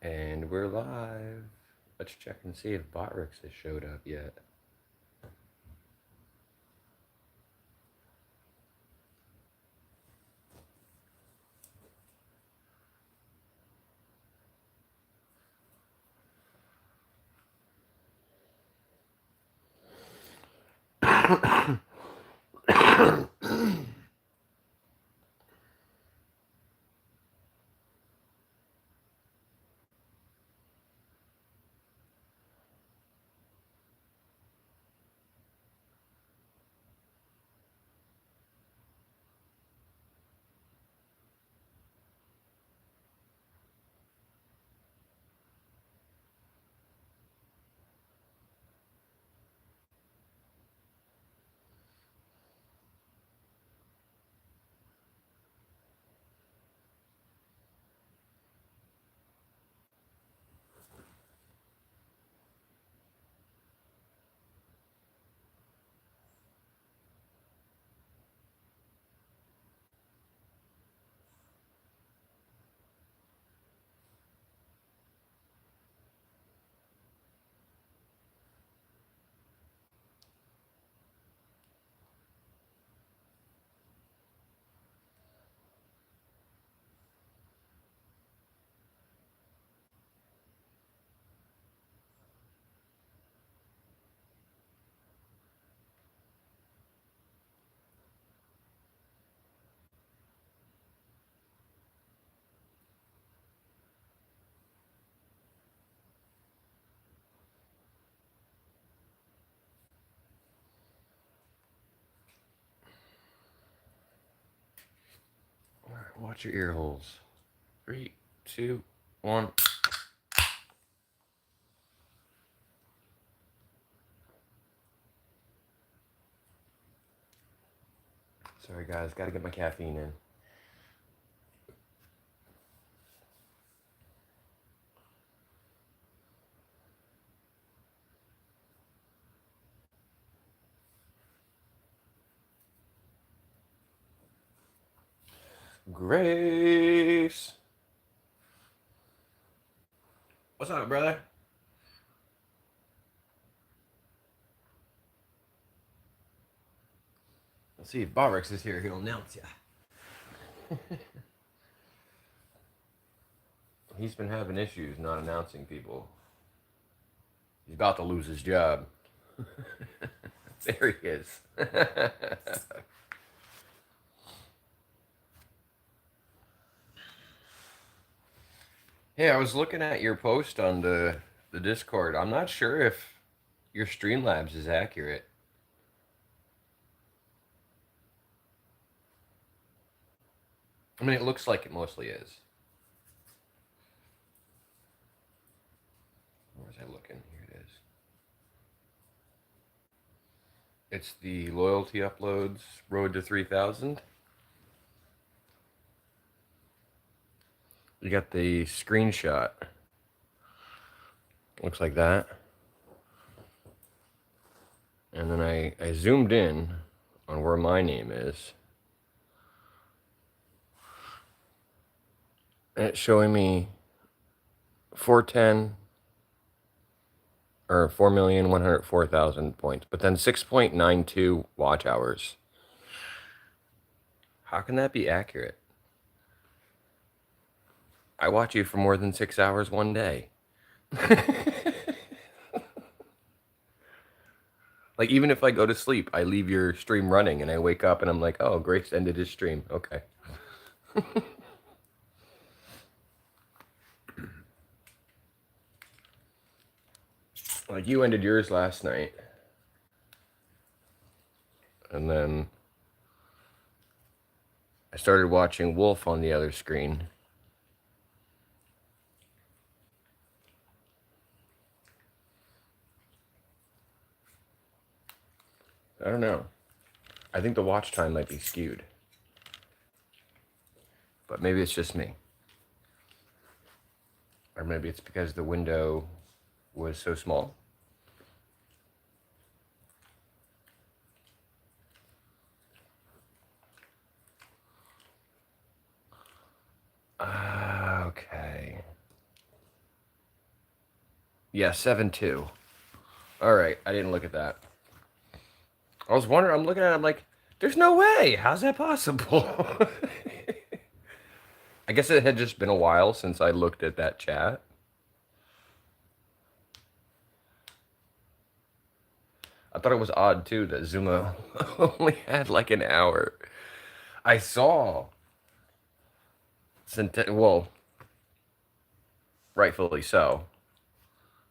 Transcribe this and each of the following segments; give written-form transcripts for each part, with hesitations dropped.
And we're live. Let's check and see if Botrix has showed up yet. Watch your ear holes. 3, 2, 1. Sorry guys, gotta get my caffeine in. Grace! What's up, brother? Let's see if Botrix is here. He'll announce ya. He's been having issues not announcing people. He's about to lose his job. There he is. Hey, I was looking at your post on the Discord. I'm not sure if your Streamlabs is accurate. I mean, it looks like it mostly is. Where was I looking? Here it is. It's the loyalty uploads road to 3,000. You got the screenshot. Looks like that. And then I zoomed in on where my name is. And it's showing me 410 or 4,104,000 points, but then 6.92 watch hours. How can that be accurate? I watch you for more than 6 hours one day. Like, even if I go to sleep, I leave your stream running and I wake up and I'm like, oh, Grace ended his stream. Okay. Like, you ended yours last night. And then I started watching Wolf on the other screen. I don't know. I think the watch time might be skewed. But maybe it's just me. Or maybe it's because the window was so small. Okay. Yeah, 7.2. All right, I didn't look at that. I was wondering. I'm looking at it. I'm like, there's no way. How's that possible? I guess it had just been a while since I looked at that chat. I thought it was odd too that Zuma only had like an hour. I saw. Well, rightfully so.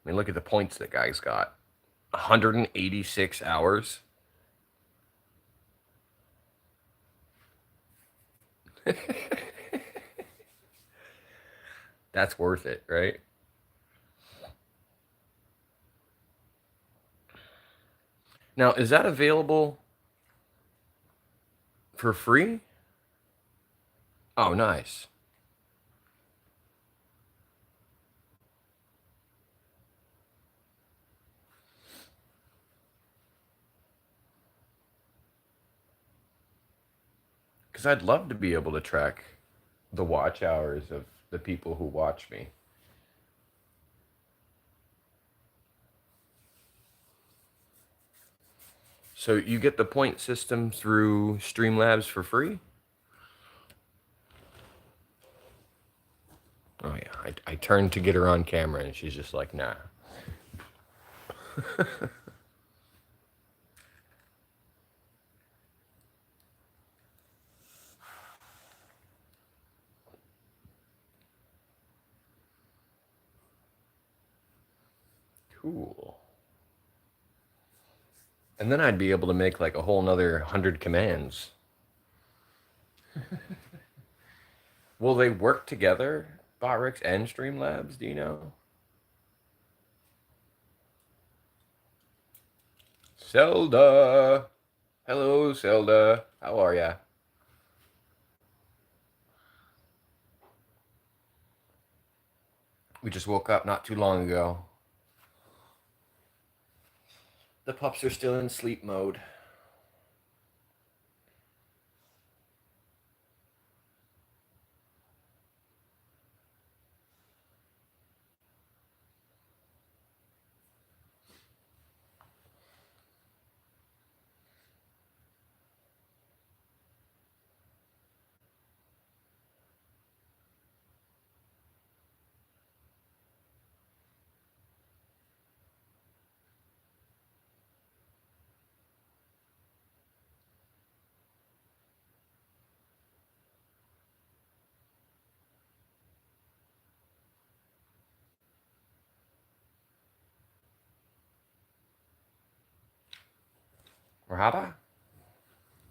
I mean, look at the points that guy's got. 186 hours. That's worth it, right? Now, is that available for free? Oh, nice. Because I'd love to be able to track the watch hours of the people who watch me. So you get the point system through Streamlabs for free? Oh yeah, I turned to get her on camera and she's just like, nah. Cool. And then I'd be able to make like a whole nother 100 commands. Will they work together, Botrix and Streamlabs? Do you know? Zelda! Hello, Zelda. How are ya? We just woke up not too long ago. The pups are still in sleep mode. Merhaba?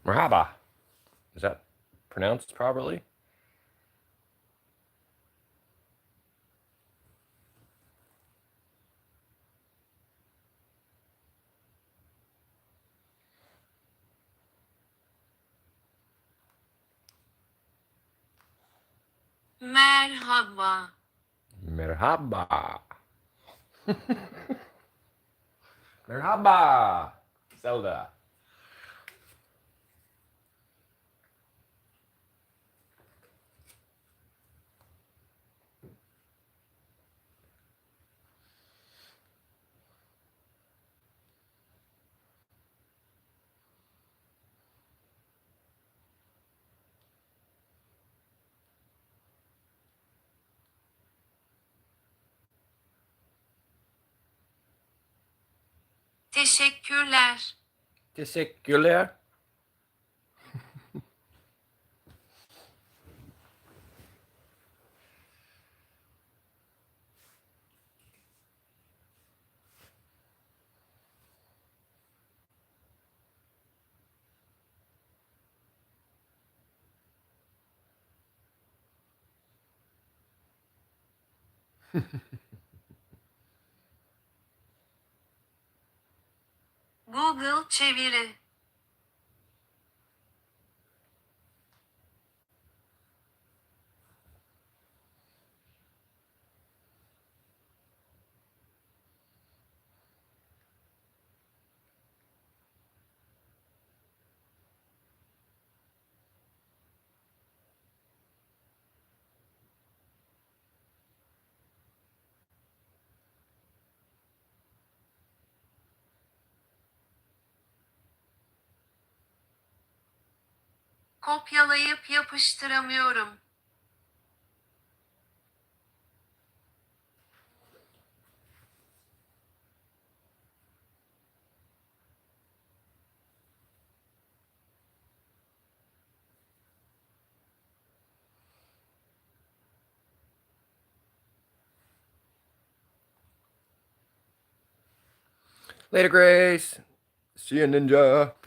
Merhaba. Is that pronounced properly? Merhaba. Merhaba. Merhaba. Zelda. Teşekkürler. Teşekkürler. Google çeviri. Kopyalayıp yapıştıramıyorum. Later, Grace. See you, Ninja.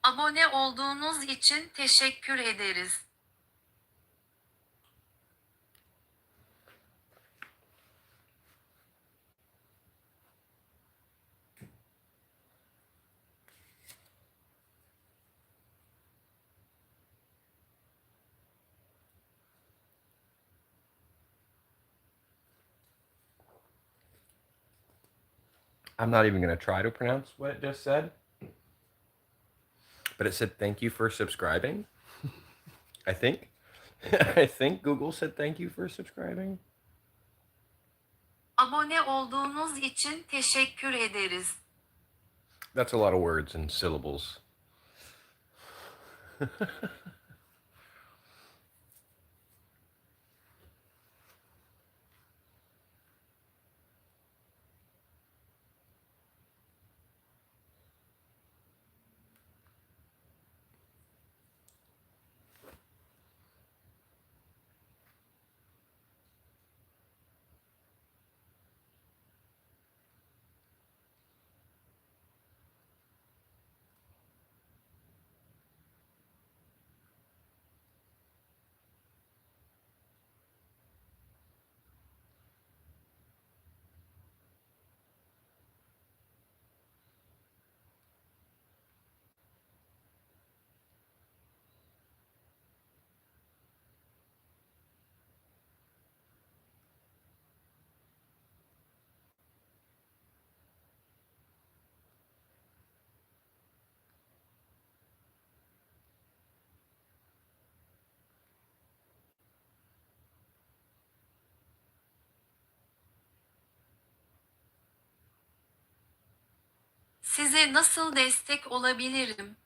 Abone olduğunuz için teşekkür ederiz. I'm not even going to try to pronounce what it just said. But it said thank you for subscribing. I think. I think Google said thank you for subscribing. Abone olduğunuz için teşekkür ederiz. That's a lot of words and syllables. Size nasıl destek olabilirim?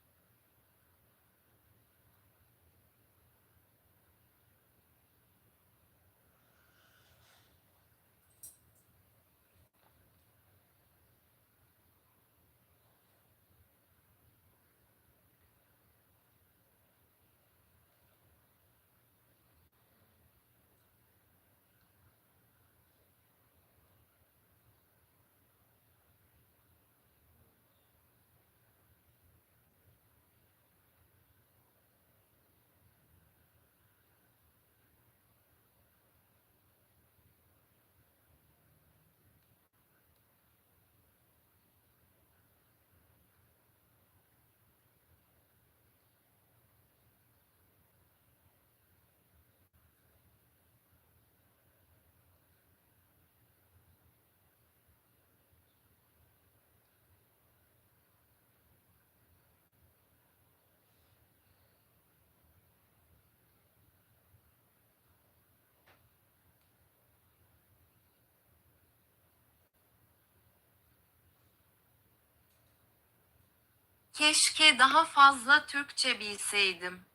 Keşke daha fazla Türkçe bilseydim.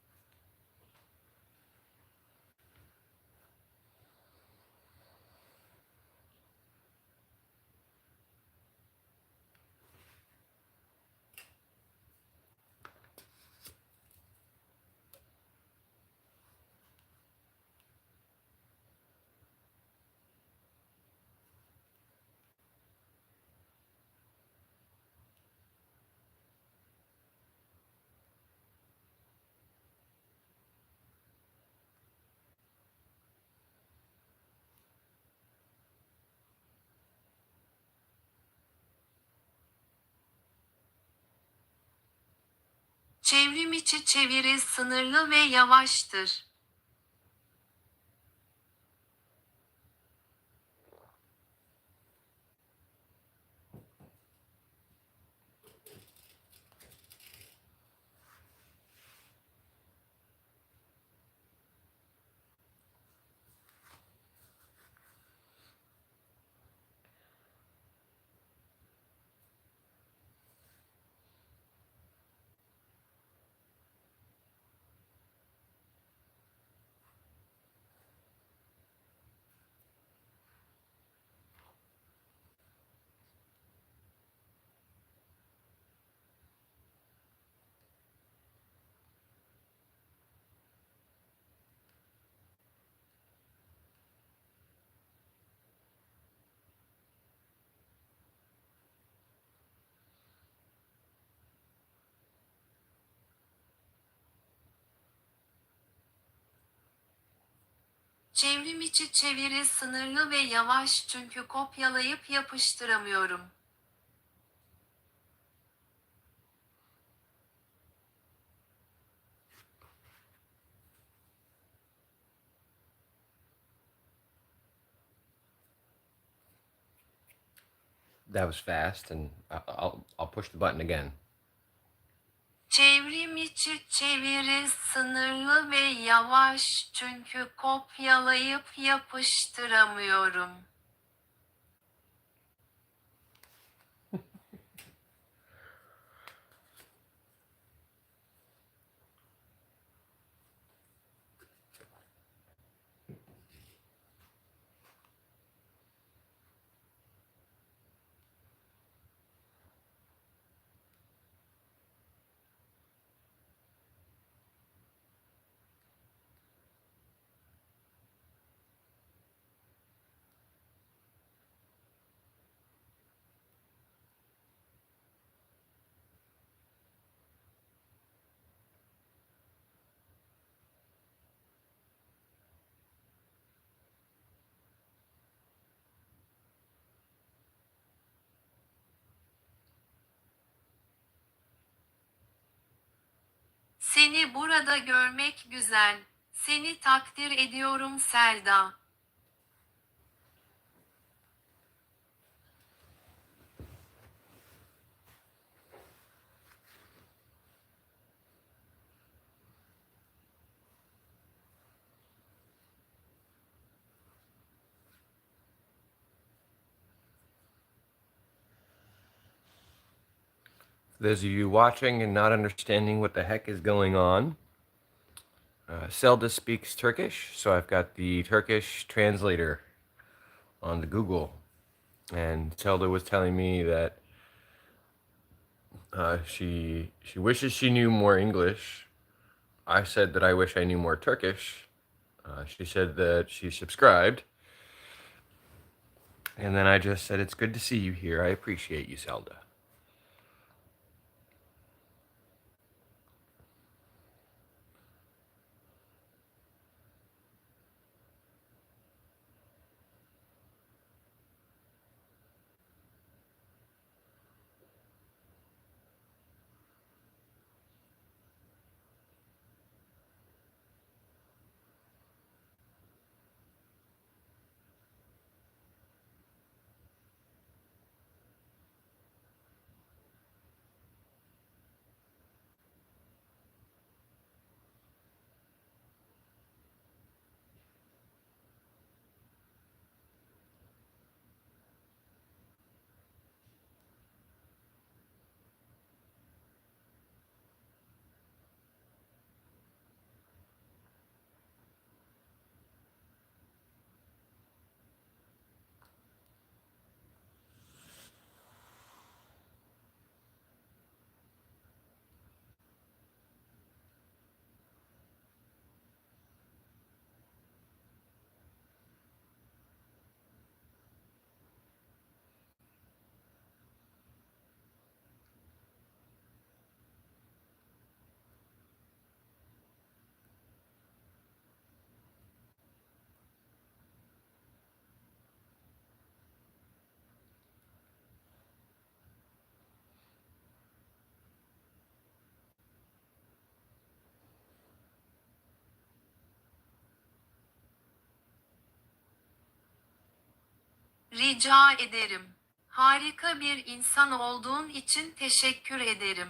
Çevrim içi çeviri sınırlı ve yavaştır. Çevrim içi çeviri sınırlı ve yavaş çünkü kopyalayıp yapıştıramıyorum. That was fast, and I'll push the button again. Çevrim içi çeviri sınırlı ve yavaş çünkü kopyalayıp yapıştıramıyorum. Seni burada görmek güzel. Seni takdir ediyorum Selda. For those of you watching and not understanding what the heck is going on, Zelda speaks Turkish, so I've got the Turkish translator on the Google, and Zelda was telling me that she wishes she knew more English. I said that I wish I knew more Turkish. She said that she subscribed, and then I just said it's good to see you here. I appreciate you, Zelda. Rica ederim. Harika bir insan olduğun için teşekkür ederim.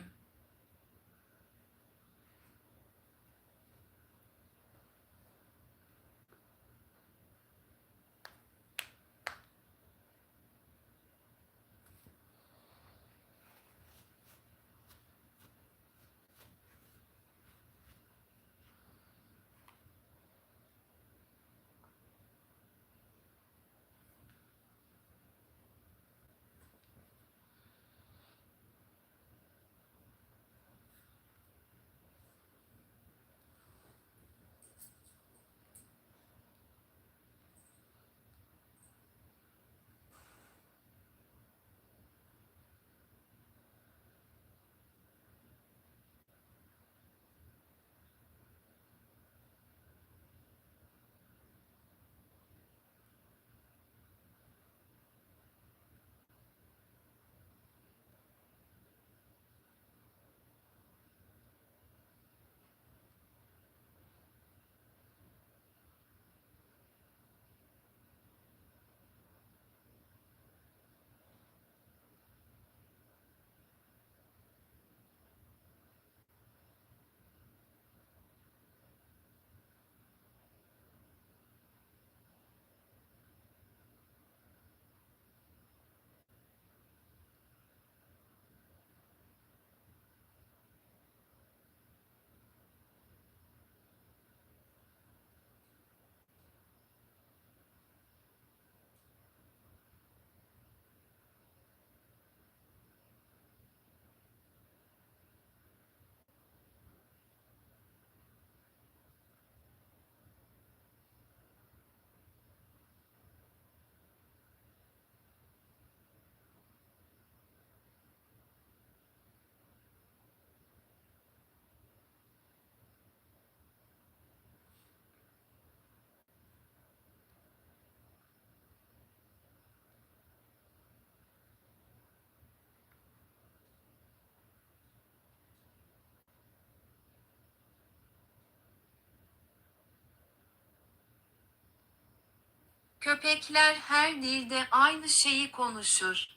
Köpekler her dilde aynı şeyi konuşur.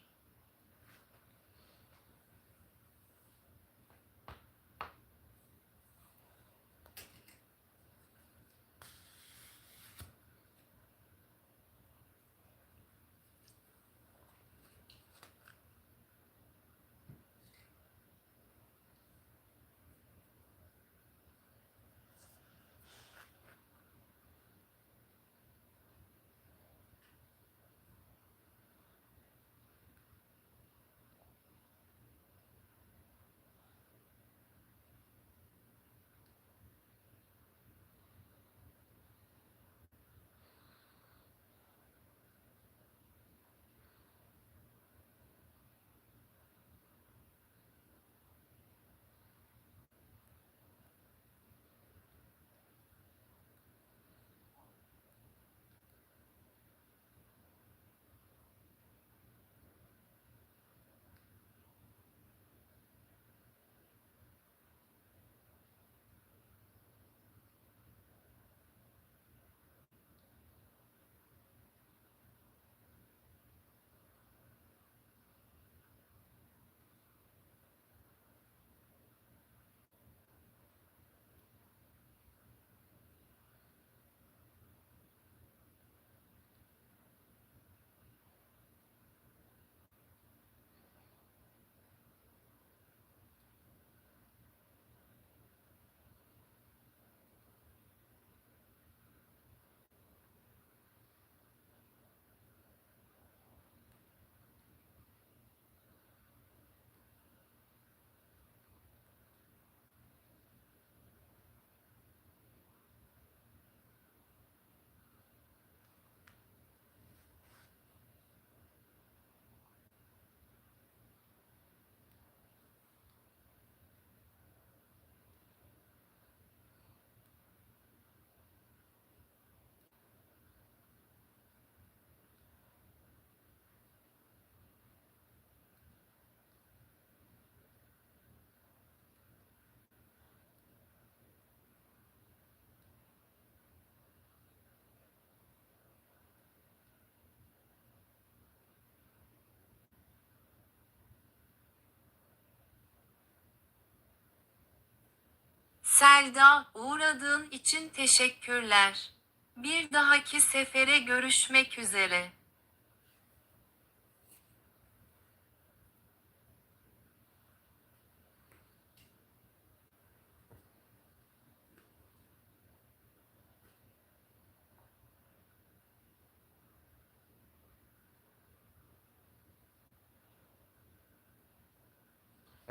Selda, uğradığın için teşekkürler. Bir dahaki sefere görüşmek üzere.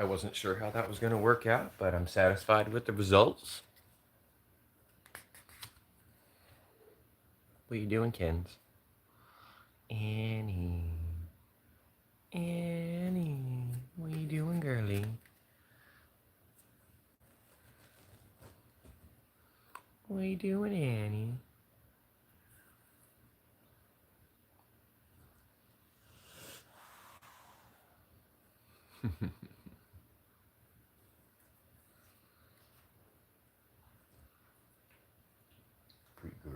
I wasn't sure how that was going to work out, but I'm satisfied with the results. What are you doing, Kens? Annie. Annie. What are you doing, girlie? What are you doing, Annie? Pretty girl.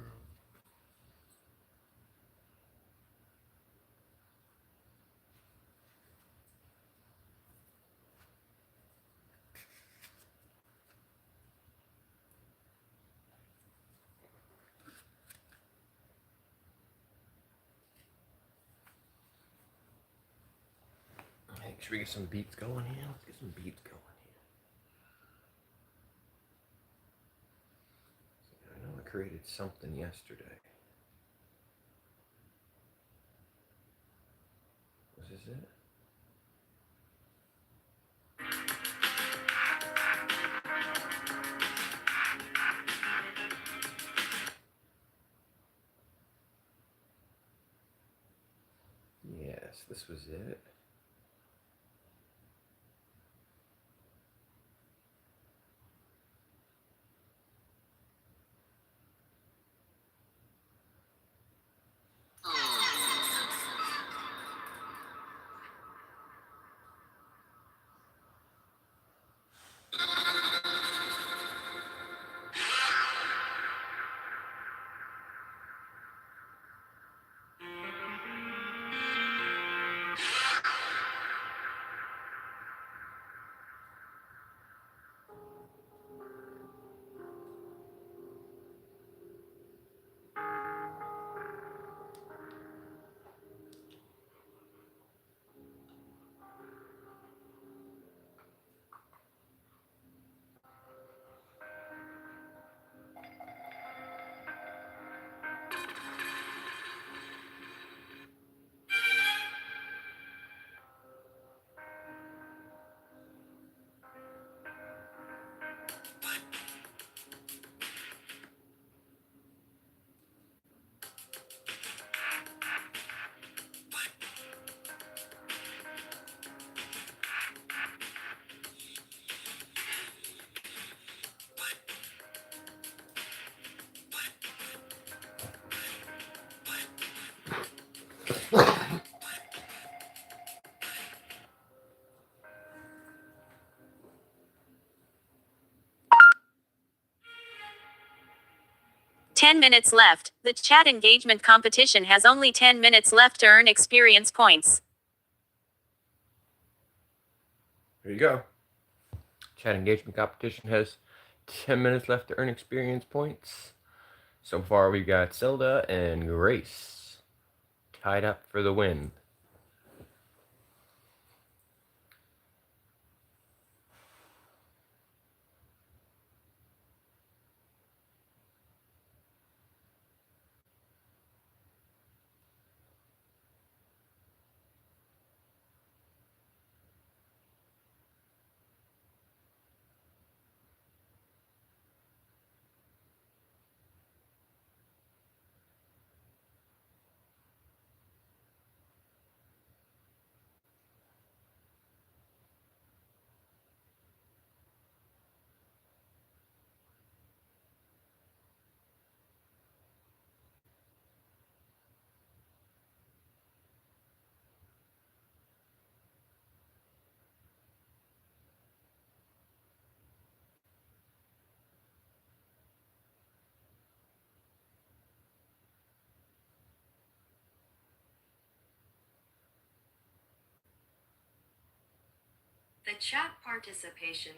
Hey, should we get some beats going here? Let's get some beats going here. I know I created something yesterday. Was this it? Yes, this was it. Ten minutes left. The chat engagement competition has only 10 minutes left to earn experience points. There you go. Chat engagement competition has 10 minutes left to earn experience points. So far, we've got Zelda and Grace tied up for the win. The chat participation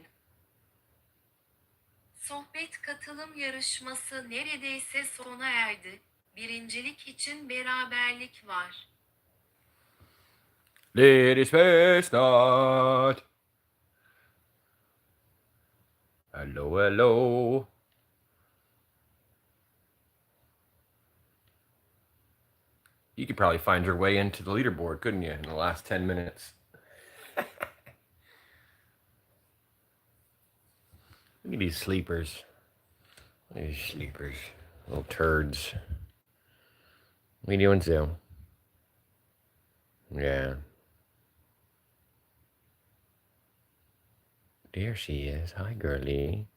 Sohbet katılım yarışması neredeyse sona erdi. Birincilik için beraberlik var. Ladies first start. Hello, hello. You could probably find your way into the leaderboard, couldn't you, in the last 10 minutes? Look at these sleepers. Look at these sleepers. Little turds. What are you doing, Sue? Yeah. There she is. Hi, girlie.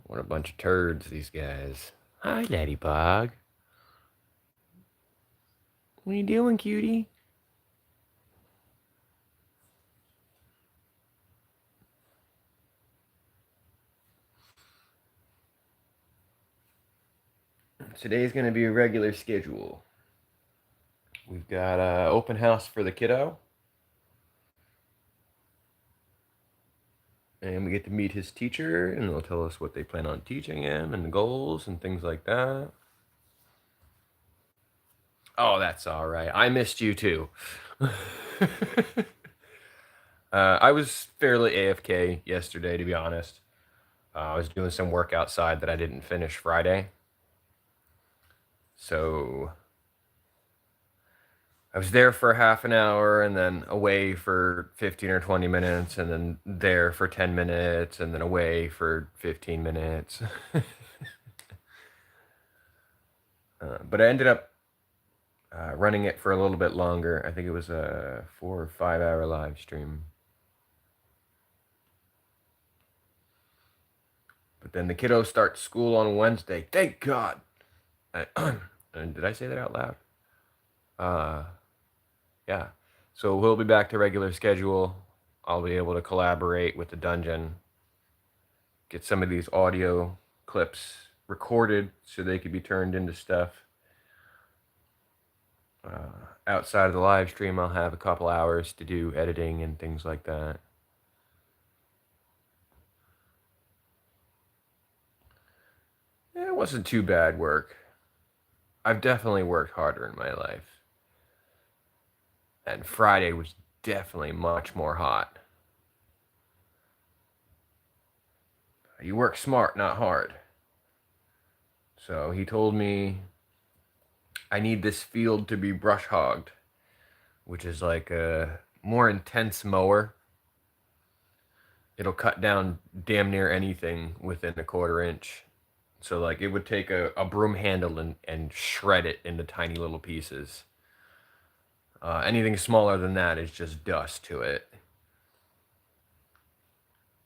What a bunch of turds, these guys. Hi, Ladybug. What are you doing, cutie? Today's going to be a regular schedule. We've got an open house for the kiddo. And we get to meet his teacher, and they'll tell us what they plan on teaching him and the goals and things like that. Oh, that's all right. I missed you too. I was fairly AFK yesterday, to be honest. I was doing some work outside that I didn't finish Friday. So I was there for half an hour and then away for 15 or 20 minutes and then there for 10 minutes and then away for 15 minutes. But I ended up running it for a little bit longer. I think it was a 4 or 5 hour live stream. But then the kiddos start school on Wednesday. Thank God. Did I say that out loud? Yeah. So we'll be back to regular schedule. I'll be able to collaborate with the dungeon, get some of these audio clips recorded so they could be turned into stuff. Outside of the live stream, I'll have a couple hours to do editing and things like that. It wasn't too bad work. I've definitely worked harder in my life. And Friday was definitely much more hot. You work smart, not hard. So he told me I need this field to be brush hogged, which is like a more intense mower. It'll cut down damn near anything within a quarter inch. So like it would take a broom handle and shred it into tiny little pieces. Anything smaller than that is just dust to it.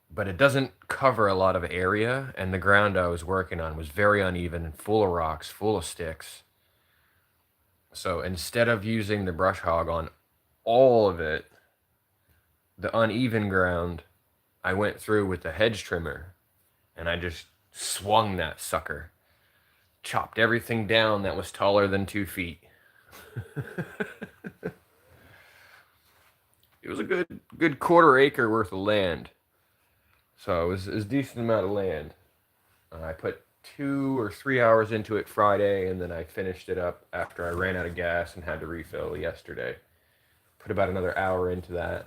But it doesn't cover a lot of area, and the ground I was working on was very uneven and full of rocks, full of sticks. So instead of using the brush hog on all of it, the uneven ground, I went through with the hedge trimmer, and I just swung that sucker. Chopped everything down that was taller than 2 feet. It was a good quarter acre worth of land. So it was a decent amount of land. I put 2 or 3 hours into it Friday, and then I finished it up after I ran out of gas and had to refill yesterday. Put about another hour into that.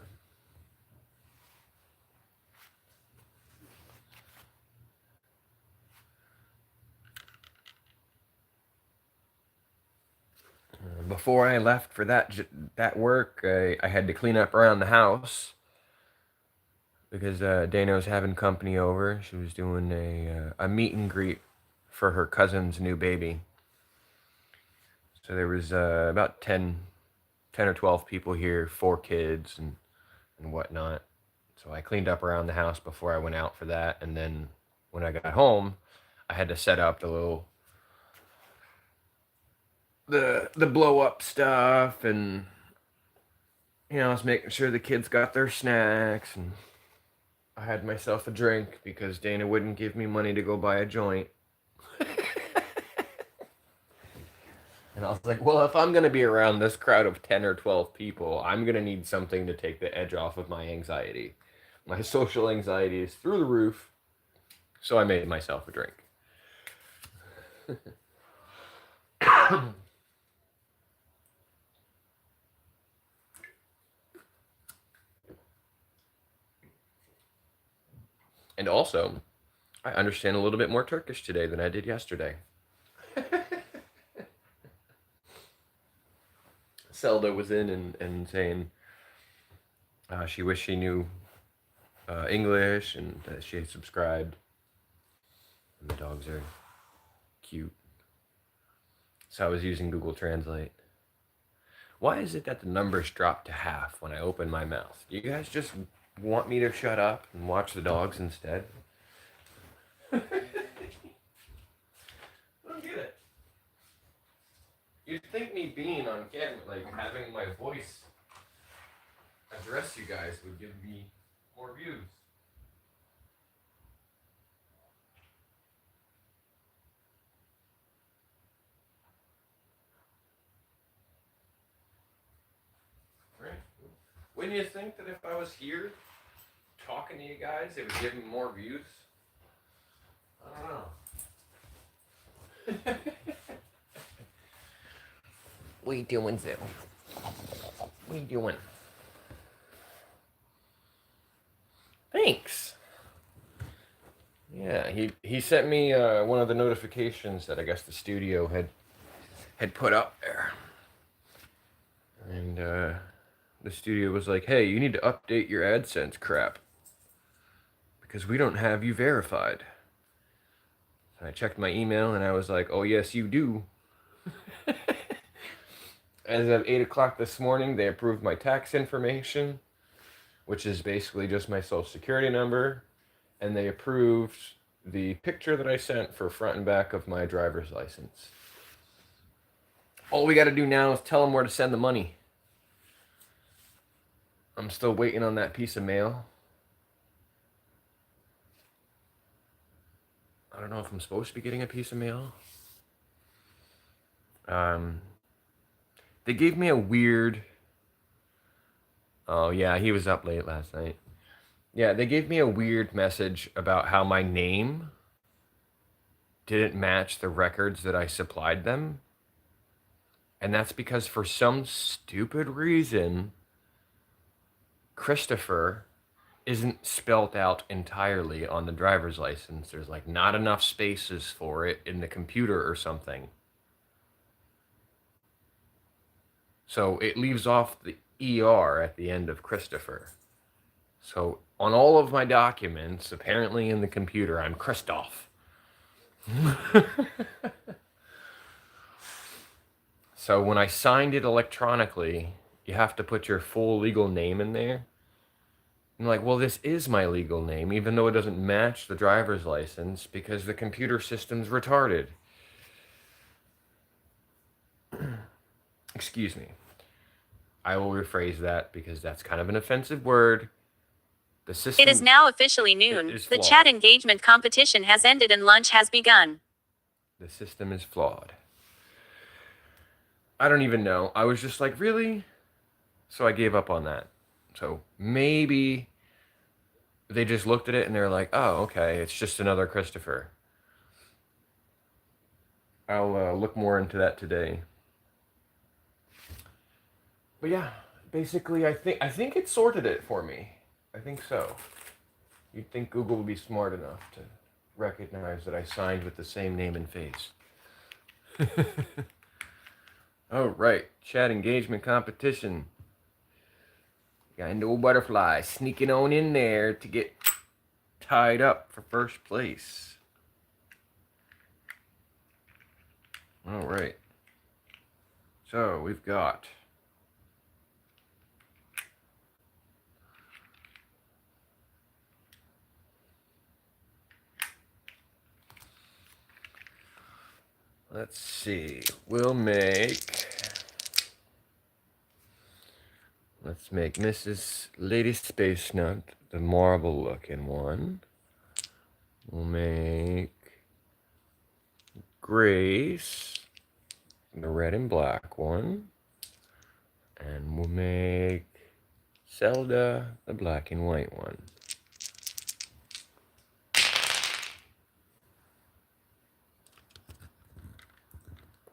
Before I left for that work, I had to clean up around the house because Dana was having company over. She was doing a meet and greet for her cousin's new baby. So there was about 10 or 12 people here, 4 kids and whatnot. So I cleaned up around the house before I went out for that. And then when I got home, I had to set up the blow up stuff, and I was making sure the kids got their snacks, and I had myself a drink because Dana wouldn't give me money to go buy a joint. And I was like, well, if I'm going to be around this crowd of 10 or 12 people, I'm going to need something to take the edge off of my anxiety. My social anxiety is through the roof, so I made myself a drink. And also, I understand a little bit more Turkish today than I did yesterday. Zelda was in and saying she wished she knew English and that she had subscribed. And the dogs are cute. So I was using Google Translate. Why is it that the numbers drop to half when I open my mouth? Do you guys just want me to shut up and watch the dogs instead? I don't get it. You'd think me being on camera, like having my voice address you guys, would give me more views. Right? Wouldn't you think that if I was here talking to you guys, it would give me more views? I don't know. What you doing, Zil? What you doing? Thanks. Yeah, he sent me one of the notifications that I guess the studio had put up there, and the studio was like, "Hey, you need to update your AdSense crap because we don't have you verified." And I checked my email and I was like, "Oh yes, you do." As of 8 o'clock this morning, they approved my tax information, which is basically just my social security number, and they approved the picture that I sent for front and back of my driver's license. All we got to do now is tell them where to send the money. I'm still waiting on that piece of mail. I don't know if I'm supposed to be getting a piece of mail. They gave me a weird... Oh, yeah, he was up late last night. Yeah, they gave me a weird message about how my name didn't match the records that I supplied them. And that's because for some stupid reason, Christopher isn't spelt out entirely on the driver's license. There's like not enough spaces for it in the computer or something. So it leaves off the ER at the end of Christopher. So on all of my documents, apparently in the computer, I'm Christoph. So when I signed it electronically, you have to put your full legal name in there. I'm like, well, this is my legal name, even though it doesn't match the driver's license because the computer system's retarded. Excuse me. I will rephrase that because that's kind of an offensive word. The system... It is now officially noon. The flawed. chat engagement competition has ended and lunch has begun. The system is flawed. I don't even know. I was just like, really? So I gave up on that. So maybe they just looked at it and they're like, oh, okay, it's just another Christopher. I'll look more into that today. But yeah, basically, I think it sorted it for me. I think so. You'd think Google would be smart enough to recognize that I signed with the same name and face. Oh, right. Chat engagement competition. Got no butterfly sneaking on in there to get tied up for first place. All right. So we've got... Let's see. Let's make Mrs. Lady Space Nut the marble looking one. We'll make Grace the red and black one. And we'll make Zelda the black and white one.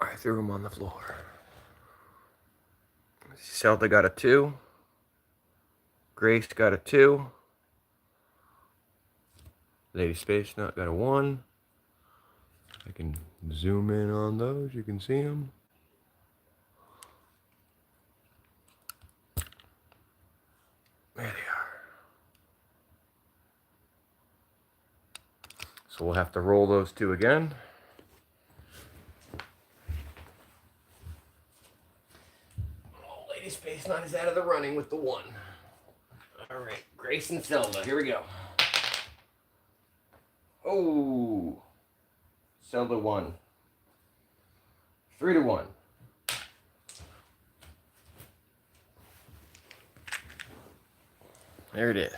I threw him on the floor. Zelda got a 2. Grace got a 2. Lady Space Nut got a 1. I can zoom in on those. You can see them. There they are. So we'll have to roll those 2 again. Oh, Lady Space Nut is out of the running with the 1. All right, Grace and Zelda. Here we go. Oh, Zelda 1. 3 to 1. There it is.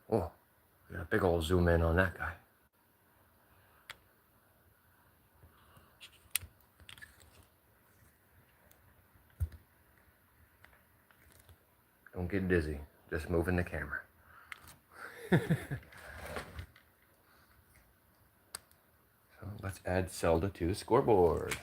Oh, got a big old zoom in on that guy. Don't get dizzy. Just moving the camera. So let's add Zelda to the scoreboard.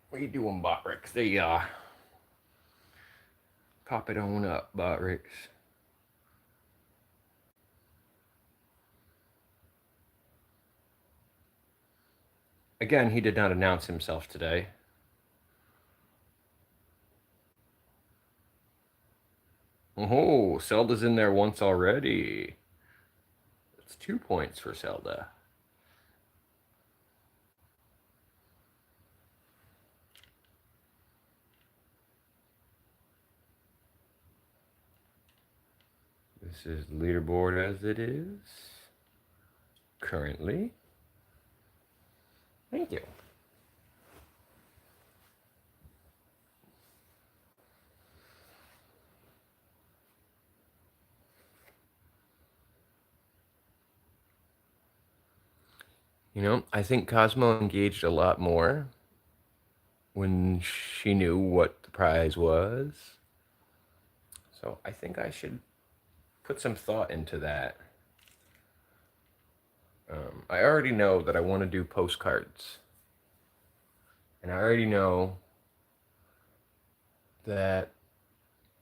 What are you doing, Botrix? There you are. Pop it on up, Botrix. Again, he did not announce himself today. Oh, Zelda's in there once already. That's 2 points for Zelda. This is the leaderboard as it is currently. Thank you. You know, I think Cosmo engaged a lot more when she knew what the prize was. So I think I should put some thought into that. I already know that I want to do postcards. And I already know that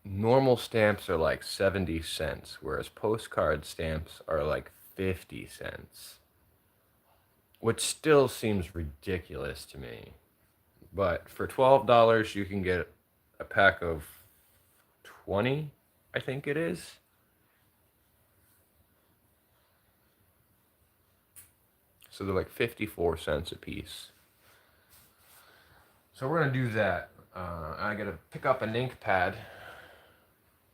normal stamps are like 70 cents, whereas postcard stamps are like 50 cents. Which still seems ridiculous to me. But for $12, you can get a pack of 20, I think it is. So they're like 54 cents a piece. So we're going to do that. I got to pick up an ink pad.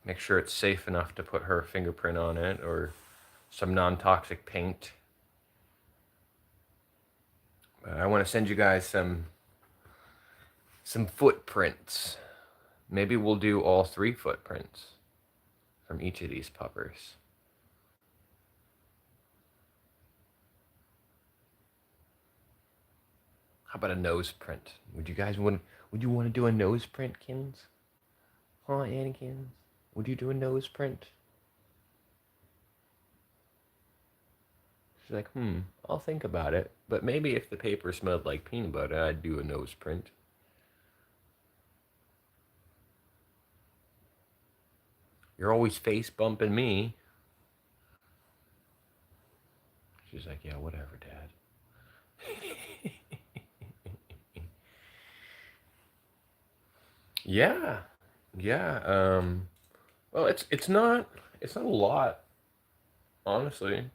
Make sure it's safe enough to put her fingerprint on it, or some non-toxic paint. I want to send you guys some footprints. Maybe we'll do all 3 footprints from each of these puppers. How about a nose print? Would you want to do a nose print, Kins? Huh, Annikins? Would you do a nose print? She's like, I'll think about it. But maybe if the paper smelled like peanut butter, I'd do a nose print. You're always face bumping me. She's like, yeah, whatever, Dad. Yeah. Well, it's not a lot, honestly.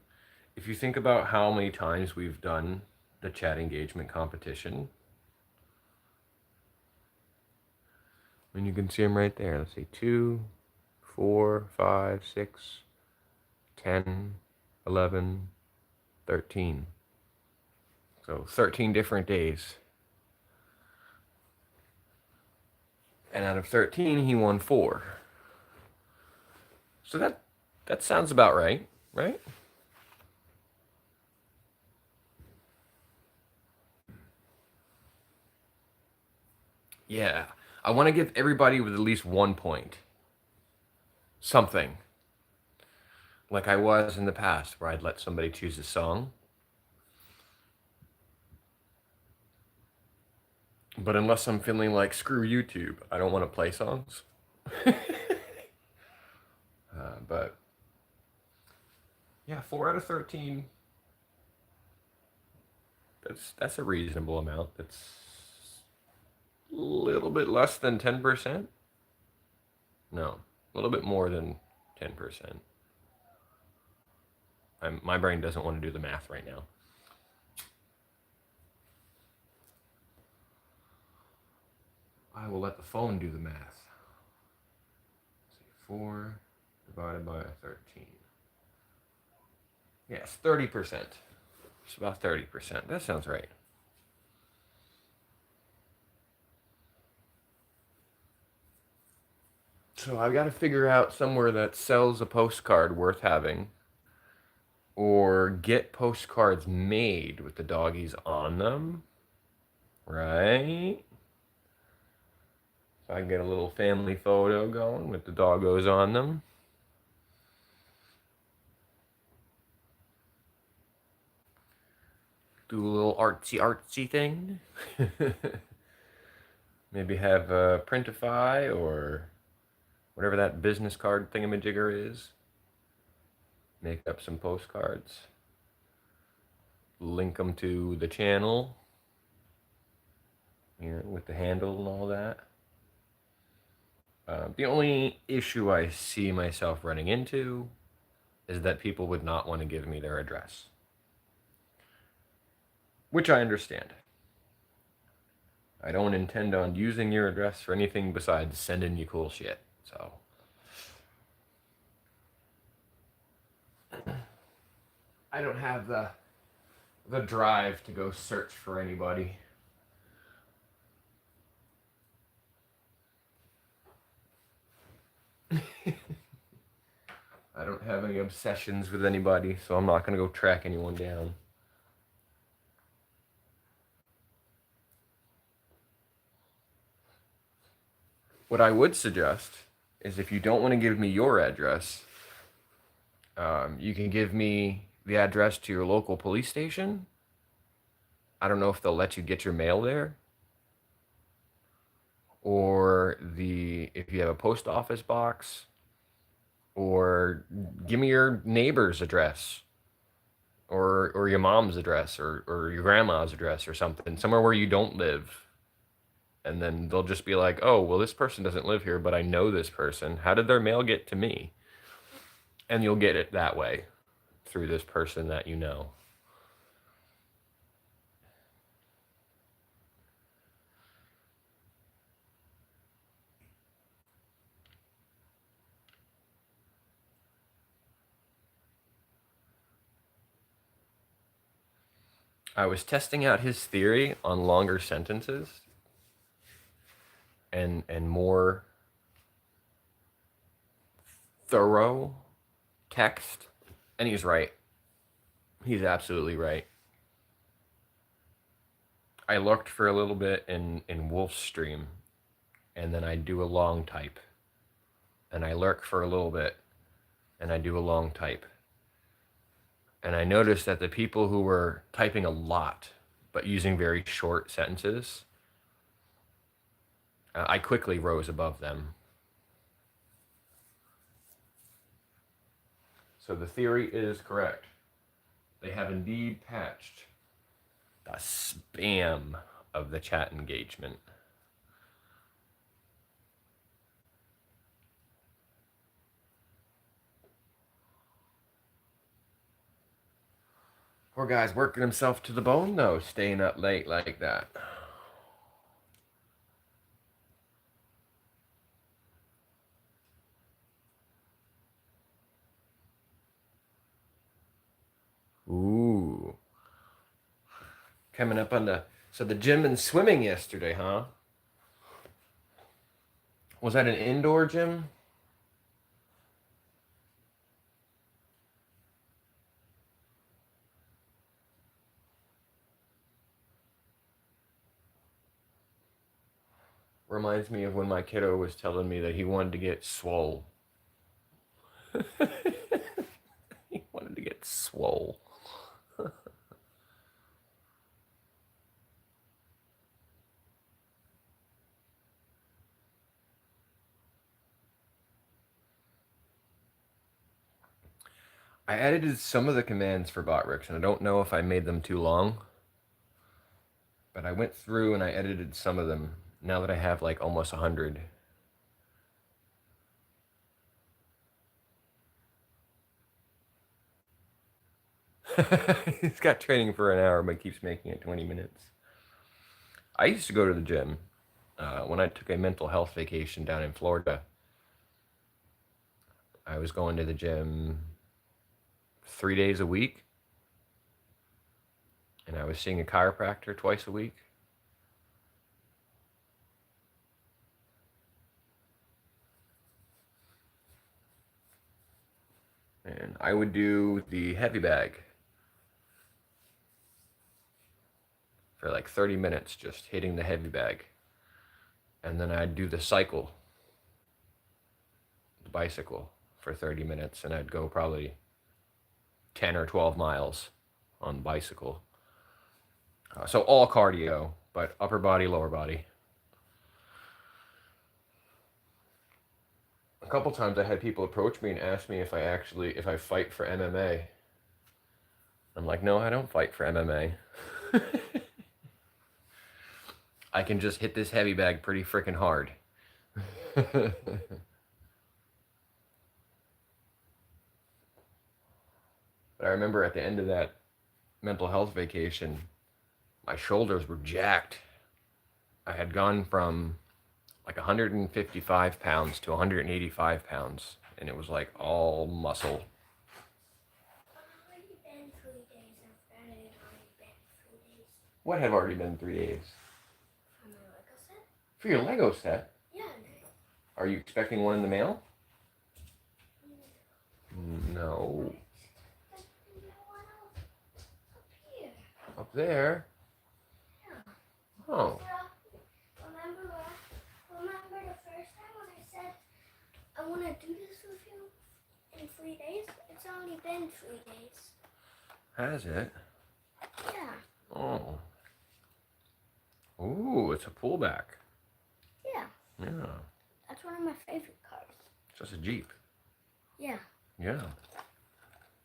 If you think about how many times we've done the chat engagement competition, and you can see them right there. Let's see, 2, 4, 5, 6, 10, 11, 13. So 13 different days. And out of 13, he won 4. So that sounds about right, right? Yeah. I want to give everybody with at least 1 point. Something. Like I was in the past, where I'd let somebody choose a song. But unless I'm feeling like, screw YouTube, I don't want to play songs. But yeah, 4 out of 13. That's a reasonable amount. That's a little bit less than 10%. No, a little bit more than 10%. My brain doesn't want to do the math right now. I will let the phone do the math. Let's see, 4 divided by 13. Yes, 30%. It's about 30%. That sounds right. So I've got to figure out somewhere that sells a postcard worth having, or get postcards made with the doggies on them, right? So I can get a little family photo going with the doggos on them. Do a little artsy thing. Maybe have a Printify or whatever that business card thingamajigger is. Make up some postcards. Link them to the channel, you know, with the handle and all that. The only issue I see myself running into is that people would not want to give me their address, which I understand. I don't intend on using your address for anything besides sending you cool shit. So I don't have the drive to go search for anybody. I don't have any obsessions with anybody, so I'm not going to go track anyone down. What I would suggest is, if you don't want to give me your address, you can give me the address to your local police station. I don't know if they'll let you get your mail there. Or if you have a post office box, or give me your neighbor's address, or your mom's address, or your grandma's address, or something, somewhere where you don't live. And then they'll just be like, oh, well, this person doesn't live here, but I know this person. How did their mail get to me? And you'll get it that way, through this person that you know. I was testing out his theory on longer sentences and more thorough text, and he's right. He's absolutely right. I looked for a little bit in Wolf's stream, and then I do a long type. And I lurk for a little bit, and I do a long type. And I noticed that the people who were typing a lot, but using very short sentences, I quickly rose above them. So the theory is correct. They have indeed patched the spam of the chat engagement. Poor guy's working himself to the bone, though, staying up late like that. Ooh. Coming up on the... So the gym and swimming yesterday, huh? Was that an indoor gym? Reminds me of when my kiddo was telling me that he wanted to get swole. He wanted to get swole. I edited some of the commands for Botrix, and I don't know if I made them too long. But I went through and I edited some of them now that I have like almost 100. He's got training for an hour, but keeps making it 20 minutes. I used to go to the gym when I took a mental health vacation down in Florida. I was going to the gym 3 days a week, and I was seeing a chiropractor twice a week. And I would do the heavy bag for like 30 minutes, just hitting the heavy bag. And then I'd do the cycle, the bicycle, for 30 minutes, and I'd go probably 10 or 12 miles on the bicycle. So all cardio, but upper body, lower body. A couple times I had people approach me and ask me if I fight for MMA. I'm like, no, I don't fight for MMA. I can just hit this heavy bag pretty freaking hard. But I remember at the end of that mental health vacation, my shoulders were jacked. I had gone from like 155 pounds to 185 pounds, and it was like all muscle. What have already been 3 days? For my Lego set? For your Lego set? Yeah. Are you expecting one in the mail? No. Up there? Yeah. Oh. Remember the first time when I said I want to do this with you in 3 days? It's only been 3 days. Has it? Yeah. Oh. Ooh, it's a pullback. Yeah. Yeah. That's one of my favorite cars. It's just a Jeep. Yeah. Yeah.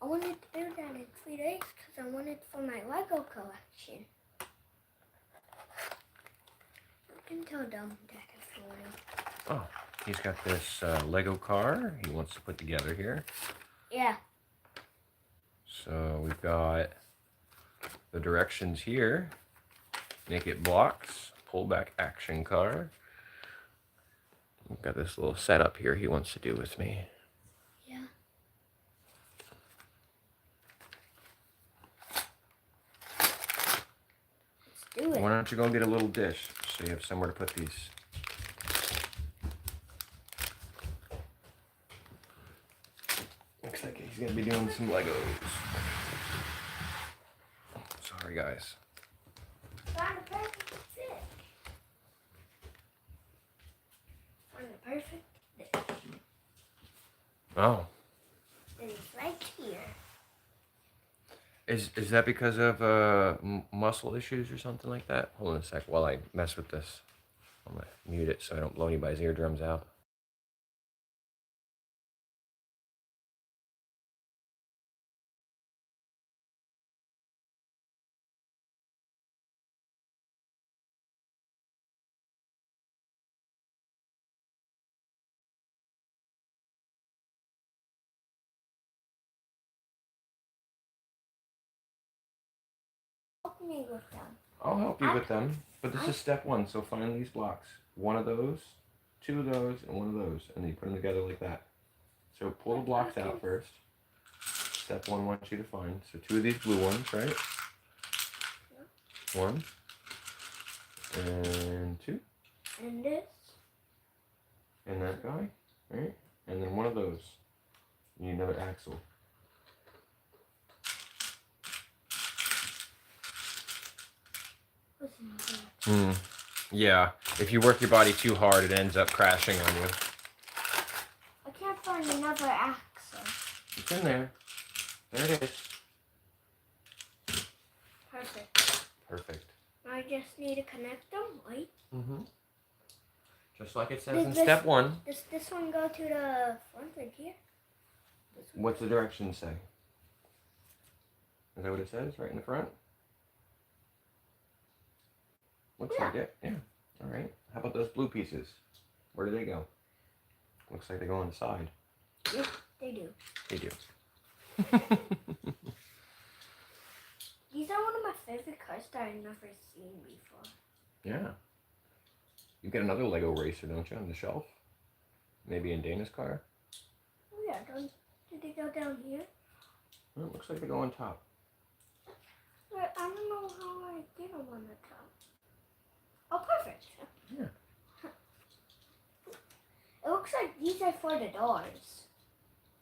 I wanted to do that in 3 days because I wanted for my Lego collection. You can tell Dom that if you want to. Oh, he's got this Lego car he wants to put together here. Yeah. So we've got the directions here. Make it blocks, pullback action car. We've got this little setup here he wants to do with me. Yeah. Let's do it. Why don't you go get a little dish so you have somewhere to put these? Looks like he's gonna be doing some Legos. Sorry guys. Found a perfect fit. Found a perfect fit. Oh. And it's right here. Is that because of muscle issues or something like that? Hold on a sec while I mess with this. I'm gonna mute it so I don't blow anybody's eardrums out. Help me with them. I'll help you with them, but this is step one. So find these blocks. One of those, two of those, and one of those, and then you put them together like that. So pull the blocks out first. Step one wants you to find. So two of these blue ones, right? One. And two. And this. And that guy, right? And then one of those. You need another axle. What's in here? Yeah. If you work your body too hard, it ends up crashing on you. I can't find another axle. It's in there. There it is. Perfect. Perfect. I just need to connect them, right? Mm-hmm. Just like it says Does in this- step 1. Does this one go to the front right here? This one? What's the directions say? Is that what it says right in the front? Looks Yeah. like it. Yeah. All right. How about those blue pieces? Where do they go? Looks like they go on the side. Yep, they do. They do. These are one of my favorite cars that I've never seen before. Yeah. You got another Lego racer, don't you, on the shelf? Maybe in Dana's car? Oh yeah, did they go down here? Well, it looks like they go on top. But I don't know how I get them on the top. Oh, perfect. Yeah. It looks like these are for the doors.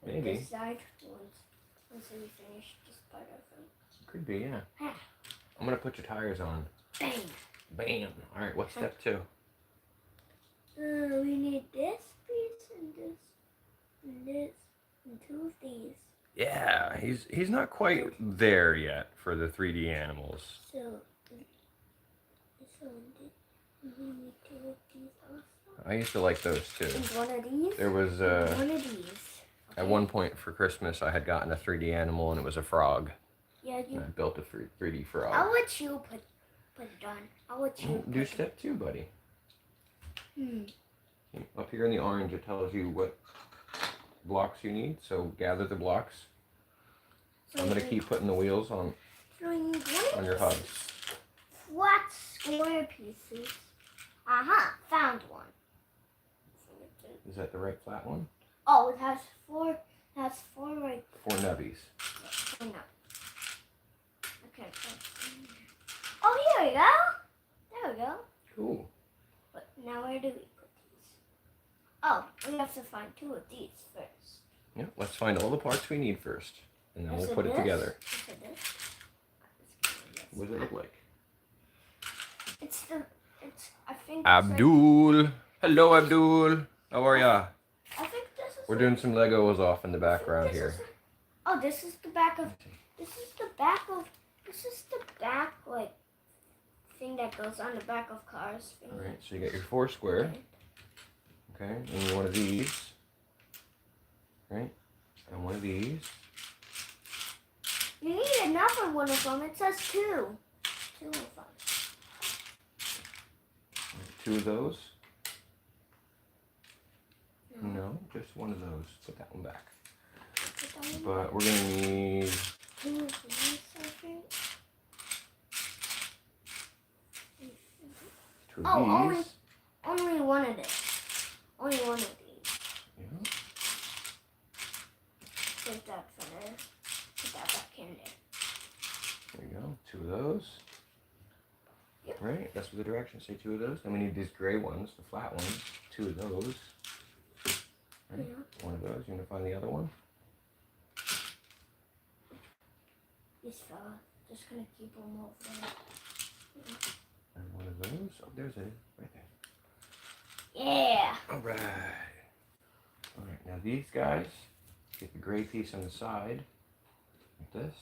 Maybe. This side, once we finish this part of them. Could be, yeah. Yeah. I'm going to put your tires on. Bang! Bam. All right, what's step 2? We need this piece and this and this and 2 of these. Yeah, he's not quite there yet for the 3D animals. So, this one did. We need 2 of these also. I used to like those too. And 1 of these. There was, and 1 of these. at one point for Christmas, I had gotten a 3D animal and it was a frog. Yeah, And I built a 3D frog. I'll let you put it on. I'll let you Do put step 2, buddy. it. Up here in the orange, it tells you what blocks you need. So gather the blocks. So I'm gonna keep putting the wheels on So we need one of your these hubs. flat square pieces. Found one. Is that the right flat one? Oh, it has 4. It has 4 right 4 nubbies. there. No. Okay. Oh, here we go. There we go. Cool. But now where do we put these? Oh, we have to find 2 of these first. Yeah. Let's find all the parts we need first, and then we'll So put it this, together. so this. What does it look like? It's I think. Abdul. Hello, Abdul. How are ya? I think this is. We're doing some Legos off in the I think background this here. is oh, this is the back of. This is the back like thing that goes on the back of cars. All right. So you got your 4 square. Okay. And one of these. Right. And one of these. You need another one of them. It says 2. 2 of them. 2 of those. No, just one of those. Put that one back. But we're gonna need 2 of these, I think. 2 Oh, of these. only one of this. Only one of these. Yeah. Take that for there. Put that back in there. There you go. 2 of those. Yep. Right. That's what the directions say. 2 of those. Then we need these gray ones, the flat ones. 2 of those. Right. Yeah. One of those. You gonna find the other one? This fella. Just gonna keep them over there. And one of those. Oh, there's it. Right there. Yeah. All right. All right. Now these guys, get the gray piece on the side, like this,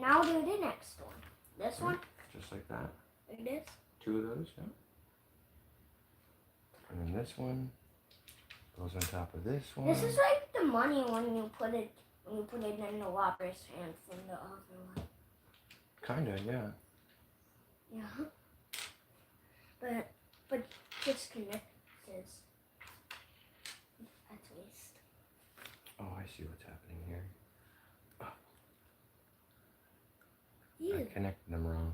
Now do the next one. This one. just like that. Like this. 2 of those. Yeah. And then this one goes on top of this one. This is like the money when you put it in the Whopper's hand from the other one. Kinda, yeah. Yeah. But disconnect this. At least. Oh, I see what's happening here. Ew. I connected them wrong.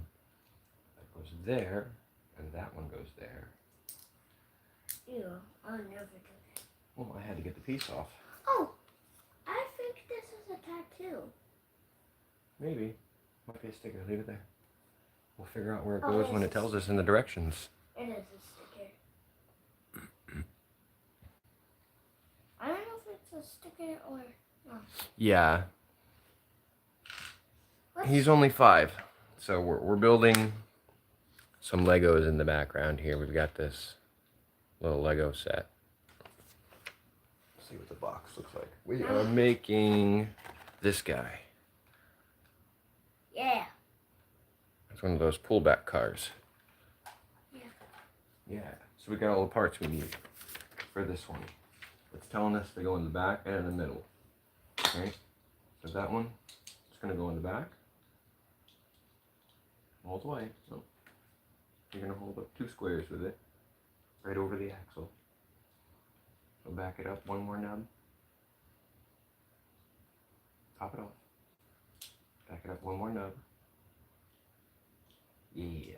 That goes there, and that one goes there. Ew. I'll never do that. Well, I had to get the piece off. Oh, I think this is a tattoo. Maybe. Might be a sticker. Leave it there. We'll figure out where it Oh, goes yes, when it it's- tells us in the directions. It is a sticker. a sticker or no? Yeah, What's, he's only 5, so we're building some Legos in the background here. We've got this little Lego set. Let's see what the box looks like. We are making this guy. yeah. It's one of those pullback cars. Yeah. Yeah. So we got all the parts we need for this one. It's telling us to go in the back and in the middle. Right? So that one, it's gonna go in the back. All the way. So you're gonna hold up 2 squares with it, right over the axle. So back it up 1 more nub. Top it off. Back it up 1 more nub. Yeah.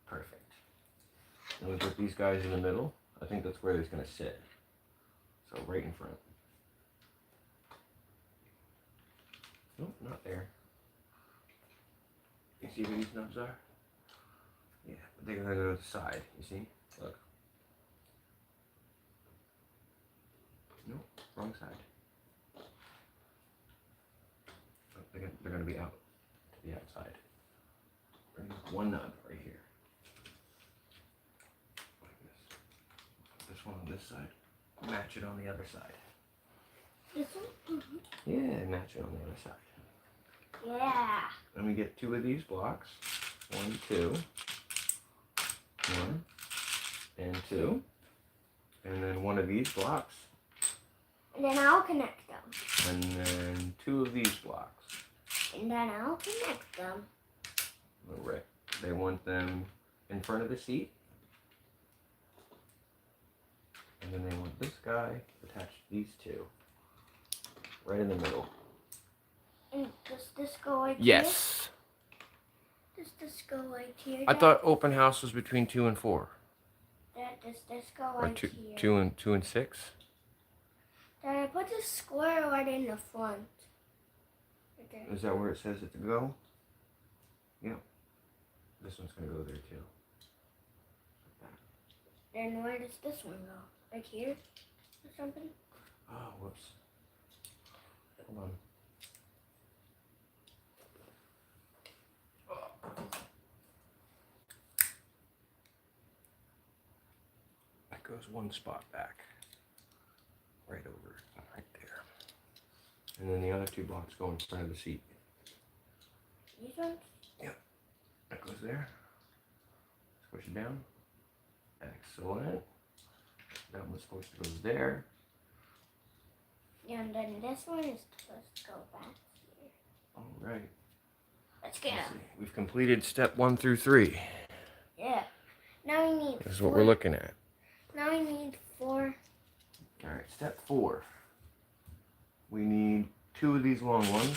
Perfect. Then we put these guys in the middle. I think that's where he's gonna sit. So right in front. Nope, not there. You see where these nubs are? Yeah, but they're gonna go to the side, you see? Look. Nope, wrong side. Oh, they're gonna be out to the outside. Bring 1 nub right here. Like this. Put this one on this side. Match it on the other side. This one? Mm-hmm. Yeah, match it on the other side. Yeah. Then we get 2 of these blocks. 1, 2. 1 and 2. And then 1 of these blocks. And then I'll connect them. And then 2 of these blocks. And then I'll connect them. Alright. They want them in front of the seat. And then they want this guy attached to these 2. Right in the middle. And does this go like Yes. here? Does this go like here? I Dad? thought open house was between 2 and 4. Dad, does this go Or like 2 here? 2 and 6. Dad, I put the square right in the front. Right there. Is that where it says it to go? Yep. This one's gonna go there too. Like that. Then where does this one go? Like here? Or something? Oh, whoops. Hold on. That goes 1 spot back. Right over, right there. And then the other 2 blocks go in front of the seat. These ones? That goes there. Push it down. Excellent. That one's supposed to go there. Yeah, and then this one is supposed to go back here. All right. Let's get Let's them. see. We've completed step 1 through 3. Yeah. Now we need This is 4. what we're looking at. Now we need 4. All right, step 4. We need 2 of these long ones,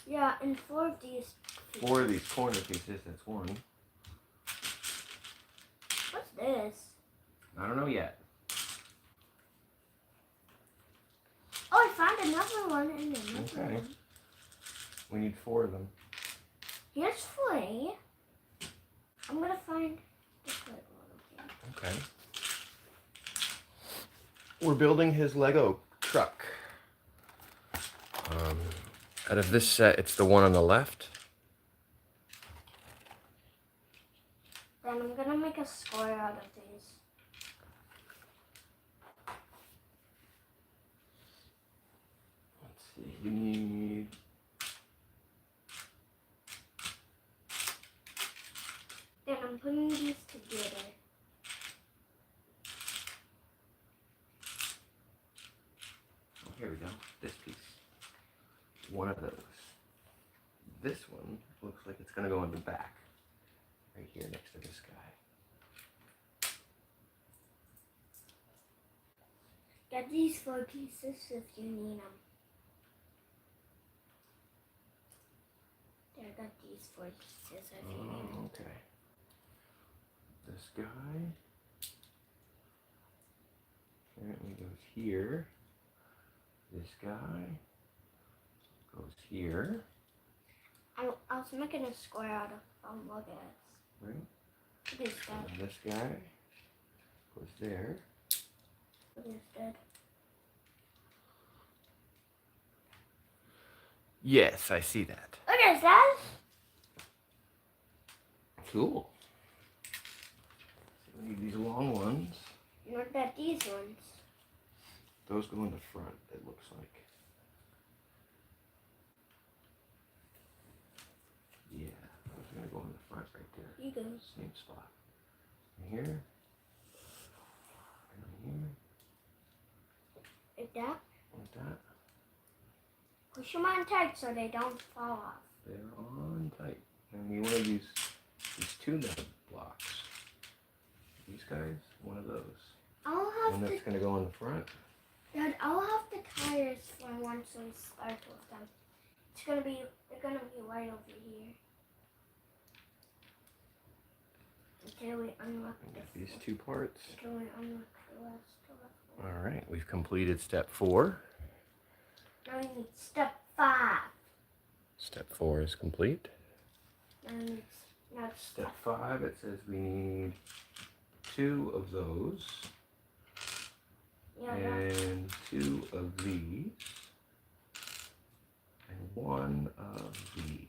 Yeah, and 4 of these. 4 of these corner pieces. That's 1. What's this? I don't know yet. Oh, I found another one and another Okay. one. We need 4 of them. Here's 3. I'm gonna find the third one. Okay. Okay. We're building his Lego truck. Out of this set, it's the one on the left. Then I'm gonna make a square out of these. Let's see. You need. Then I'm putting these together. Oh, here we go. This piece. One of those. This one looks like it's gonna go in the back. Right here next to this guy. Get these 4 pieces if you need them. There, I got these 4 pieces if you need them. Oh, okay. This guy apparently goes here. This guy goes here. I was making a square out of look at this. Right? Look at this dad. And this guy goes there. Look at this dad. Yes, I see that. Look at that. Cool. We need these long ones. What about these ones? Those go in the front, it looks like. Yeah, those are gonna go in the front right there. Here you go. Same spot. And here. And here. Like that. Like that. Push them on tight so they don't fall off. They're on tight. And you want to use these two metal blocks. These guys, one of those. I'll One have that's to. gonna go in the front. Dad, I'll have the tires for once we start with them. They're gonna be right over here. Until we unlock These two parts. Until we unlock the rest of it. All right, we've completed step 4. Now we need step 5. Step 4 is complete. Now it's Step 5, it says we need 2 of those and 2 of these and 1 of these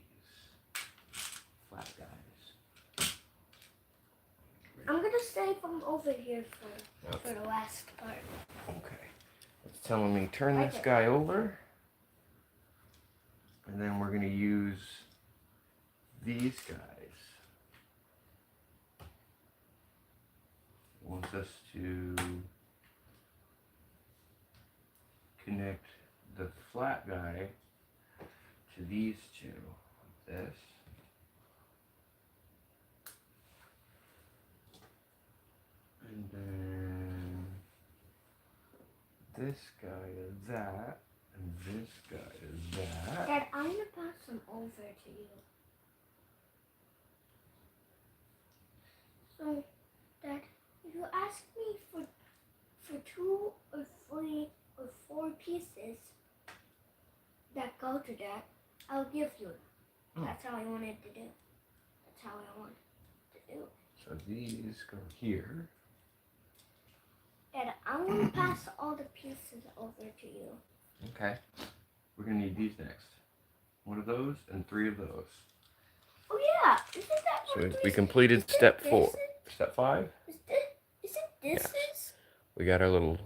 flat guys. I'm gonna save them over here for Okay. the last part. Okay. It's telling me turn this Okay. guy over. And then we're going to use these guys. It wants us to connect the flat guy to these two. Like this. And then this guy is that. And this guy is that. Dad, I'm gonna pass them over to you. So, Dad, if you ask me for 2 or 3 or 4 pieces that go to that, I'll give you them. Oh. That's how I wanted to do. That's how I wanted to do. So these go here. Dad, I'm gonna pass all the pieces over to you. Okay. We're gonna need these next. 1 of those and 3 of those. Oh yeah, isn't that So what we this- completed isn't step this 4. it? Step 5. Isn't this Yes. is? We got our little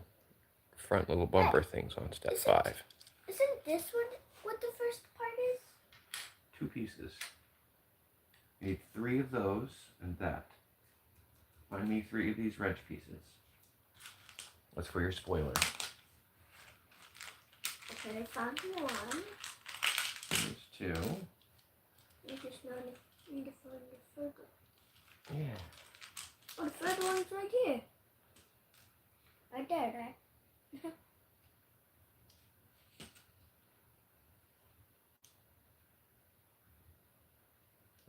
front little bumper things on step 5. Isn't this what the first part is? 2 pieces. You need 3 of those and that. Find me 3 of these wrench pieces. That's for your spoiler. Okay, I found one. There's 2. You just need to find the third one. Yeah. Oh, the third one's right here. Right there, Dad.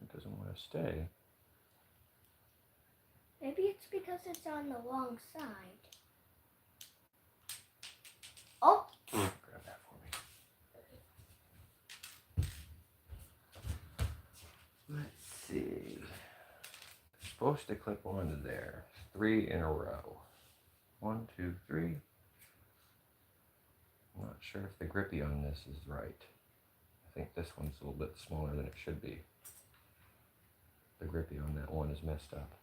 It doesn't want to stay. Maybe it's because it's on the wrong side. Oh! Grab that for me. Let's see. It's supposed to clip onto there. 3 in a row. 1, 2, 3. I'm not sure if the grippy on this is right. I think this one's a little bit smaller than it should be. The grippy on that one is messed up.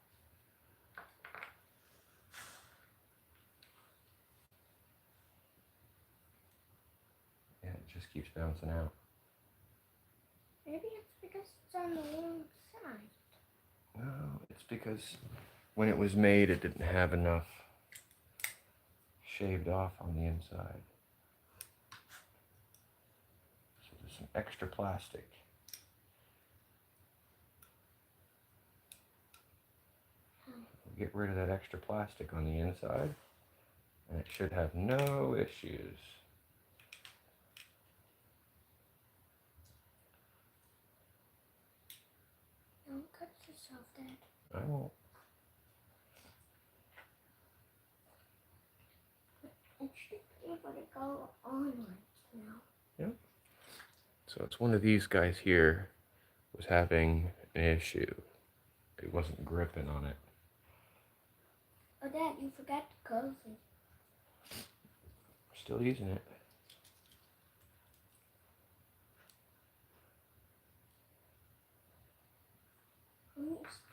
And it just keeps bouncing out. Maybe it's because it's on the wrong side. No, it's because when it was made, it didn't have enough shaved off on the inside. So there's some extra plastic. Get rid of that extra plastic on the inside, and it should have no issues. Don't cut yourself, Dad. I won't. It should be able to go on right now. So it's one of these guys here was having an issue. It wasn't gripping on it. Oh, Dad, you forgot to close it. We're still using it.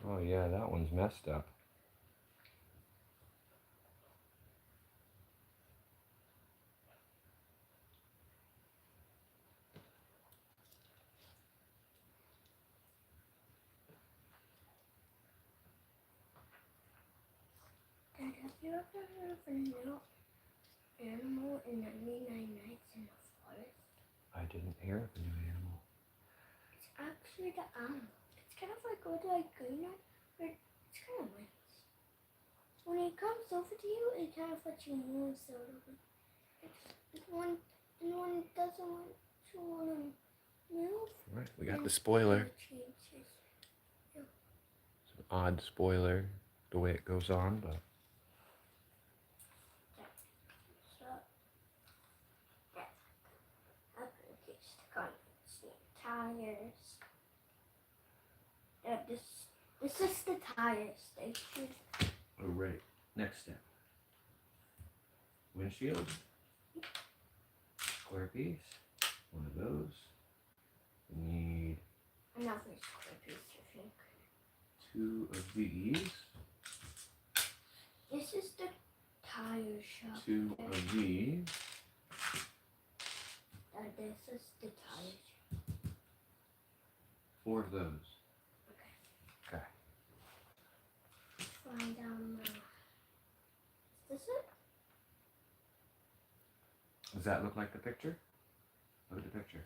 Oh yeah, that one's messed up. Dad, have you ever heard of a new animal in 99 Nights in the Forest? I didn't hear of a new animal. It's actually the owl. It's kind of like old like green, but it's kind of nice. When it comes over to you, it kind of lets you move a little bit. And when it doesn't want to move, Right, we got the spoiler. it changes. It's an odd spoiler, the way it goes on, but So, that's up in case the see tires. This is the tire station. oh right. Next step. Windshield. Square piece. One of those. We need Another square piece, I think. 2 of these. This is the tire shop. 2 of these. This is the tire shop. 4 of those. Okay. Okay. Find is this it? Does that look like the picture? Look at the picture.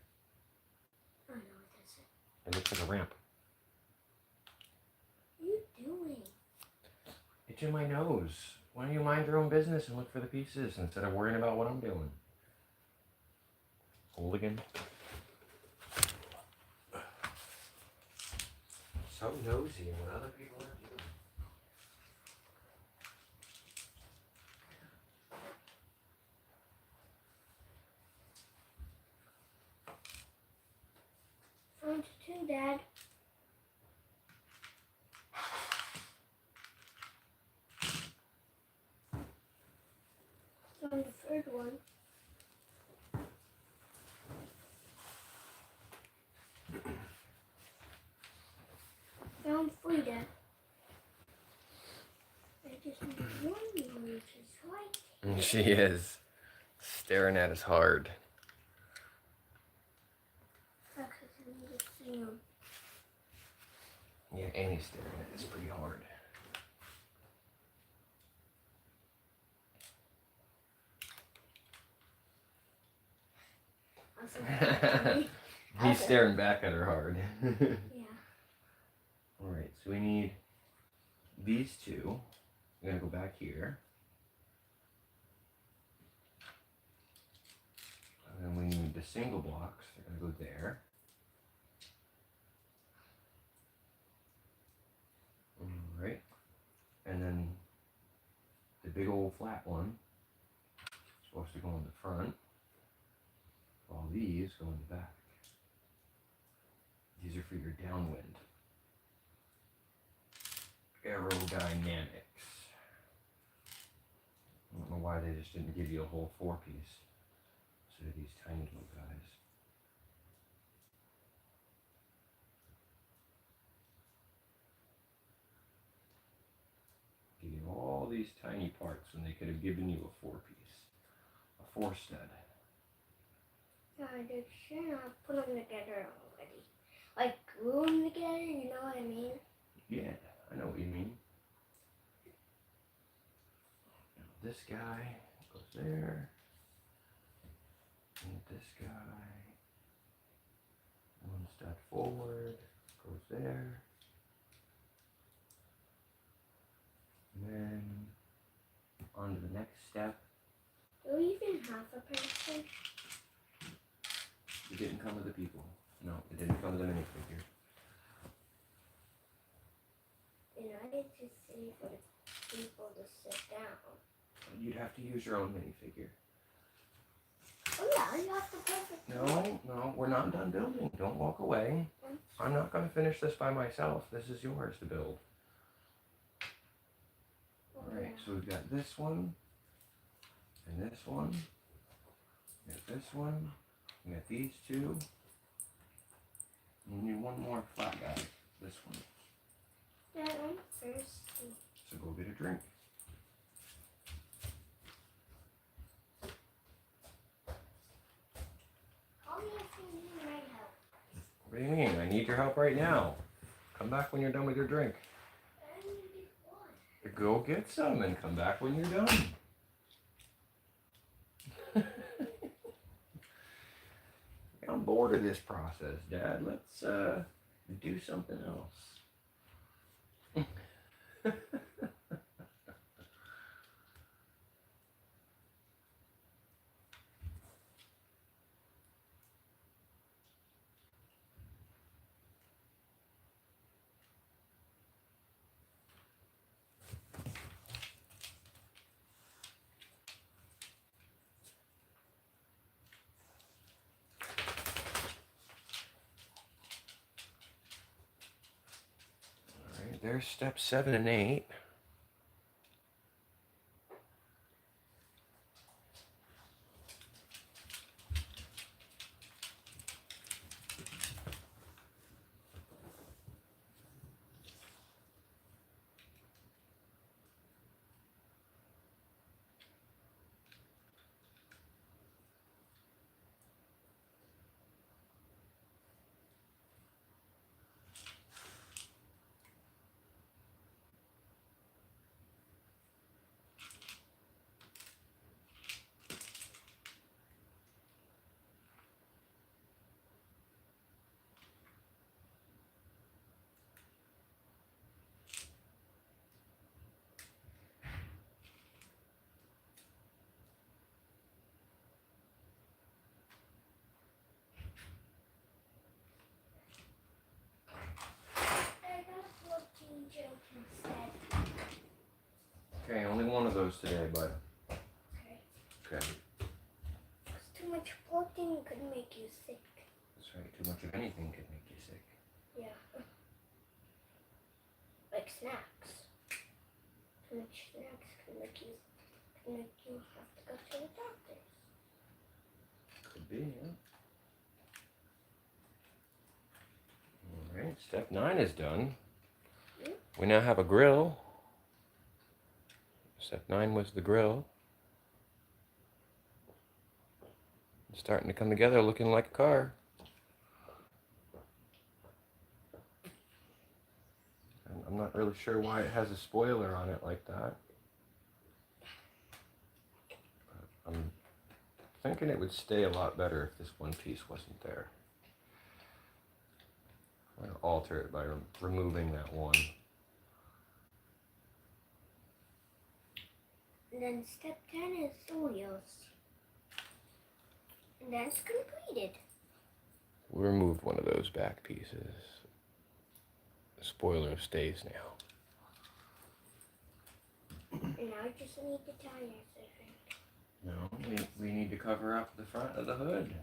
I know what this is. It looks like a ramp. What are you doing? Itching my nose. Why don't you mind your own business and look for the pieces instead of worrying about what I'm doing? Hooligan. So nosy in what other people are doing. Found two, Dad. Found the third one. Found three, Dad. I just need one more, which is right. She is staring at us hard. Because I need to see them. Yeah, Annie's staring at us pretty hard. He's staring back at her hard. Yeah. Alright, so we need these 2. We're gonna go back here. And then we need the single blocks. They're gonna go there. Alright. And then the big old flat one is supposed to go in the front. All these go in the back. These are for your downwind. Aerodynamics. I don't know why they just didn't give you a whole 4-piece instead of these tiny little guys. Give you all these tiny parts when they could have given you a 4-piece. A 4-stud. Yeah, they should have put them together already. Like glue them together, you know what I mean? Yeah, I know what you mean. Now this guy goes there. And this guy. One stud forward, goes there. And then on to the next step. Do we even have a person? It didn't come with the people. No, it didn't come with the minifigure. And I need to see for the people to sit down. You'd have to use your own minifigure. Oh yeah, you have to perfect. No, we're not done building. Don't walk away. I'm not going to finish this by myself. This is yours to build. Alright, so we've got this one, and this one, we got this one, we got these 2, and we need one more flat guy, this one. Dad, I'm thirsty. So go get a drink. Call me if you need my help. What do you mean? I need your help right now. Come back when you're done with your drink. I only need one. Go get some and come back when you're done. I'm bored of this process, Dad. Let's do something else. Alright, there's step 7 and 8. I got a protein joke instead. Okay, only one of those today, bud. Okay. Okay. Because too much protein could make you sick. That's right. Too much of anything could make you sick. Yeah. Like snacks. Too much snacks could make you have to go to the doctor. Could be, yeah. Alright, step 9 is done. We now have a grill. Step 9 was the grill. It's starting to come together looking like a car. And I'm not really sure why it has a spoiler on it like that. But I'm thinking it would stay a lot better if this one piece wasn't there. I'm going to alter it by removing that one. And then step 10 is the wheels. And that's completed. We removed one of those back pieces. The spoiler stays now. And now I just need the tires, I think. No, we need to cover up the front of the hood.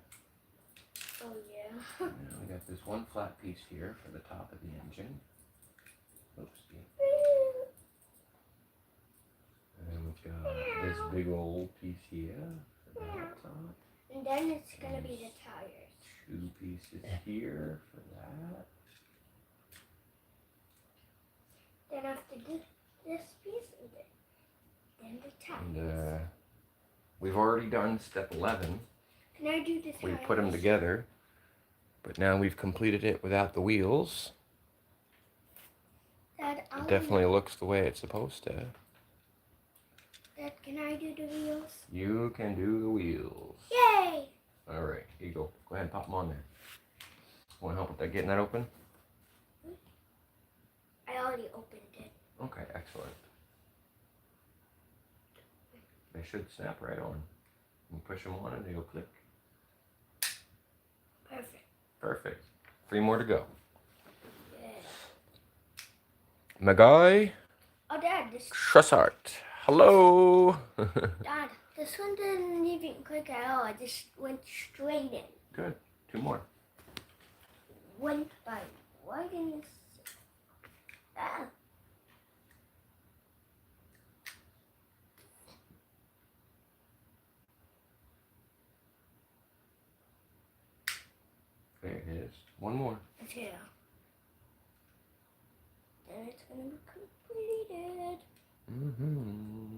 Oh yeah. Yeah, we got this one flat piece here for the top of the engine. Oopsie. And then we've got this big old piece here for that top. And then it's gonna be the tires. 2 pieces here for that. Then after this piece, then the tires. And we've already done step 11. Can I do the tires? We put them together, but now we've completed it without the wheels. Dad, It definitely looks the way it's supposed to. Dad, can I do the wheels? You can do the wheels. Yay! All right, here you go. Go ahead and pop them on there. Want to help with that, getting that open? I already opened it. Okay, excellent. They should snap right on. You push them on and they'll click. Perfect. Perfect. 3 more to go. Yeah. Magai Oh, Dad, this Schussart. Hello. Dad, this one didn't even click at all. I just went straight in. Good. 2 more. Went by. Why didn't it? Ah. There it is. 1 more. Yeah. Then it's gonna be completed. Mm-hmm.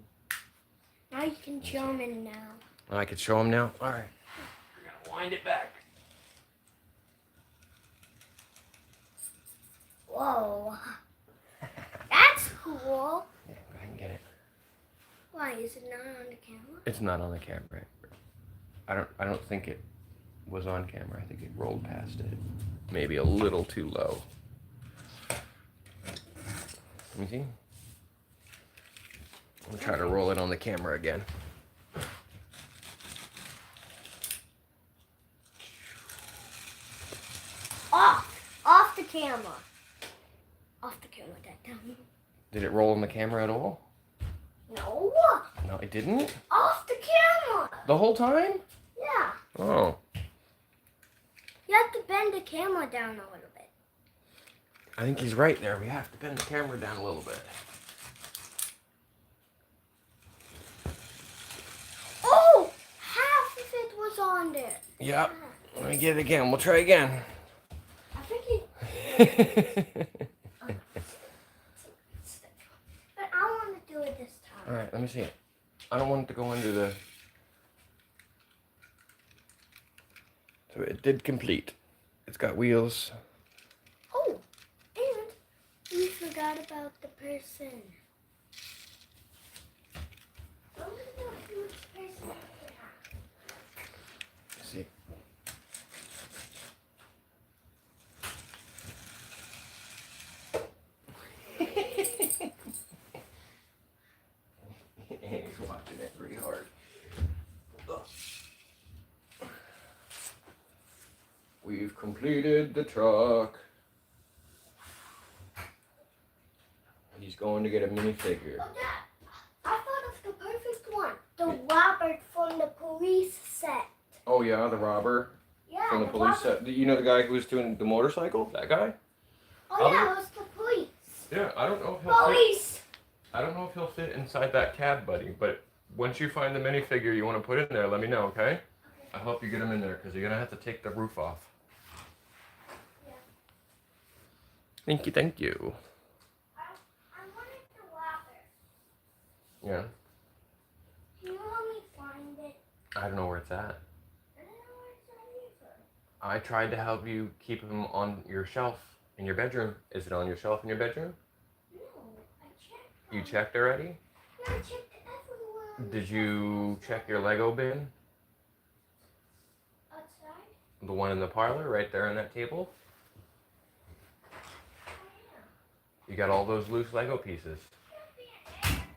Now you can show him now. I could show him now? All right. We're going to wind it back. Whoa. That's cool. Yeah, go ahead and get it. Why, is it not on the camera? It's not on the camera. I don't think it was on camera. I think it rolled past it. Maybe a little too low. Let me see. We'll try to roll it on the camera again. Off the camera. Off the camera that time. Did it roll on the camera at all? No. No, it didn't? Off the camera. The whole time? Yeah. Oh. You have to bend the camera down a little bit. I think he's right there. We have to bend the camera down a little bit. Oh! Half of it was on there. Yep. Let me get it again. We'll try again. I think he... But I want to do it this time. Alright, let me see it. I don't want it to go under the... So it did complete. It's got wheels. Oh! And we forgot about the person. I want to know which person we have. Let's see. He's watching it pretty hard. Ugh. We've completed the truck. He's going to get a minifigure. Oh, Dad, I thought of the perfect one. The Robert from the police set. Oh yeah, the robber Yeah, from the police Robert. set. You know the guy who was doing the motorcycle? That guy? Oh, yeah, it was the police. Yeah, I don't know if he'll fit. Police! I don't know if he'll fit inside that cab, buddy. But once you find the minifigure you want to put in there, let me know, okay? Okay. I hope you get him in there because you're gonna have to take the roof off. Yeah. Thank you, thank you. I wanted the Robert. Yeah. Can you help me find it? I don't know where it's at. I don't know where it's at either. I tried to help you keep him on your shelf in your bedroom. Is it on your shelf in your bedroom? No, I checked. You checked already? Yeah, I checked everywhere. Did you check your Lego bin? Outside? The one in the parlor, right there on that table? Oh, yeah. You got all those loose Lego pieces. Should be in there.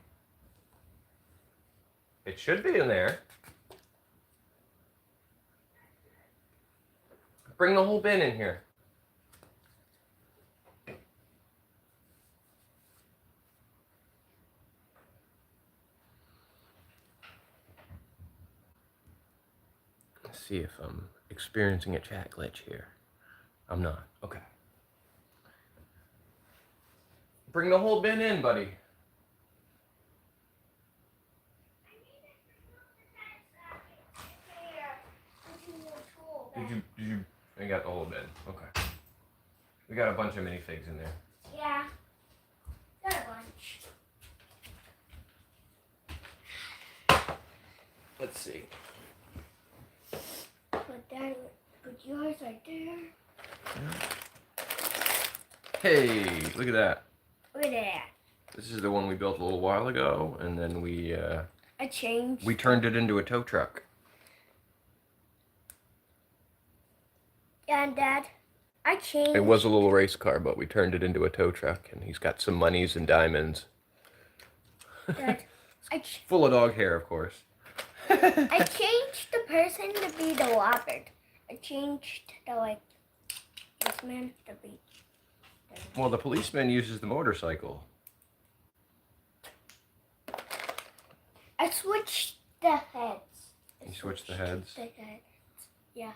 It should be in there. Bring the whole bin in here. Let's see if I'm experiencing a chat glitch here. I'm not. Okay. Bring the whole bin in, buddy. Did you? You got the whole bin. Okay. We got a bunch of minifigs in there. Yeah. Got a bunch. Let's see. But yours right there. Hey, look at that. Look at that. This is the one we built a little while ago, and then we I changed. turned it into a tow truck. Yeah, and Dad, I changed. It was a little race car, but we turned it into a tow truck, and he's got some monies and diamonds. Dad, Full of dog hair, of course. I changed the person to be the Robert. I changed the this man to be. Well, the policeman uses the motorcycle. I switched the heads. You switched the heads? The heads. Yeah.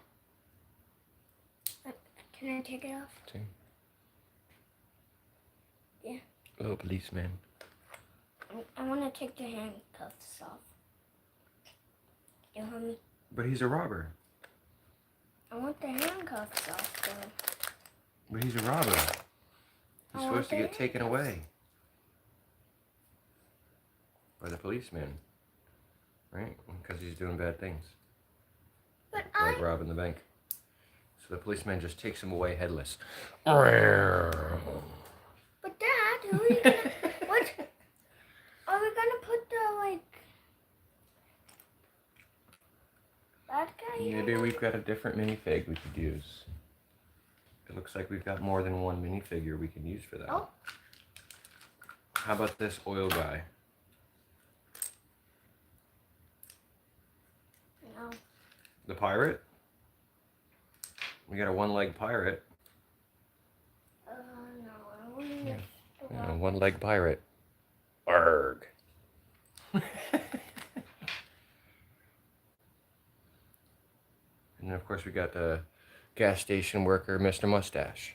Can I take it off? See? Yeah. Little policeman. I want to take the handcuffs off. You help me? But he's a robber. I want the handcuffs off though. But he's a robber. He's Oh, supposed to there get taken it is. away by the policeman, right? Because he's doing bad things, But like robbing the bank. So the policeman just takes him away headless. What? But Dad, who are you gonna? What? Are we gonna put the like bad guy? Maybe in? we've got a different minifig we could use. It looks like we've got more than one minifigure we can use for that. Oh. How about this oil guy? No. The pirate? We got a one-leg pirate. No. I want to use the Yeah, one. one-leg pirate. Arg. And of course we got the gas station worker, Mr. Mustache.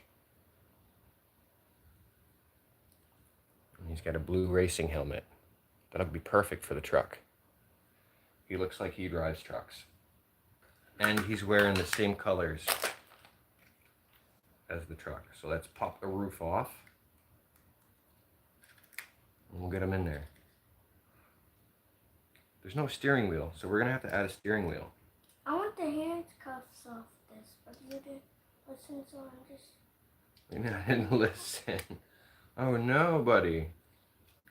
And he's got a blue racing helmet. That'll be perfect for the truck. He looks like he drives trucks. And he's wearing the same colors as the truck. So let's pop the roof off. And we'll get him in there. There's no steering wheel, so we're gonna have to add a steering wheel. I want the handcuffs off this, but you didn't listen, so I'm just. Maybe I didn't listen. Oh no, buddy.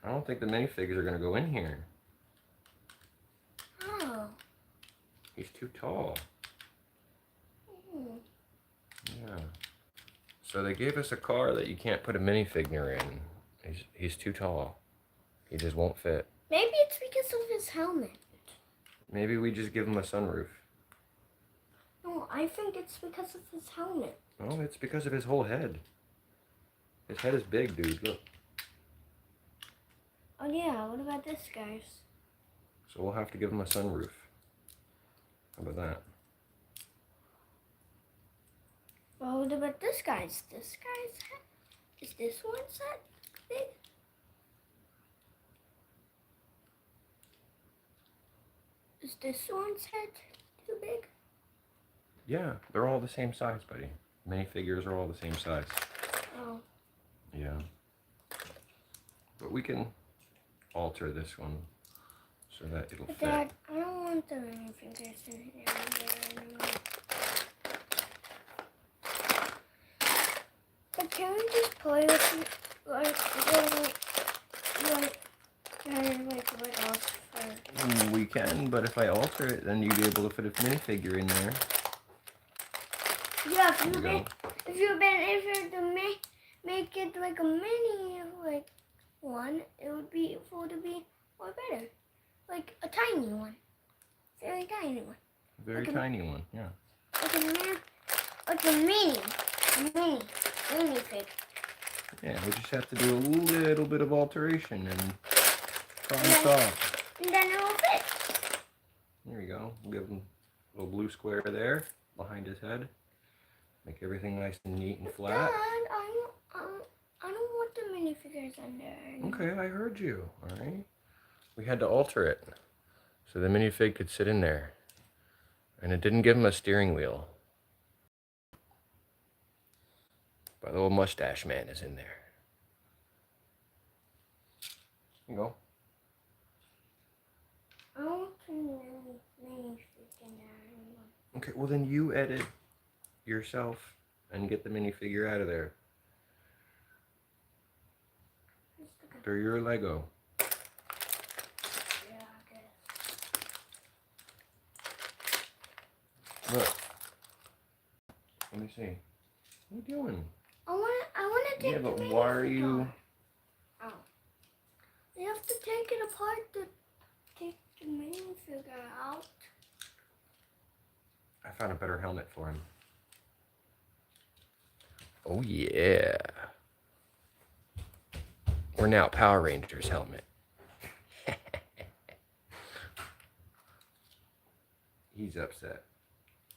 I don't think the minifigures are gonna go in here. Oh. He's too tall. Hmm. Yeah. So they gave us a car that you can't put a minifigure in. He's too tall. He just won't fit. Maybe it's because of his helmet. Maybe we just give him a sunroof. No, I think it's because of his helmet. Oh, it's because of his whole head. His head is big, dude. Look. Oh yeah, what about this, guys? So we'll have to give him a sunroof. How about that? Well, what about this guy's? This guy's head? Is this one's head big? Is this one's head too big? Yeah, they're all the same size, buddy. Minifigures are all the same size. Oh. Yeah. But we can alter this one so that it'll But fit. Dad, I don't want the ring fingers in here anymore. But can we just play with it? Like what else for? We can, but if I alter it, then you'd be able to fit a minifigure in there. Yeah, There you go. if you to make it like a mini like one, it would be able to be more better, like a tiny one, very tiny one, Very Okay. tiny one, yeah. like a mini fig. Yeah, we just have to do a little bit of alteration and problem solved. And then it will fit. There we go. We'll give him a little blue square there behind his head. Make everything nice and neat and Dad, flat. I don't want the minifigures in there anymore. Okay, I heard you. All right. We had to alter it so the minifig could sit in there. And it didn't give him a steering wheel. But the little mustache man is in there. Here you go. I don't want the minifig in there anymore. Okay, well then you edit yourself and get the minifigure out of there. They're your Lego. Yeah, I guess. Look. Let me see. What are you doing? I want to take Yeah, the but minifig why are you... off. Oh. You have to take it apart to take the minifigure out. I found a better helmet for him. Oh yeah. We're now Power Rangers helmet. He's upset.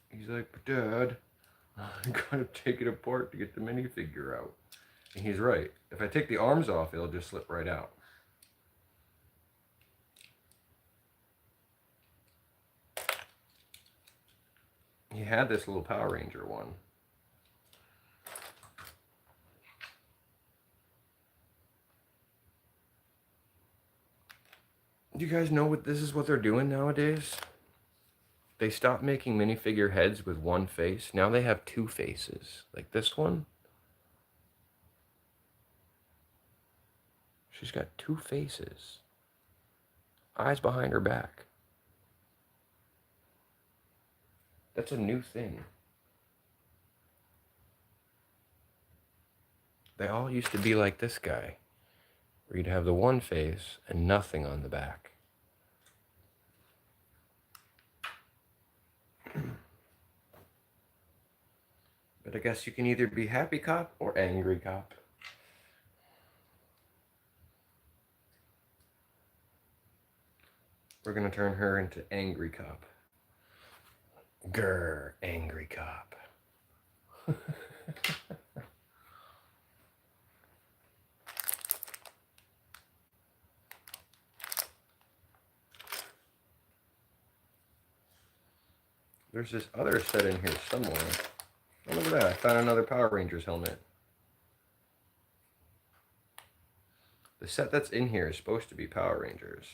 He's like, but Dad, I gotta take it apart to get the minifigure out. And he's right. If I take the arms off, it'll just slip right out. He had this little Power Ranger one. you guys know what this is what they're doing nowadays? They stopped making minifigure heads with one face. Now they have two faces. Like this one. She's got two faces. Eyes behind her back. That's a new thing. They all used to be like this guy, where you'd have the one face and nothing on the back. But I guess you can either be happy cop or angry cop. We're gonna turn her into angry cop. Grr, angry cop. There's this other set in here somewhere. Oh, look at that. I found another Power Rangers helmet. The set that's in here is supposed to be Power Rangers.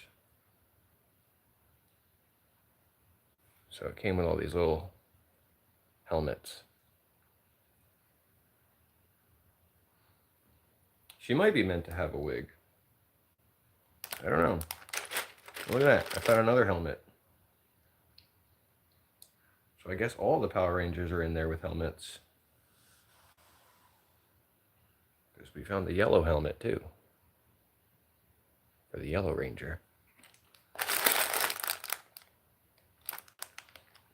So it came with all these little helmets. She might be meant to have a wig. I don't know. Look at that. I found another helmet. So I guess all the Power Rangers are in there with helmets. Because we found the yellow helmet too. For the Yellow Ranger.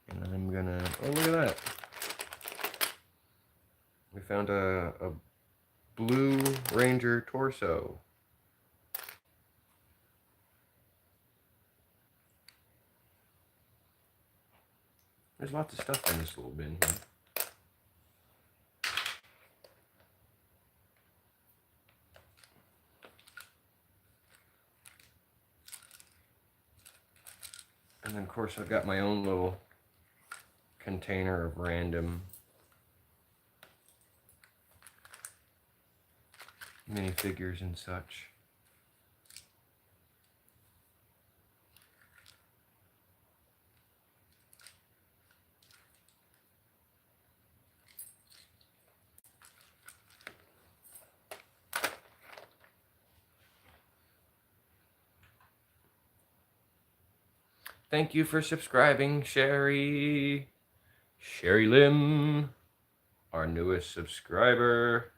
And I'm gonna... Oh, look at that. We found a blue Ranger torso. There's lots of stuff in this little bin here. And then, of course, I've got my own little container of random minifigures and such. Thank you for subscribing, Sherry. Sherry Lim, our newest subscriber.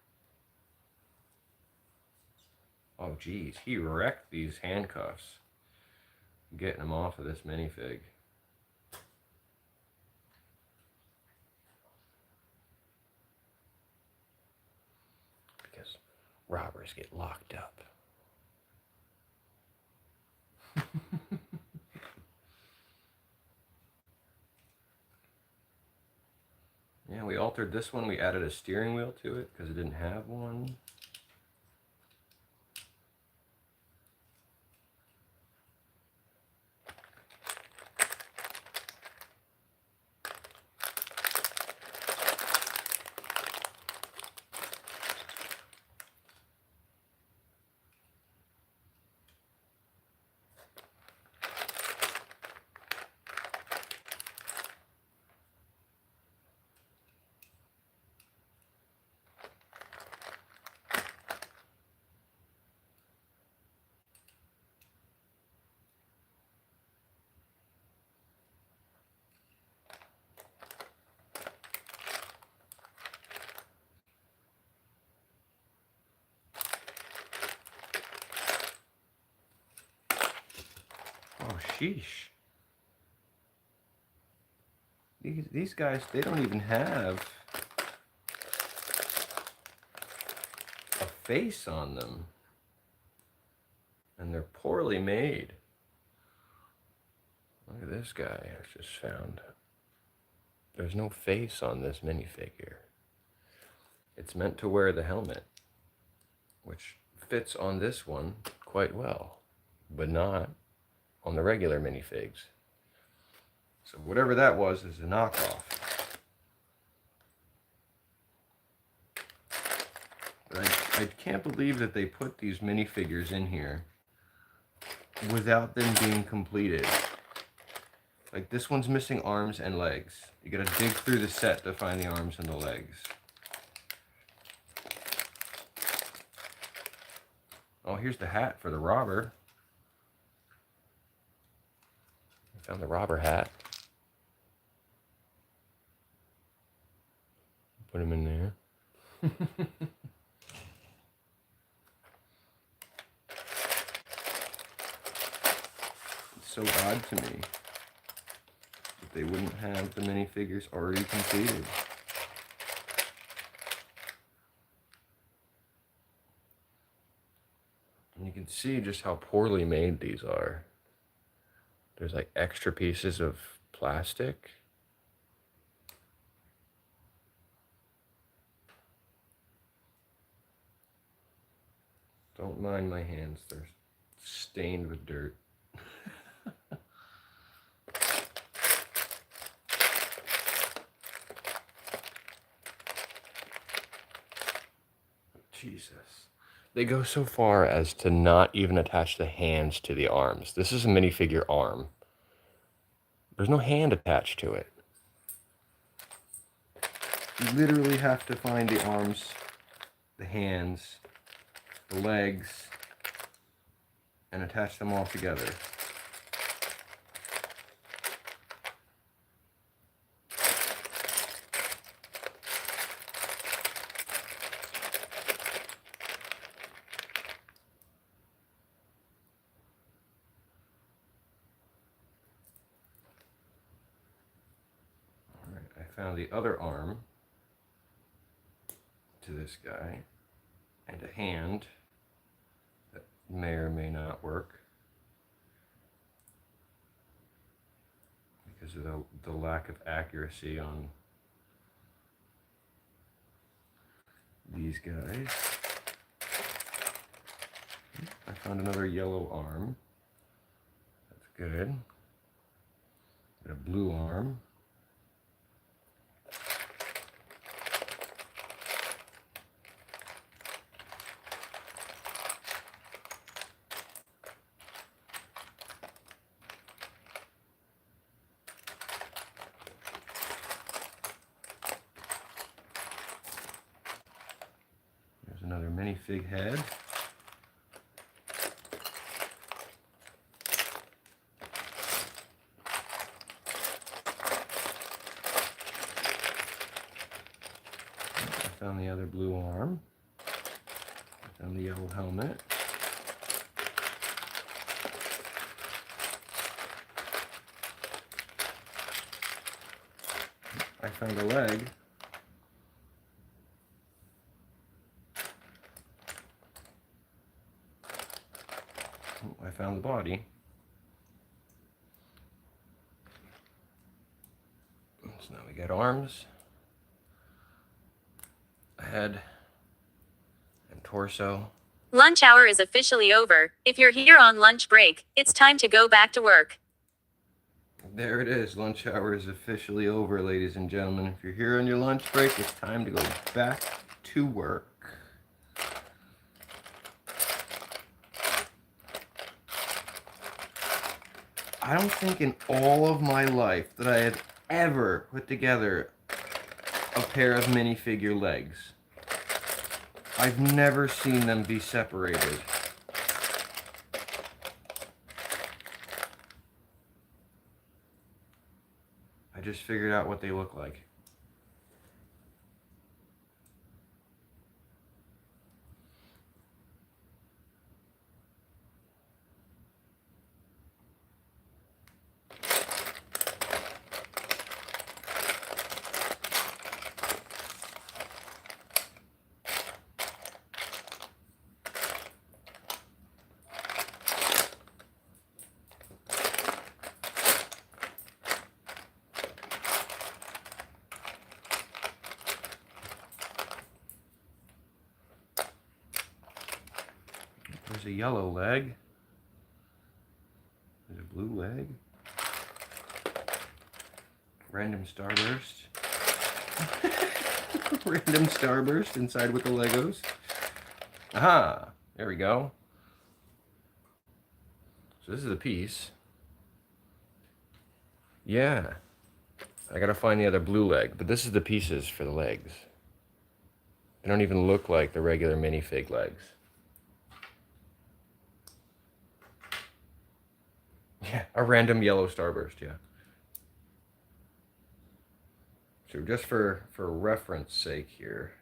Oh, geez, he wrecked these handcuffs. Getting them off of this minifig. Because robbers get locked up. Yeah, we altered this one. We added a steering wheel to it because it didn't have one. Oh, sheesh. These guys, they don't even have a face on them. And they're poorly made. Look at this guy I just found. There's no face on this minifigure. It's meant to wear the helmet, which fits on this one quite well, but not on the regular minifigs. So whatever that was is a knockoff. But I can't believe that they put these minifigures in here without them being completed. Like this one's missing arms and legs. You gotta dig through the set to find the arms and the legs. Oh, here's the hat for the robber. I found the robber hat. Put him in there. It's so odd to me that they wouldn't have the minifigures already completed. And you can see just how poorly made these are. There's like extra pieces of plastic. Don't mind my hands, they're stained with dirt. Jesus. They go so far as to not even attach the hands to the arms. This is a minifigure arm. There's no hand attached to it. You literally have to find the arms, the hands, the legs, and attach them all together. All right, I found the other arm to this guy and a hand that may or may not work because of the lack of accuracy on these guys. I found another yellow arm. That's good. Got a blue arm. There's another minifig head. I found the other blue arm. I found the yellow helmet. I found a leg. I found the body. So now we got arms, a head, and torso. Lunch hour is officially over. If you're here on lunch break, it's time to go back to work. There it is. Lunch hour is officially over, ladies and gentlemen. If you're here on your lunch break, it's time to go back to work. I don't think in all of my life that I have ever put together a pair of minifigure legs. I've never seen them be separated. I just figured out what they look like. There's a yellow leg. There's a blue leg. Random starburst. Random starburst inside with the Legos. Aha! There we go. So this is the piece. Yeah. I gotta find the other blue leg, but this is the pieces for the legs. They don't even look like the regular minifig legs. Yeah, a random yellow starburst, yeah. So just for reference sake here,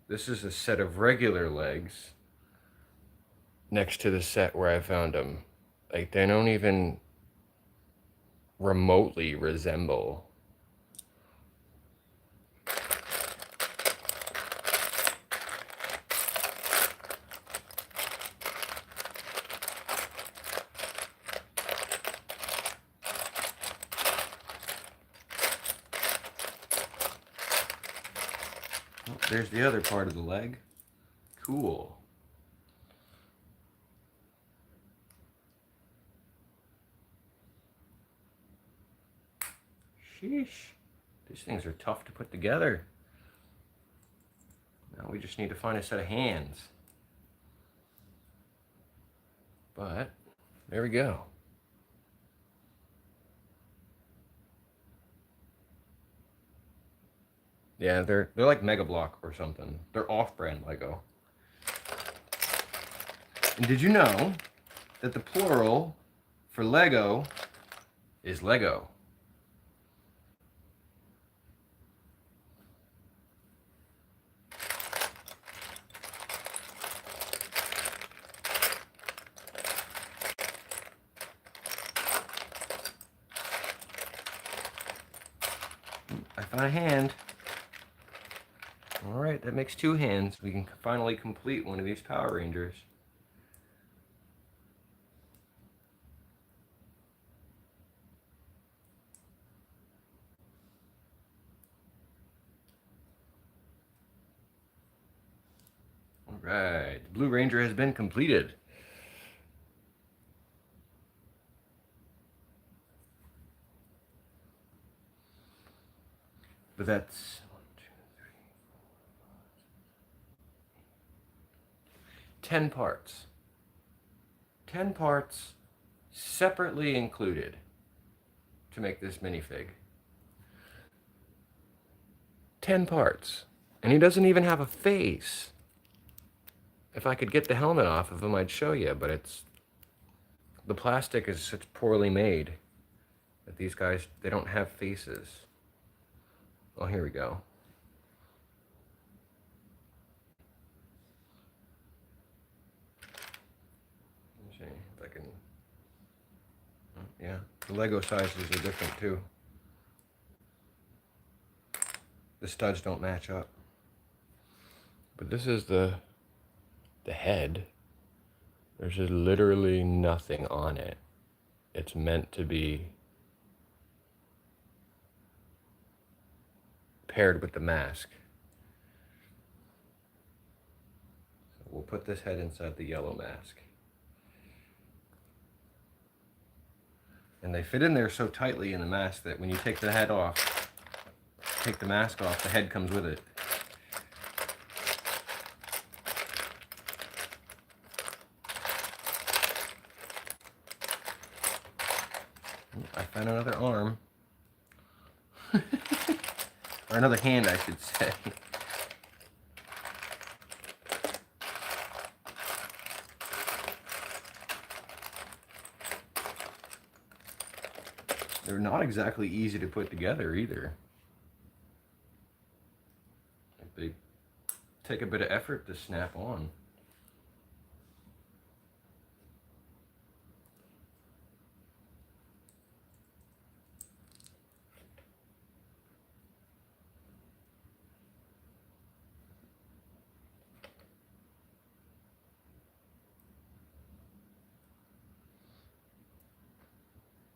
this is a set of regular legs next to the set where I found them. Like, they don't even remotely resemble. Oh, there's the other part of the leg. Cool. Sheesh. These things are tough to put together. Now we just need to find a set of hands. But there we go. Yeah, they're like Mega Block or something. They're off-brand Lego. And did you know that the plural for Lego is Lego? I found a hand. All right, that makes 2 hands. We can finally complete one of these Power Rangers. All right, the Blue Ranger has been completed. But that's 10 parts. 10 parts separately included to make this minifig. 10 parts. And he doesn't even have a face. If I could get the helmet off of him, I'd show you, but the plastic is such poorly made that these guys, they don't have faces. Oh, here we go. Let me see if I can. Oh, yeah, the Lego sizes are different too. The studs don't match up. But this is the head. There's just literally nothing on it. It's meant to be paired with the mask. So we'll put this head inside the yellow mask. And they fit in there so tightly in the mask that when you take the head off, take the mask off, the head comes with it. I found another arm. Or another hand, I should say. They're not exactly easy to put together either. They take a bit of effort to snap on.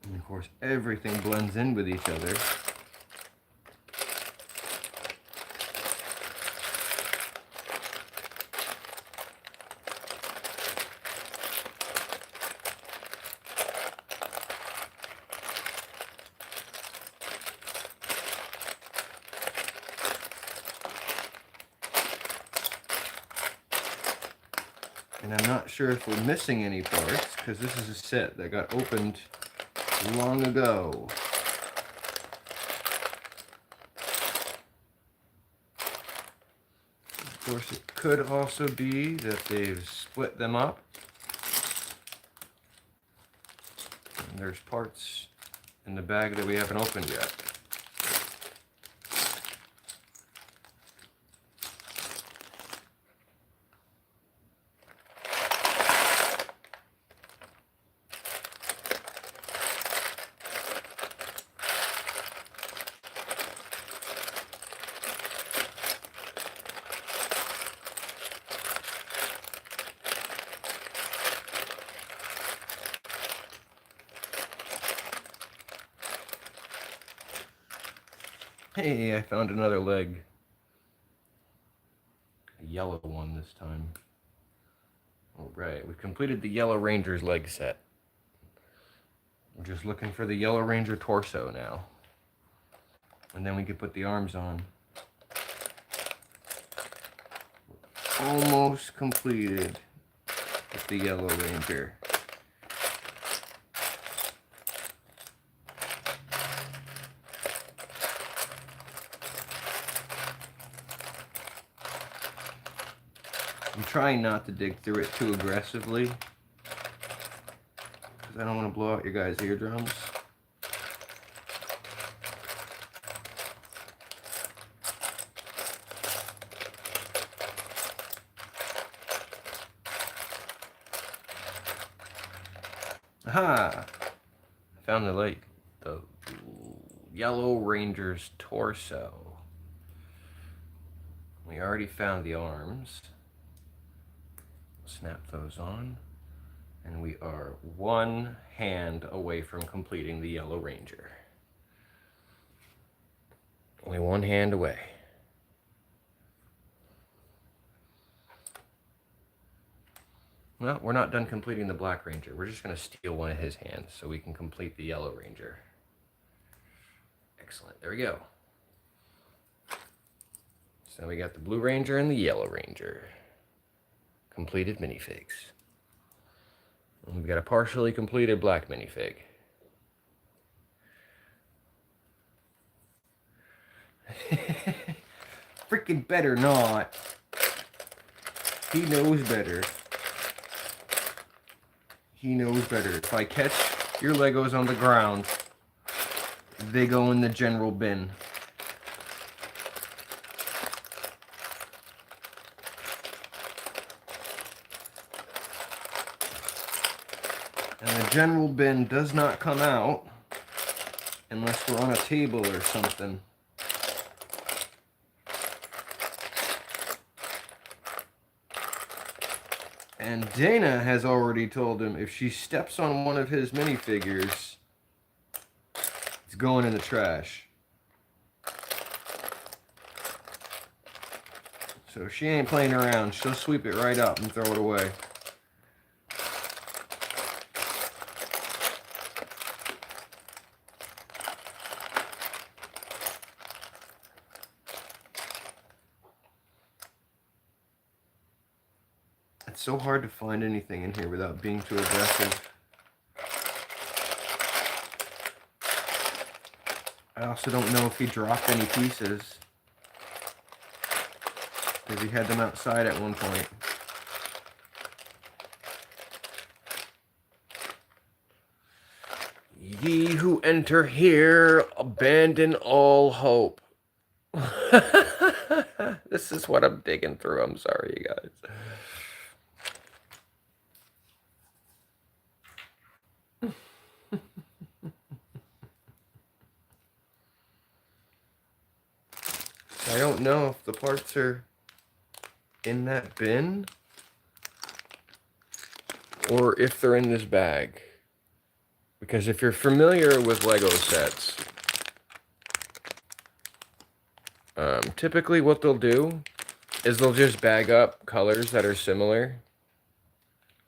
And of course, everything blends in with each other. And I'm not sure if we're missing any parts, because this is a set that got opened long ago. Of course, it could also be that they've split them up. And there's parts in the bag that we haven't opened yet. Hey, I found another leg. A yellow one this time. Alright, we completed the Yellow Ranger's leg set. We're just looking for the Yellow Ranger torso now. And then we can put the arms on. Almost completed with the Yellow Ranger. I'm trying not to dig through it too aggressively, because I don't want to blow out your guys' eardrums. Aha! I found the Yellow Ranger's torso. We already found the arms. Snap those on, and we are one hand away from completing the Yellow Ranger. Only one hand away. Well, we're not done completing the Black Ranger. We're just going to steal one of his hands so we can complete the Yellow Ranger. Excellent. There we go. So we got the Blue Ranger and the Yellow Ranger. Completed minifigs. And we've got a partially completed black minifig. Freaking better not. He knows better. He knows better. If I catch your Legos on the ground, they go in the general bin. And the general bin does not come out unless we're on a table or something. And Dana has already told him if she steps on one of his minifigures, it's going in the trash. So she ain't playing around. She'll sweep it right up and throw it away. It's so hard to find anything in here without being too aggressive. I also don't know if he dropped any pieces, because he had them outside at one point. Ye who enter here, abandon all hope. This is what I'm digging through. I'm sorry, you guys. I don't know if the parts are in that bin or if they're in this bag. Because if you're familiar with Lego sets, typically what they'll do is they'll just bag up colors that are similar.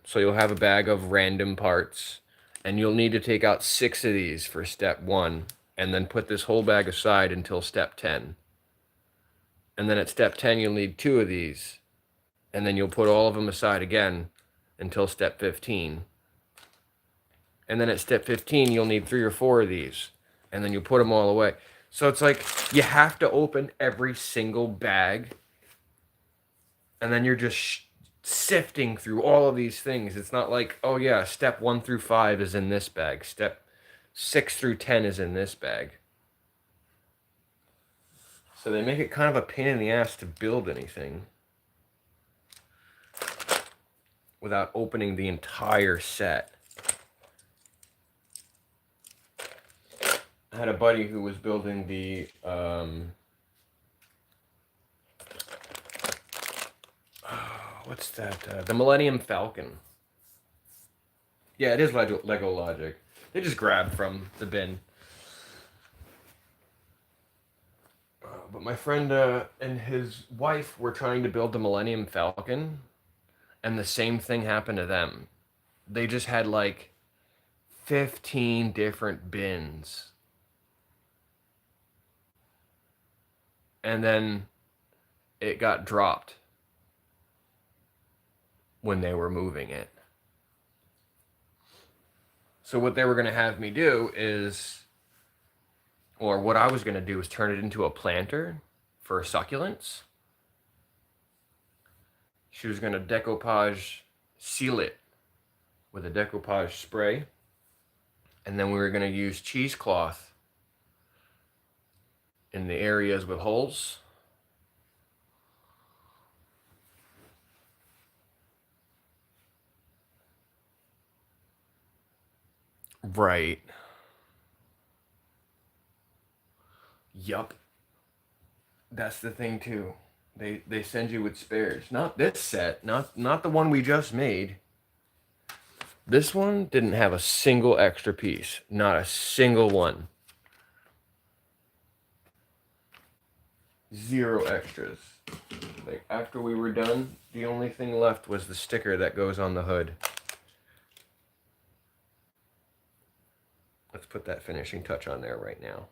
So you'll have a bag of random parts, and you'll need to take out 6 of these for step 1, and then put this whole bag aside until step 10. And then at step 10, you'll need 2 of these, and then you'll put all of them aside again until step 15. And then at step 15, you'll need 3 or 4 of these. And then you put them all away. So it's like you have to open every single bag. And then you're just sifting through all of these things. It's not like, oh yeah, step 1 through 5 is in this bag. Step 6 through 10 is in this bag. So they make it kind of a pain in the ass to build anything without opening the entire set. I had a buddy who was building the what's that? The Millennium Falcon. Yeah, it is Lego Logic. They just grabbed from the bin. But my friend and his wife were trying to build the Millennium Falcon, and the same thing happened to them. They just had like 15 different bins. And then it got dropped when they were moving it. So what they were going to have me do is, or what I was going to do is turn it into a planter for succulents. She was going to decoupage, seal it with a decoupage spray. And then we were going to use cheesecloth in the areas with holes. Right. Yup. That's the thing too. They send you with spares. Not this set, not the one we just made. This one didn't have a single extra piece. Not a single one. 0 extras. Like after we were done, the only thing left was the sticker that goes on the hood. Let's put that finishing touch on there right now.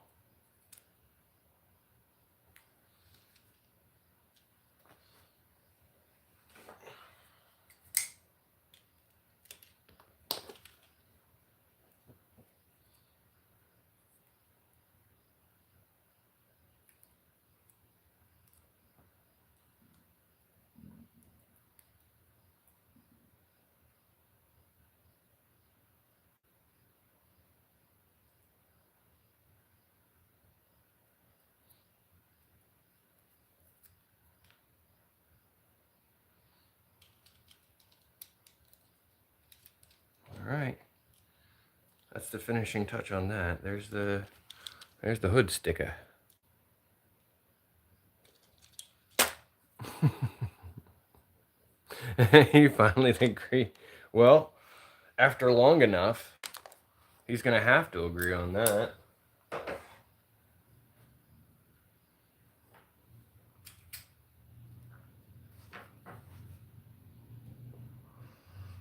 All right, that's the finishing touch on that. There's the hood sticker. You finally agree. Well, after long enough, he's gonna have to agree on that.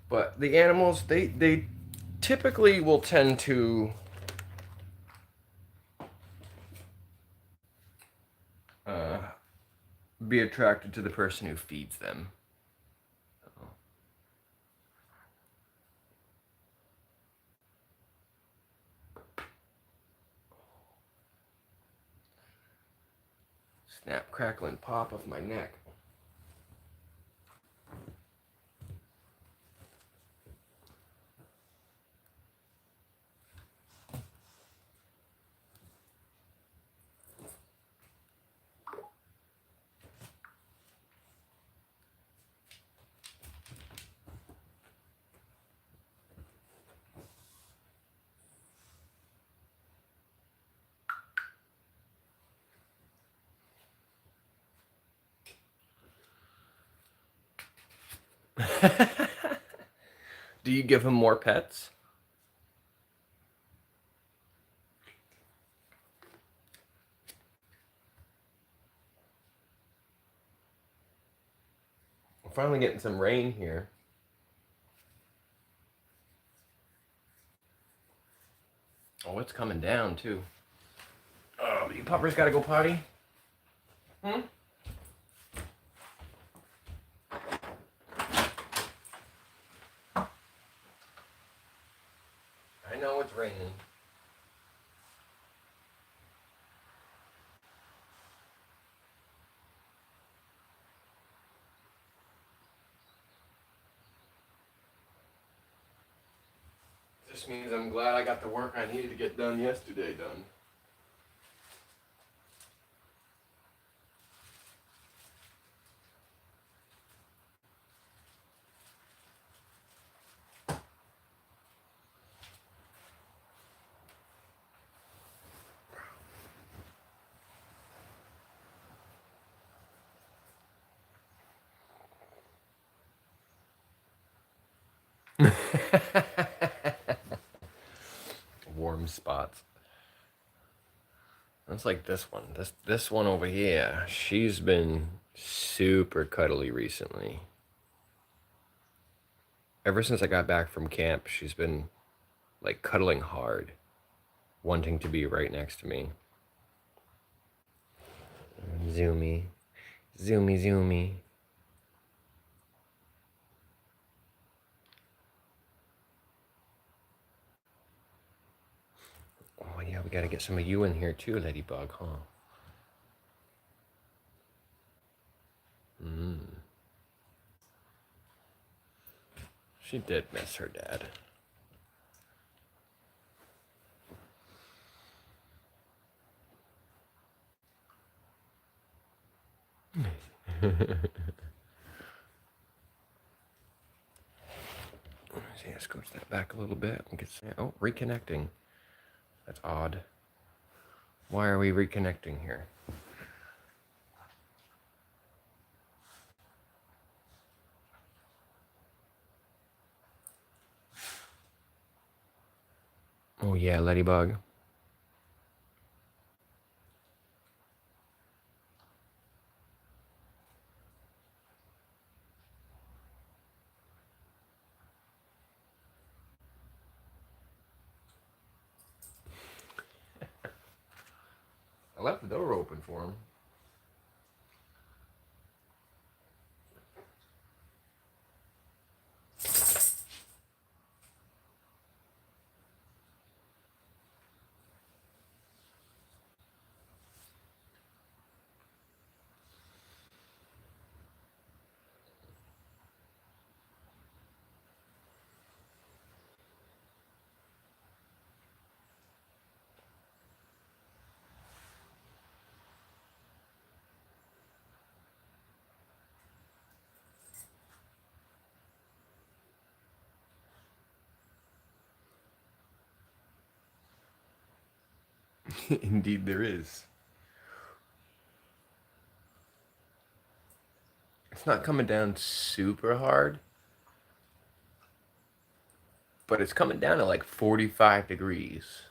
But the animals, they typically will tend to be attracted to the person who feeds them. Snap, crackle, and pop of my neck. Do you give him more pets? We're finally getting some rain here. Oh, it's coming down too. Oh, you puppers gotta go potty? Hmm? I know it's raining. This means I'm glad I got the work I needed to get done yesterday done. Warm spots. That's like this one. This one over here. She's been super cuddly recently. Ever since I got back from camp, she's been like cuddling hard, wanting to be right next to me. Zoomy. Zoomy, zoomy. Oh yeah, we gotta get some of you in here too, Ladybug, huh? She did miss her dad. See, let's coach that back a little bit. And get some, oh, reconnecting. That's odd. Why are we reconnecting here? Oh yeah, Ladybug. I left the door open for him. Indeed there is. It's not coming down super hard, but it's coming down at like 45 degrees.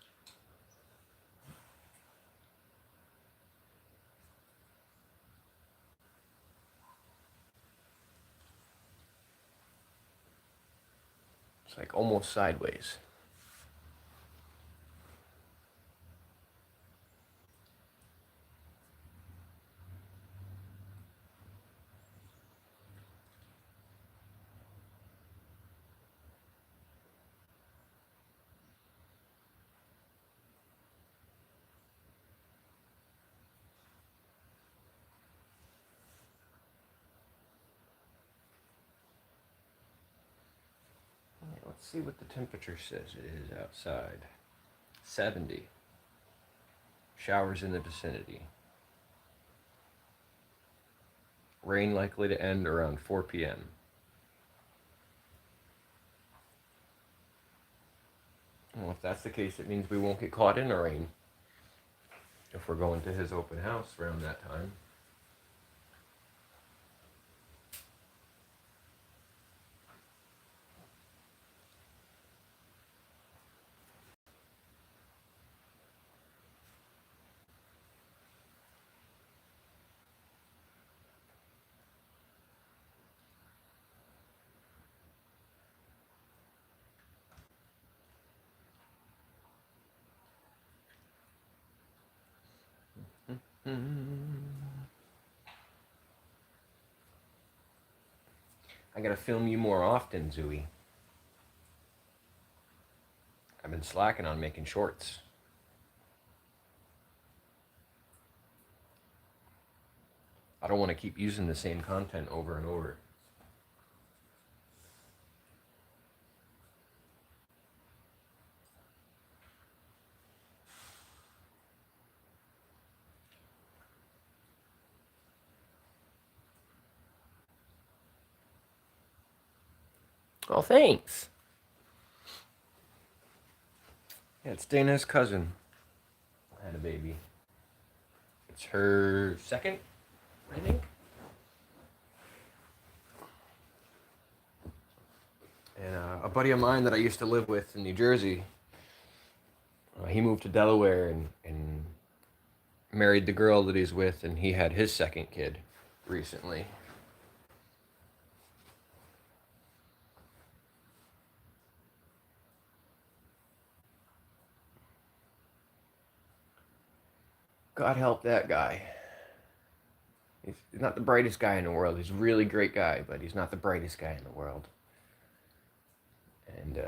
It's like almost sideways. Let's see what the temperature says it is outside. 70. Showers in the vicinity. Rain likely to end around 4 p.m. Well, if that's the case, it means we won't get caught in the rain if we're going to his open house around that time. I gotta film you more often, Zooey. I've been slacking on making shorts. I don't want to keep using the same content over and over. Oh, thanks. Yeah, it's Dana's cousin. Had a baby. It's her second, I think. And a buddy of mine that I used to live with in New Jersey, he moved to Delaware and married the girl that he's with, and he had his second kid recently. God help that guy. He's not the brightest guy in the world. He's a really great guy, but he's not the brightest guy in the world. And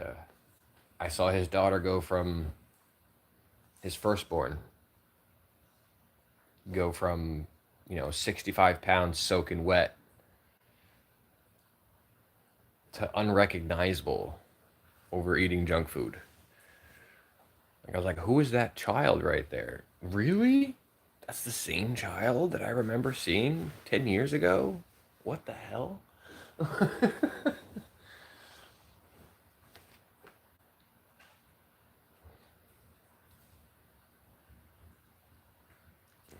I saw his daughter go from his firstborn, go from, 65 pounds soaking wet to unrecognizable over eating junk food. Like, I was like, who is that child right there? Really? That's the same child that I remember seeing 10 years ago? What the hell?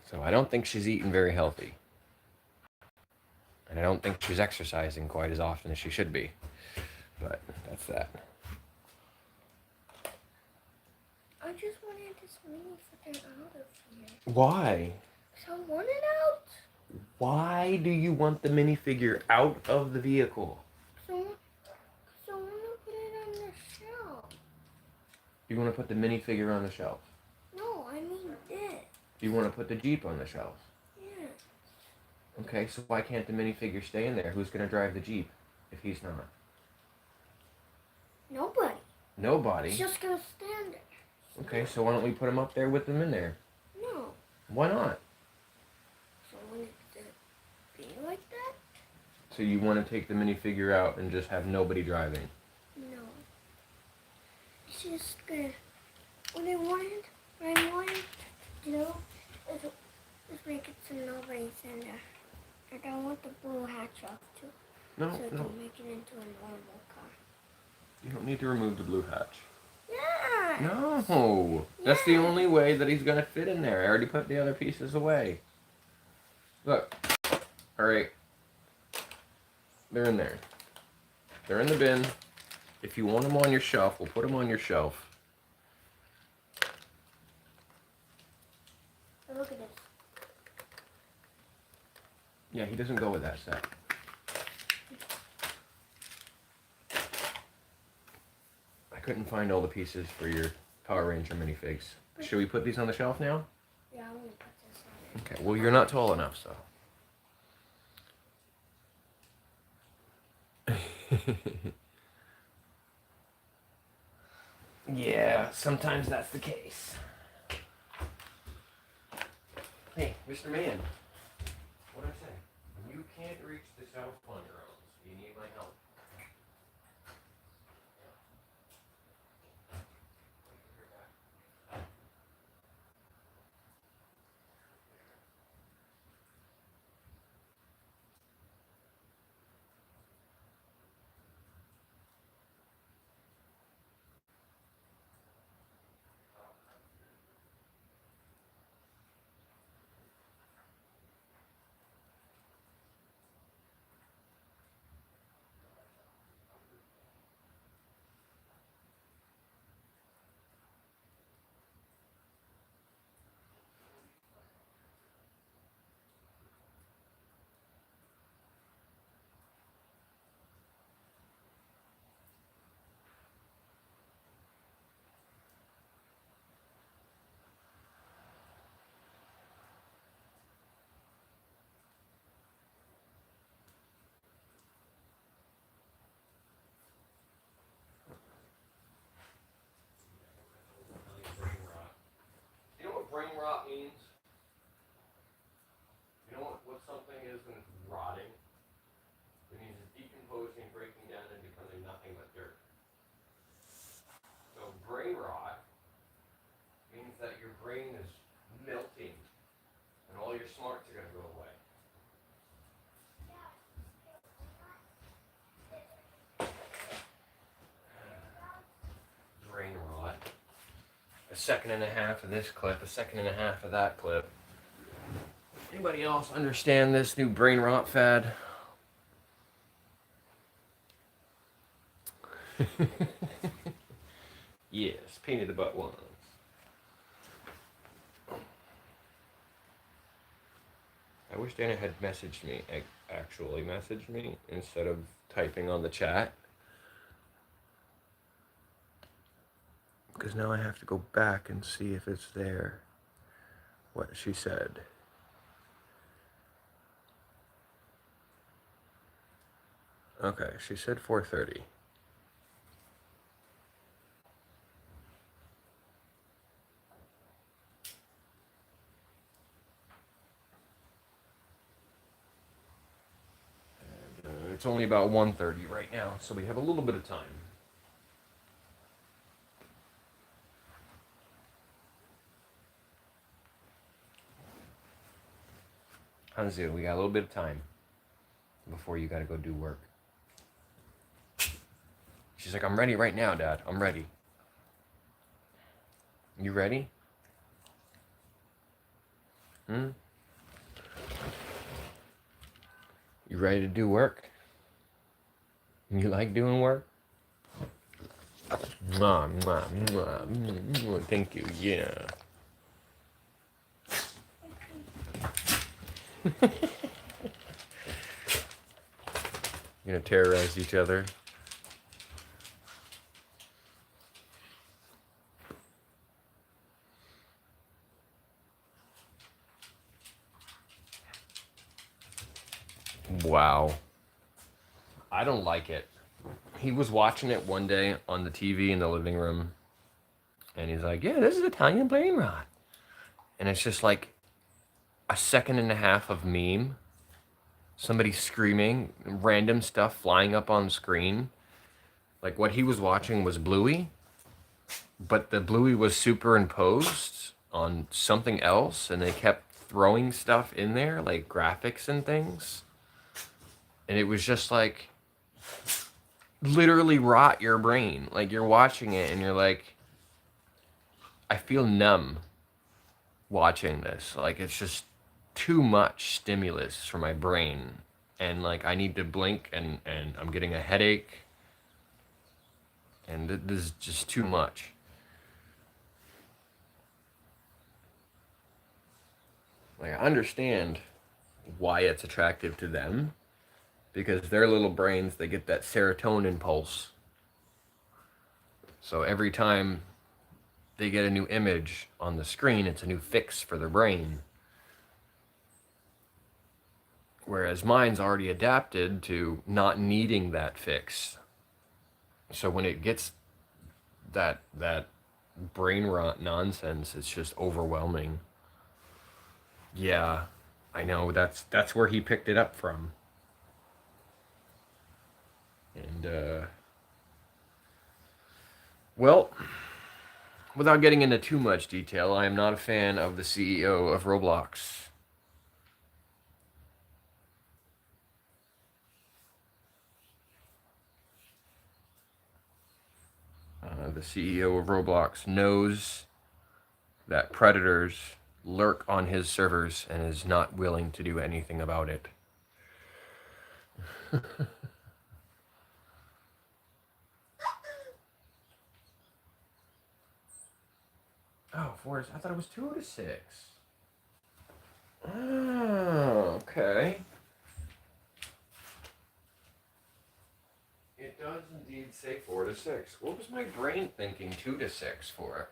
So I don't think she's eating very healthy. And I don't think she's exercising quite as often as she should be. But that's that. I just wanted this minifigure out of here. Why? So I want it out. Why do you want the minifigure out of the vehicle? So I want to put it on the shelf. You want to put the minifigure on the shelf? No, I mean this. You want to put the Jeep on the shelf? Yeah. Okay, so why can't the minifigure stay in there? Who's going to drive the Jeep if he's not? Nobody. Nobody? It's just going to stand there. Okay, so why don't we put him up there with them in there? No. Why not? So I want it to be like that? So you want to take the minifigure out and just have nobody driving? No. It's just good. What I wanted to do is make it so nobody's in there. Like I want the blue hatch off too. No, So I no. can make it into a normal car. You don't need to remove the blue hatch. Yeah. No. That's the Yeah. only way that he's going to fit in there. I already put the other pieces away. Look. All right. They're in there. They're in the bin. If you want them on your shelf, we'll put them on your shelf. Look at this. Yeah, he doesn't go with that set. I couldn't find all the pieces for your Power Ranger minifigs. Should we put these on the shelf now? Yeah, I'm gonna put this on it. Okay, well, you're not tall enough, so. Yeah, sometimes that's the case. Hey, Mr. Man. What'd I say? You can't reach the shelf on your own, so you need my help. brain is melting, and all your smarts are gonna go away. Brain rot. A second and a half of this clip, a second and a half of that clip. Anybody else understand this new brain rot fad? Yes, painted the butt ones. I wish Dana had messaged me, actually messaged me, instead of typing on the chat. Because now I have to go back and see if it's there, what she said. Okay, she said 4:30. It's only about 1:30 right now, so we have a little bit of time. Hanzu, we got a little bit of time before you gotta go do work. She's like, I'm ready right now, Dad. I'm ready. You ready? You ready to do work? You like doing work? Mwah, mwah, mwah, mwah. Thank you, yeah. You're gonna terrorize each other. Wow. I don't like it. He was watching it one day on the TV in the living room, and he's like, yeah, this is Italian brain rot. And it's just like a second and a half of meme, somebody screaming, random stuff flying up on screen. Like what he was watching was Bluey, but the Bluey was superimposed on something else, and they kept throwing stuff in there, like graphics and things. And it was just like literally rot your brain. Like you're watching it and you're like, I feel numb watching this. Like it's just too much stimulus for my brain. And like I need to blink and I'm getting a headache. And this is just too much. Like I understand why it's attractive to them. Because their little brains, they get that serotonin pulse. So every time they get a new image on the screen, it's a new fix for their brain. Whereas mine's already adapted to not needing that fix. So when it gets that brain rot nonsense, it's just overwhelming. Yeah, I know, that's where he picked it up from. And, well, without getting into too much detail, I am not a fan of the CEO of Roblox. The CEO of Roblox knows that predators lurk on his servers and is not willing to do anything about it. Oh, Forrest, I thought it was 2 to 6. Oh, okay. It does indeed say 4 to 6. What was my brain thinking 2 to 6 for?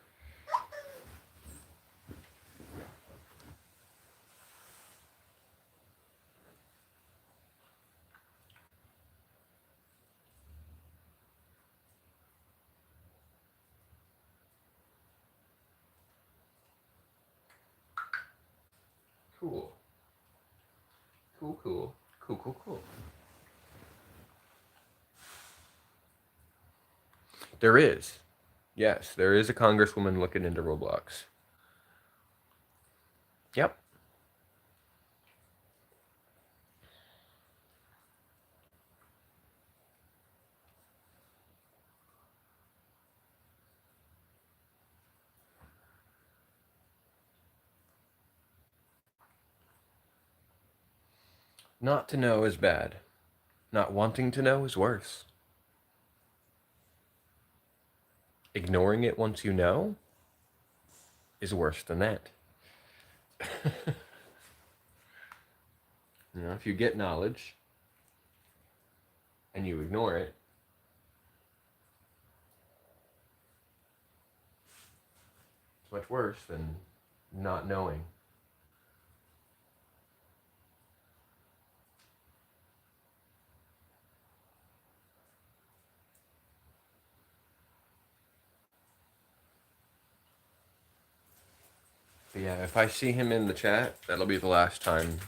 Cool. Cool, cool. Cool, cool, cool. There is. Yes, there is a congresswoman looking into Roblox. Yep. Not to know is bad. Not wanting to know is worse. Ignoring it once you know is worse than that. You know, if you get knowledge and you ignore it, it's much worse than not knowing. But yeah, if I see him in the chat, that'll be the last time.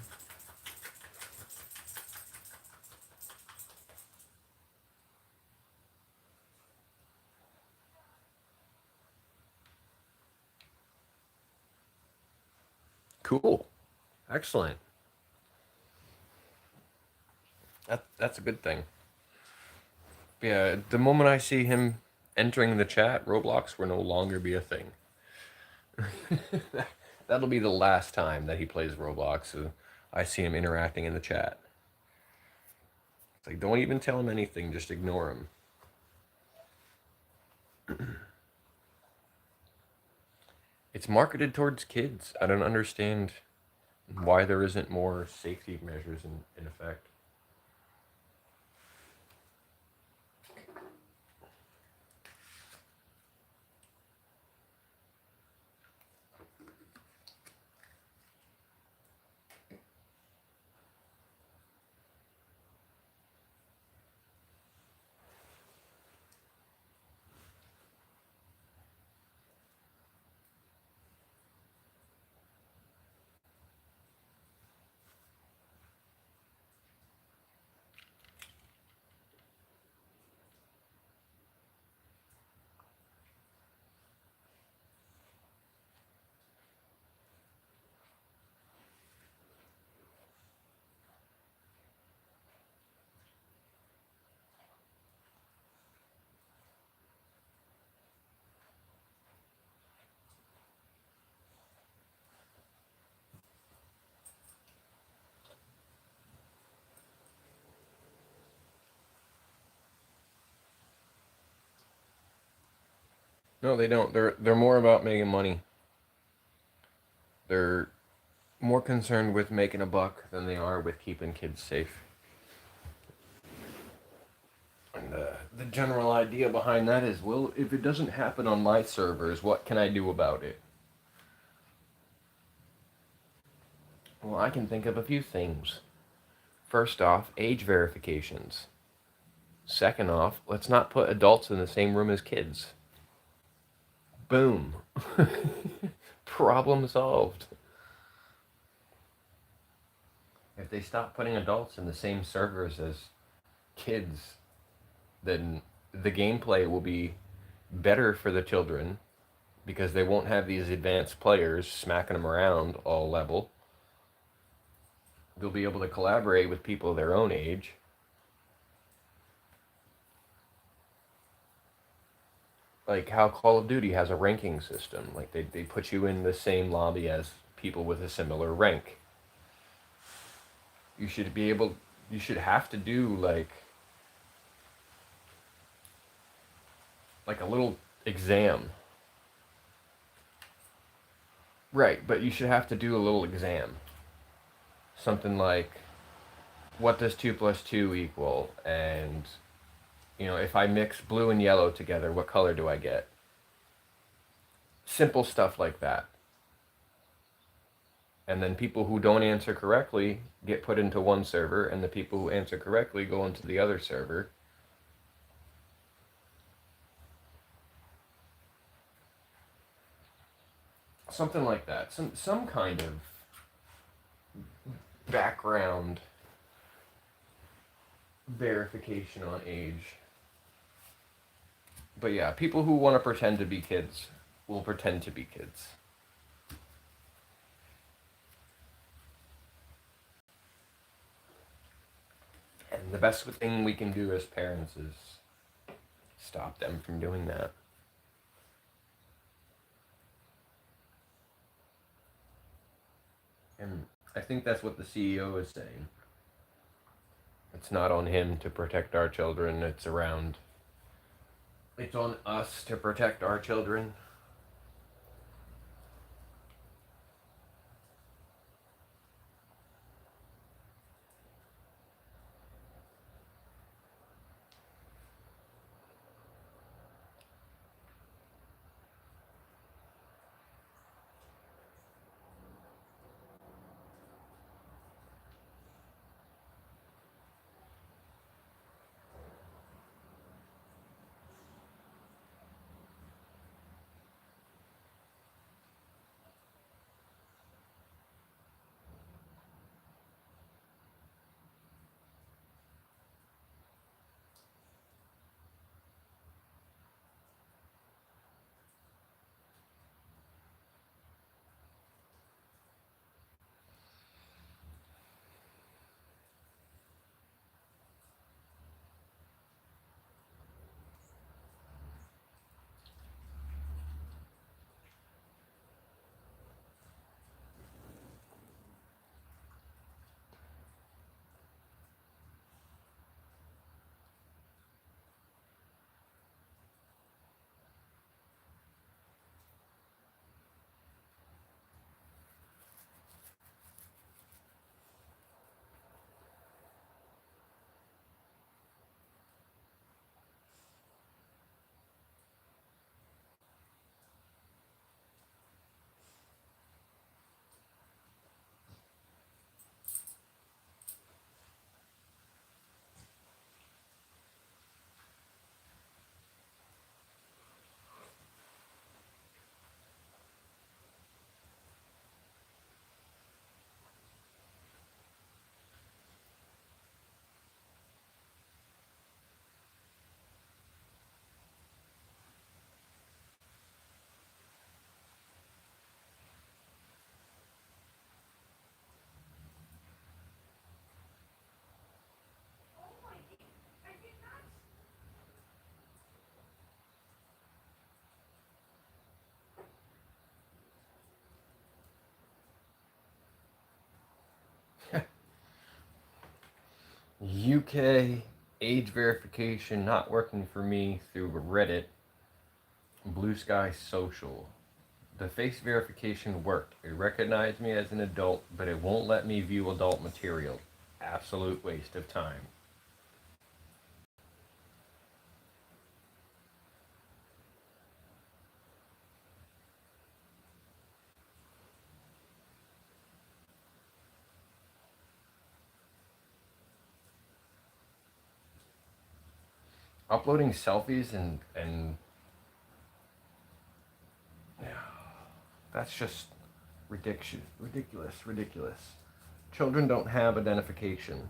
Cool. Excellent. That's a good thing. But yeah, the moment I see him entering the chat, Roblox will no longer be a thing. That'll be the last time that he plays Roblox. So I see him interacting in the chat. It's like, don't even tell him anything, just ignore him. It's marketed towards kids. I don't understand why there isn't more safety measures in effect. No, they don't. They're more about making money. They're more concerned with making a buck than they are with keeping kids safe. And the general idea behind that is, well, if it doesn't happen on my servers, what can I do about it? Well, I can think of a few things. First off, age verifications. Second off, let's not put adults in the same room as kids. Boom. Problem solved. If they stop putting adults in the same servers as kids, then the gameplay will be better for the children because they won't have these advanced players smacking them around all level. They'll be able to collaborate with people their own age. Like how Call of Duty has a ranking system. Like they put you in the same lobby as people with a similar rank. You should have to do like a little exam. Right, but you should have to do a little exam. Something like, what does 2 plus 2 equal? And, you know, if I mix blue and yellow together, what color do I get? Simple stuff like that. And then people who don't answer correctly get put into one server, and the people who answer correctly go into the other server. Something like that. Some kind of background verification on age. But yeah, people who want to pretend to be kids will pretend to be kids. And the best thing we can do as parents is stop them from doing that. And I think that's what the CEO is saying. It's not on him to protect our children, it's on us to protect our children. UK age verification not working for me through Reddit, Blue Sky Social. The face verification worked. It recognized me as an adult, but it won't let me view adult material. Absolute waste of time. Uploading selfies and that's just ridiculous. Children don't have identification.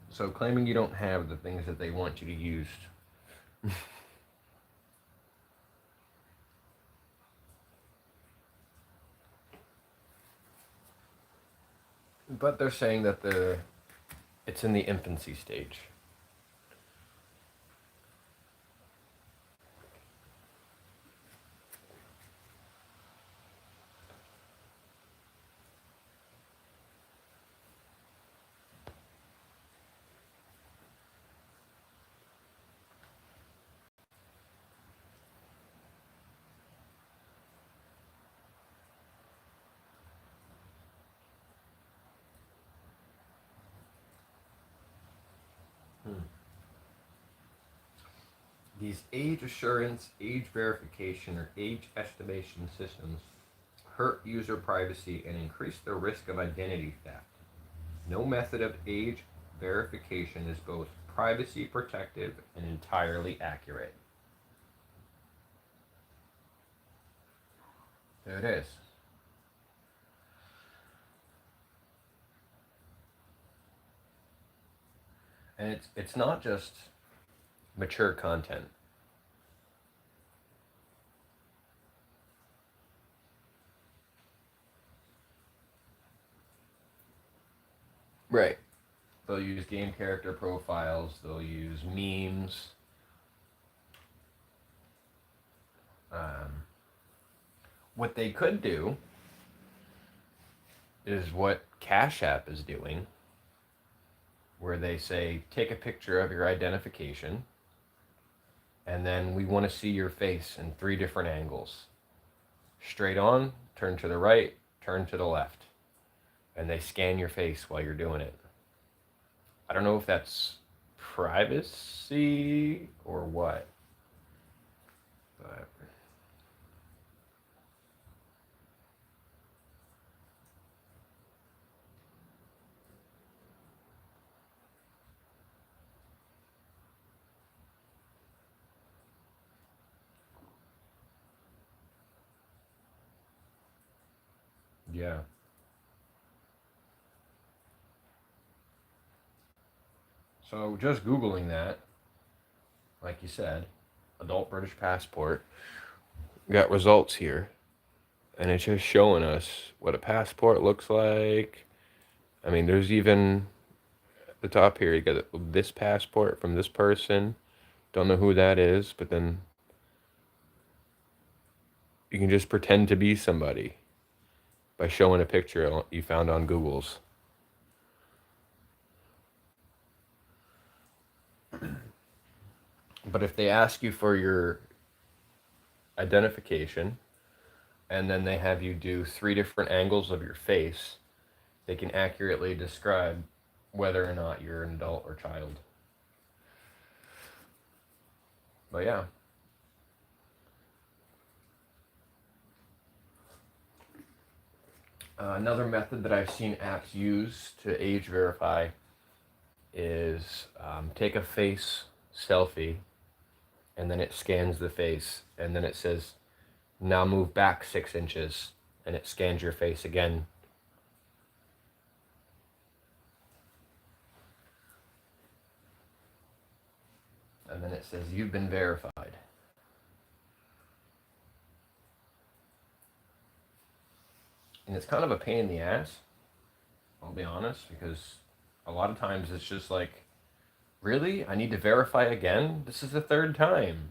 So claiming you don't have the things that they want you to use. But they're saying that it's in the infancy stage. These age assurance, age verification, or age estimation systems hurt user privacy and increase the risk of identity theft. No method of age verification is both privacy protective and entirely accurate. There it is. And it's not just mature content. Right. They'll use game character profiles. They'll use memes. What they could do is what Cash App is doing, where they say, take a picture of your identification, and then we want to see your face in 3 different angles. Straight on, turn to the right, turn to the left. And they scan your face while you're doing it. I don't know if that's privacy or what. But yeah. So just Googling that, like you said, adult British passport, got results here. And it's just showing us what a passport looks like. I mean, there's even at the top here, you got this passport from this person. Don't know who that is, but then you can just pretend to be somebody by showing a picture you found on Google's. But if they ask you for your identification, and then they have you do 3 different angles of your face, they can accurately describe whether or not you're an adult or child. But yeah. Another method that I've seen apps use to age verify is take a face selfie, and then it scans the face, and then it says, now move back 6 inches, and it scans your face again. And then it says, you've been verified. And it's kind of a pain in the ass, I'll be honest, because a lot of times it's just like, really? I need to verify again? This is the 3rd time.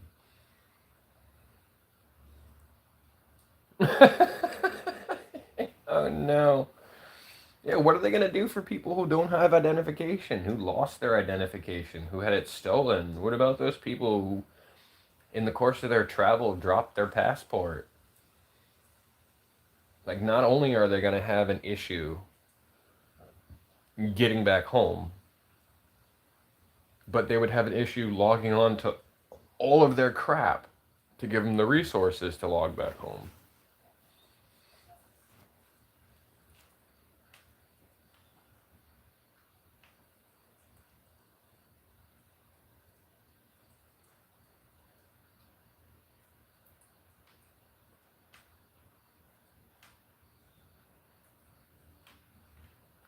Oh no. Yeah, what are they going to do for people who don't have identification, who lost their identification, who had it stolen? What about those people who, in the course of their travel, dropped their passport? Like, not only are they going to have an issue getting back home, but they would have an issue logging on to all of their crap to give them the resources to log back home.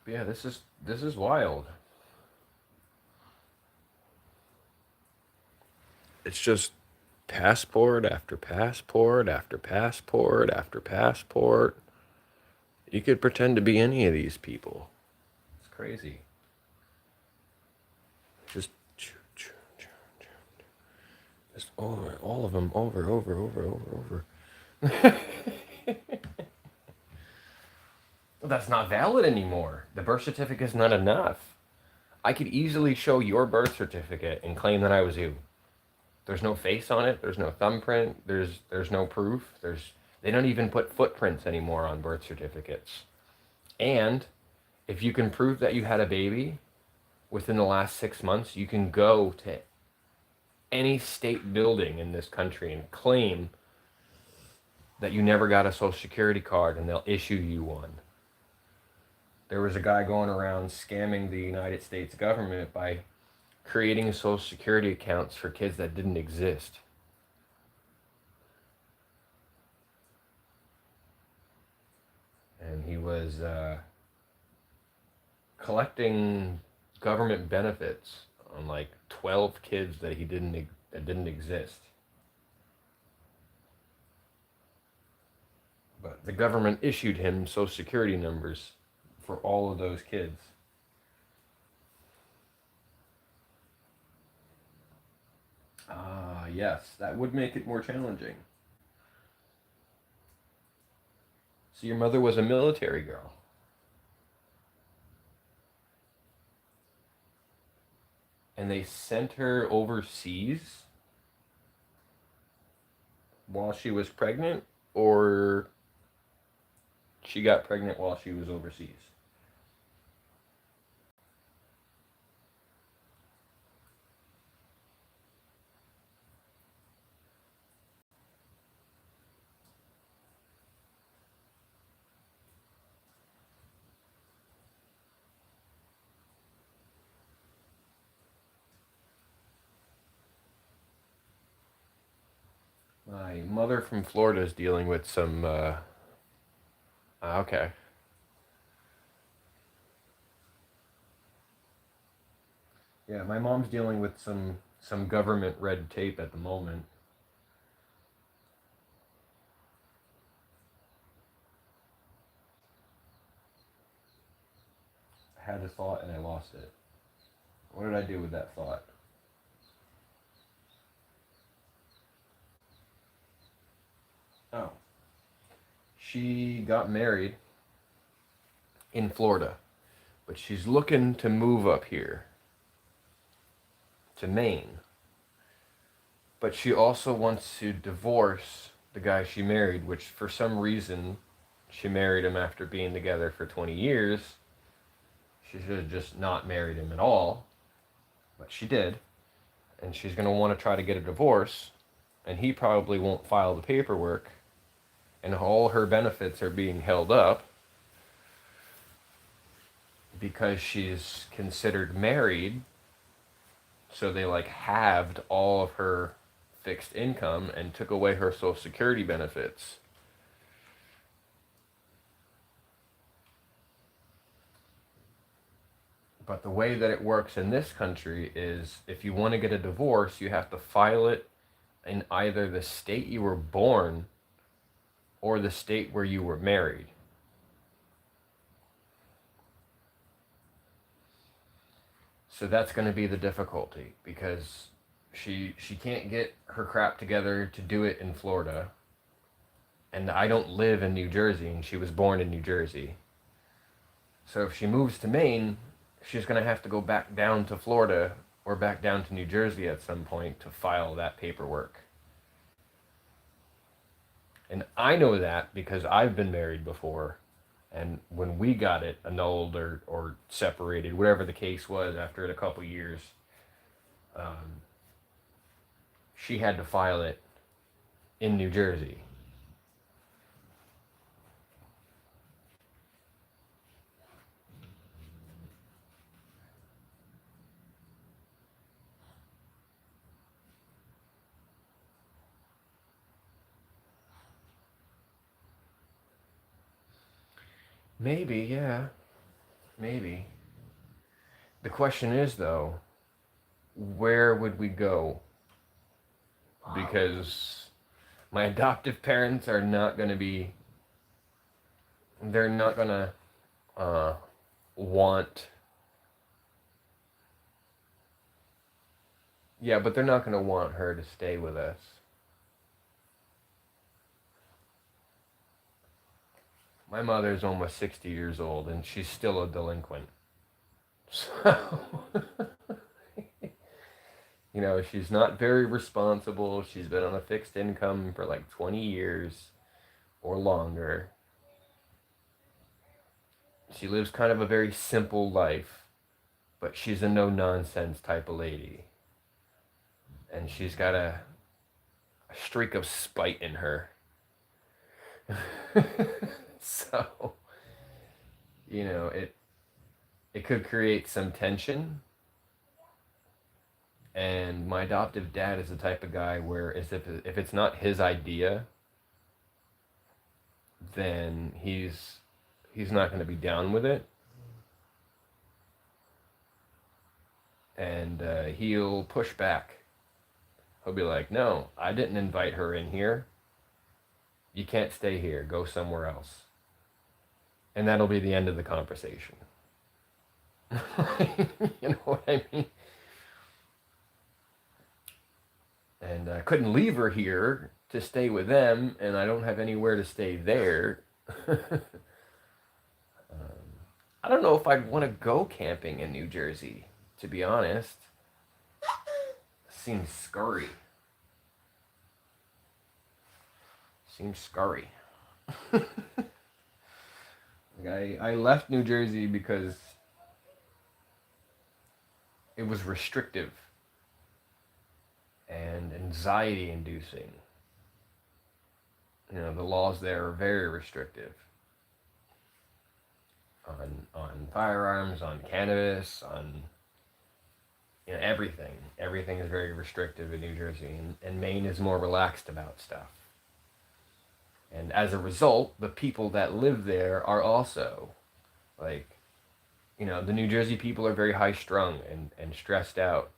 But yeah, this is wild. It's just passport after passport after passport after passport. You could pretend to be any of these people. It's crazy. Just over all of them, over. That's not valid anymore. The birth certificate is not enough. I could easily show your birth certificate and claim that I was you. There's no face on it. There's no thumbprint. There's no proof. They don't even put footprints anymore on birth certificates. And if you can prove that you had a baby within the last 6 months, you can go to any state building in this country and claim that you never got a social security card, and they'll issue you one. There was a guy going around scamming the United States government by creating social security accounts for kids that didn't exist. And he was collecting government benefits on like 12 kids that didn't exist. But the government issued him social security numbers for all of those kids. Ah, yes, that would make it more challenging. So your mother was a military girl. And they sent her overseas while she was pregnant, or she got pregnant while she was overseas? My mother from Florida is dealing with some. Okay. Yeah, my mom's dealing with some government red tape at the moment. I had a thought and I lost it. What did I do with that thought? Oh, she got married in Florida, but she's looking to move up here to Maine. But she also wants to divorce the guy she married, which for some reason she married him after being together for 20 years. She should have just not married him at all, but she did. And she's going to want to try to get a divorce, and he probably won't file the paperwork, and all her benefits are being held up because she's considered married. So they like halved all of her fixed income and took away her social security benefits. But the way that it works in this country is if you want to get a divorce, you have to file it in either the state you were born or the state where you were married. So that's going to be the difficulty because she can't get her crap together to do it in Florida. And I don't live in New Jersey, and she was born in New Jersey. So if she moves to Maine, she's going to have to go back down to Florida or back down to New Jersey at some point to file that paperwork. And I know that because I've been married before. And when we got it annulled or separated, whatever the case was, after a couple years, she had to file it in New Jersey. Maybe, yeah. Maybe. The question is, though, where would we go? Because my adoptive parents are not going to be, they're not going to want, yeah, but they're not going to want her to stay with us. My mother's almost 60 years old and she's still a delinquent. So, you know, she's not very responsible. She's been on a fixed income for like 20 years or longer. She lives kind of a very simple life, but she's a no nonsense type of lady. And she's got a streak of spite in her. So, you know, it could create some tension. And my adoptive dad is the type of guy where if it's not his idea, then he's not going to be down with it. And he'll push back. He'll be like, no, I didn't invite her in here. You can't stay here. Go somewhere else. And that'll be the end of the conversation. You know what I mean? and I couldn't leave her here to stay with them, and I don't have anywhere to stay there. I don't know if I'd want to go camping in New Jersey, to be honest. Seems scurry. Seems scurry. I left New Jersey because it was restrictive and anxiety inducing. You know, the laws there are very restrictive on firearms, on cannabis, on everything. Everything is very restrictive in New Jersey, and Maine is more relaxed about stuff. And as a result, the people that live there are also like, the New Jersey people are very high strung and stressed out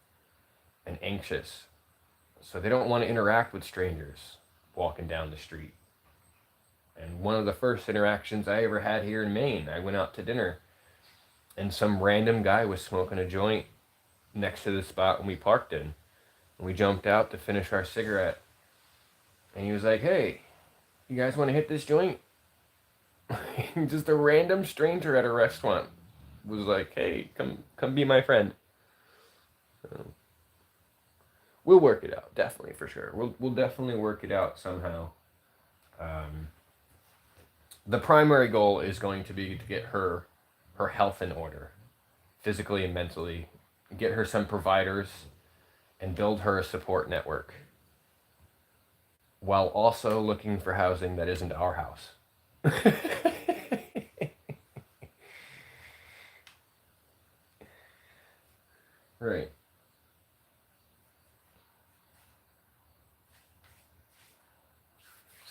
and anxious. So they don't want to interact with strangers walking down the street. And one of the first interactions I ever had here in Maine, I went out to dinner and some random guy was smoking a joint next to the spot when we parked in. And we jumped out to finish our cigarette. And he was like, "Hey, you guys want to hit this joint?" Just a random stranger at a restaurant was like, "Hey, come be my friend." So, we'll work it out, definitely, for sure. We'll definitely work it out somehow. The primary goal is going to be to get her health in order, physically and mentally, get her some providers, and build her a support network, while also looking for housing that isn't our house. Right.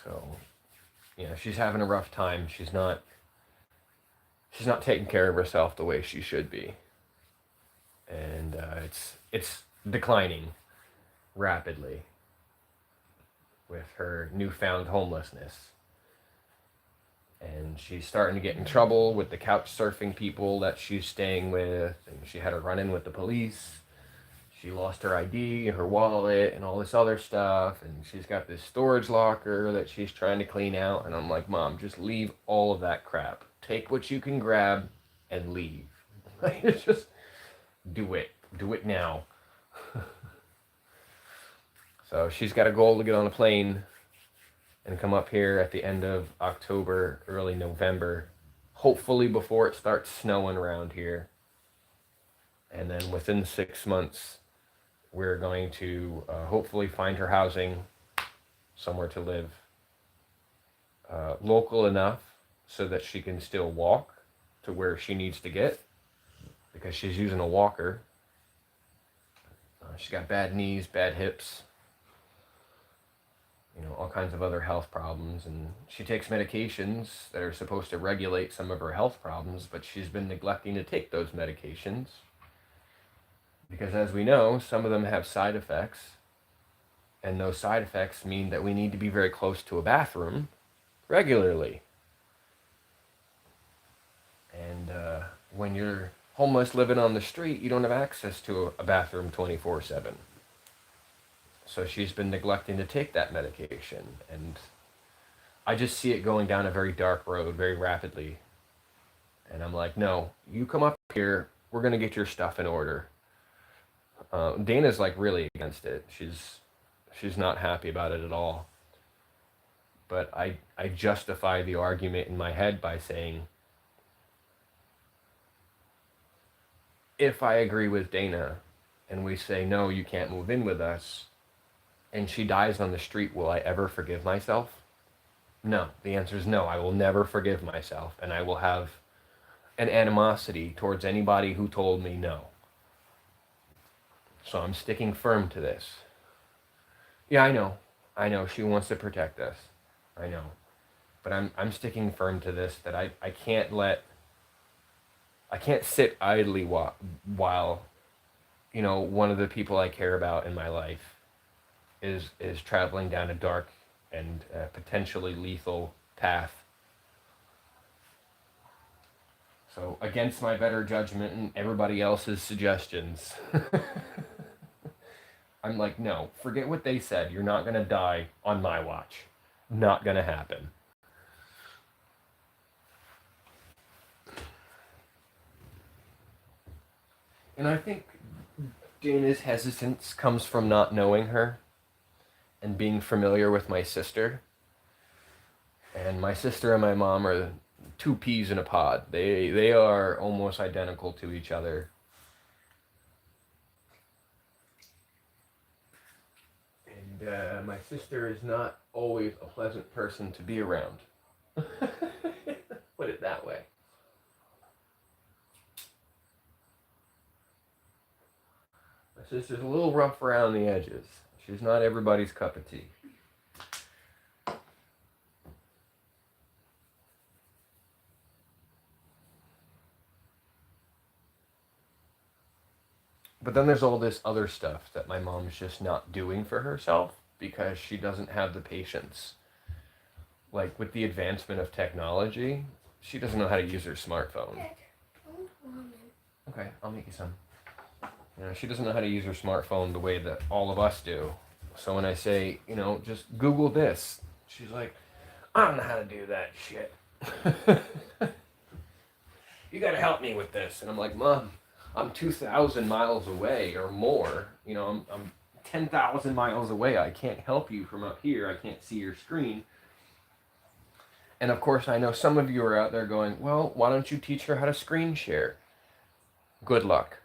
So, she's having a rough time. She's not taking care of herself the way she should be, and it's declining rapidly with her newfound homelessness. And she's starting to get in trouble with the couch surfing people that she's staying with, and she had a run-in with the police. She lost her ID, her wallet, and all this other stuff, and she's got this storage locker that she's trying to clean out, and I'm like, "Mom, just leave all of that crap. Take what you can grab and leave." Just do it. Do it now. So she's got a goal to get on a plane and come up here at the end of October, early November, hopefully before it starts snowing around here. And then within 6 months, we're going to hopefully find her housing, somewhere to live, local enough so that she can still walk to where she needs to get, because she's using a walker. She's got bad knees, bad hips, all kinds of other health problems, and she takes medications that are supposed to regulate some of her health problems, but she's been neglecting to take those medications because, as we know, some of them have side effects, and those side effects mean that we need to be very close to a bathroom regularly. And when you're homeless living on the street, you don't have access to a bathroom 24/7. So she's been neglecting to take that medication, and I just see it going down a very dark road very rapidly. And I'm like, "No, you come up here, we're going to get your stuff in order." Dana's like really against it. She's not happy about it at all. But I justify the argument in my head by saying, if I agree with Dana and we say, "No, you can't move in with us," and she dies on the street, will I ever forgive myself? No. The answer is no. I will never forgive myself, and I will have an animosity towards anybody who told me no. So I'm sticking firm to this. Yeah, I know. I know she wants to protect us. I know. But I'm sticking firm to this, that I can't sit idly while one of the people I care about in my life is traveling down a dark and potentially lethal path. So, against my better judgment and everybody else's suggestions, I'm like, no, forget what they said. You're not going to die on my watch. Not going to happen. And I think Dana's hesitance comes from not knowing her and being familiar with my sister. And my sister and my mom are two peas in a pod. They are almost identical to each other. And my sister is not always a pleasant person to be around. Put it that way. My sister's a little rough around the edges. She's not everybody's cup of tea. But then there's all this other stuff that my mom's just not doing for herself because she doesn't have the patience. Like with the advancement of technology, she doesn't know how to use her smartphone. Okay, I'll make you some. You know, she doesn't know how to use her smartphone the way that all of us do. So when I say, you know, just Google this, she's like, I don't know how to do that shit. You gotta help me with this. And I'm like, Mom, I'm 2,000 miles away or more. You know, I'm 10,000 miles away. I can't help you from up here. I can't see your screen. And of course, I know some of you are out there going, well, why don't you teach her how to screen share? Good luck.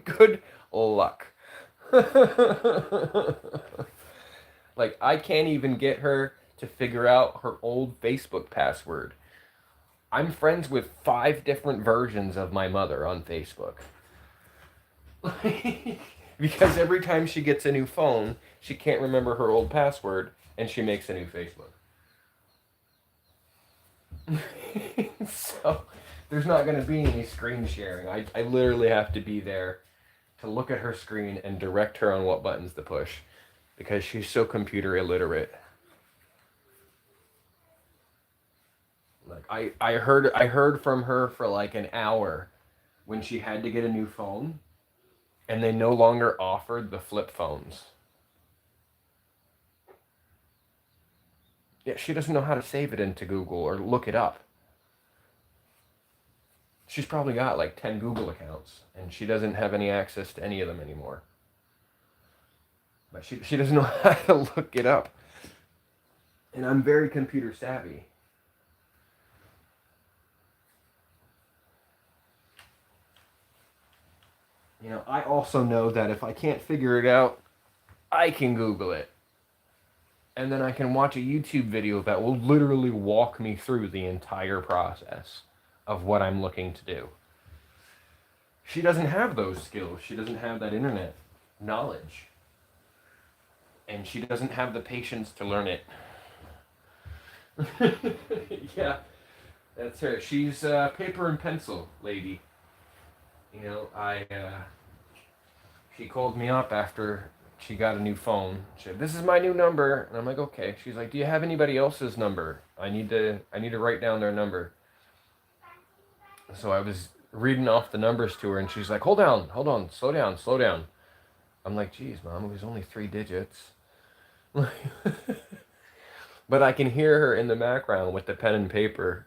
Good luck. Like, I can't even get her to figure out her old Facebook password. I'm friends with 5 different versions of my mother on Facebook. Because every time she gets a new phone, she can't remember her old password, and she makes a new Facebook. So there's not going to be any screen sharing. I literally have to be there to look at her screen and direct her on what buttons to push because she's so computer illiterate. Like I heard from her for like an hour when she had to get a new phone and they no longer offered the flip phones. Yeah, she doesn't know how to save it into Google or look it up. She's probably got like 10 Google accounts, and she doesn't have any access to any of them anymore. But she doesn't know how to look it up. And I'm very computer savvy. You know, I also know that if I can't figure it out, I can Google it. And then I can watch a YouTube video that will literally walk me through the entire process of what I'm looking to do. She doesn't have those skills. She doesn't have that internet knowledge. And she doesn't have the patience to learn it. Yeah, that's her. She's a paper and pencil lady. You know, she called me up after she got a new phone. She said, "This is my new number." And I'm like, "Okay." She's like, "Do you have anybody else's number? I need to write down their number." So I was reading off the numbers to her, and she's like, hold on, slow down. I'm like, geez, Mom, it was only 3 digits. But I can hear her in the background with the pen and paper,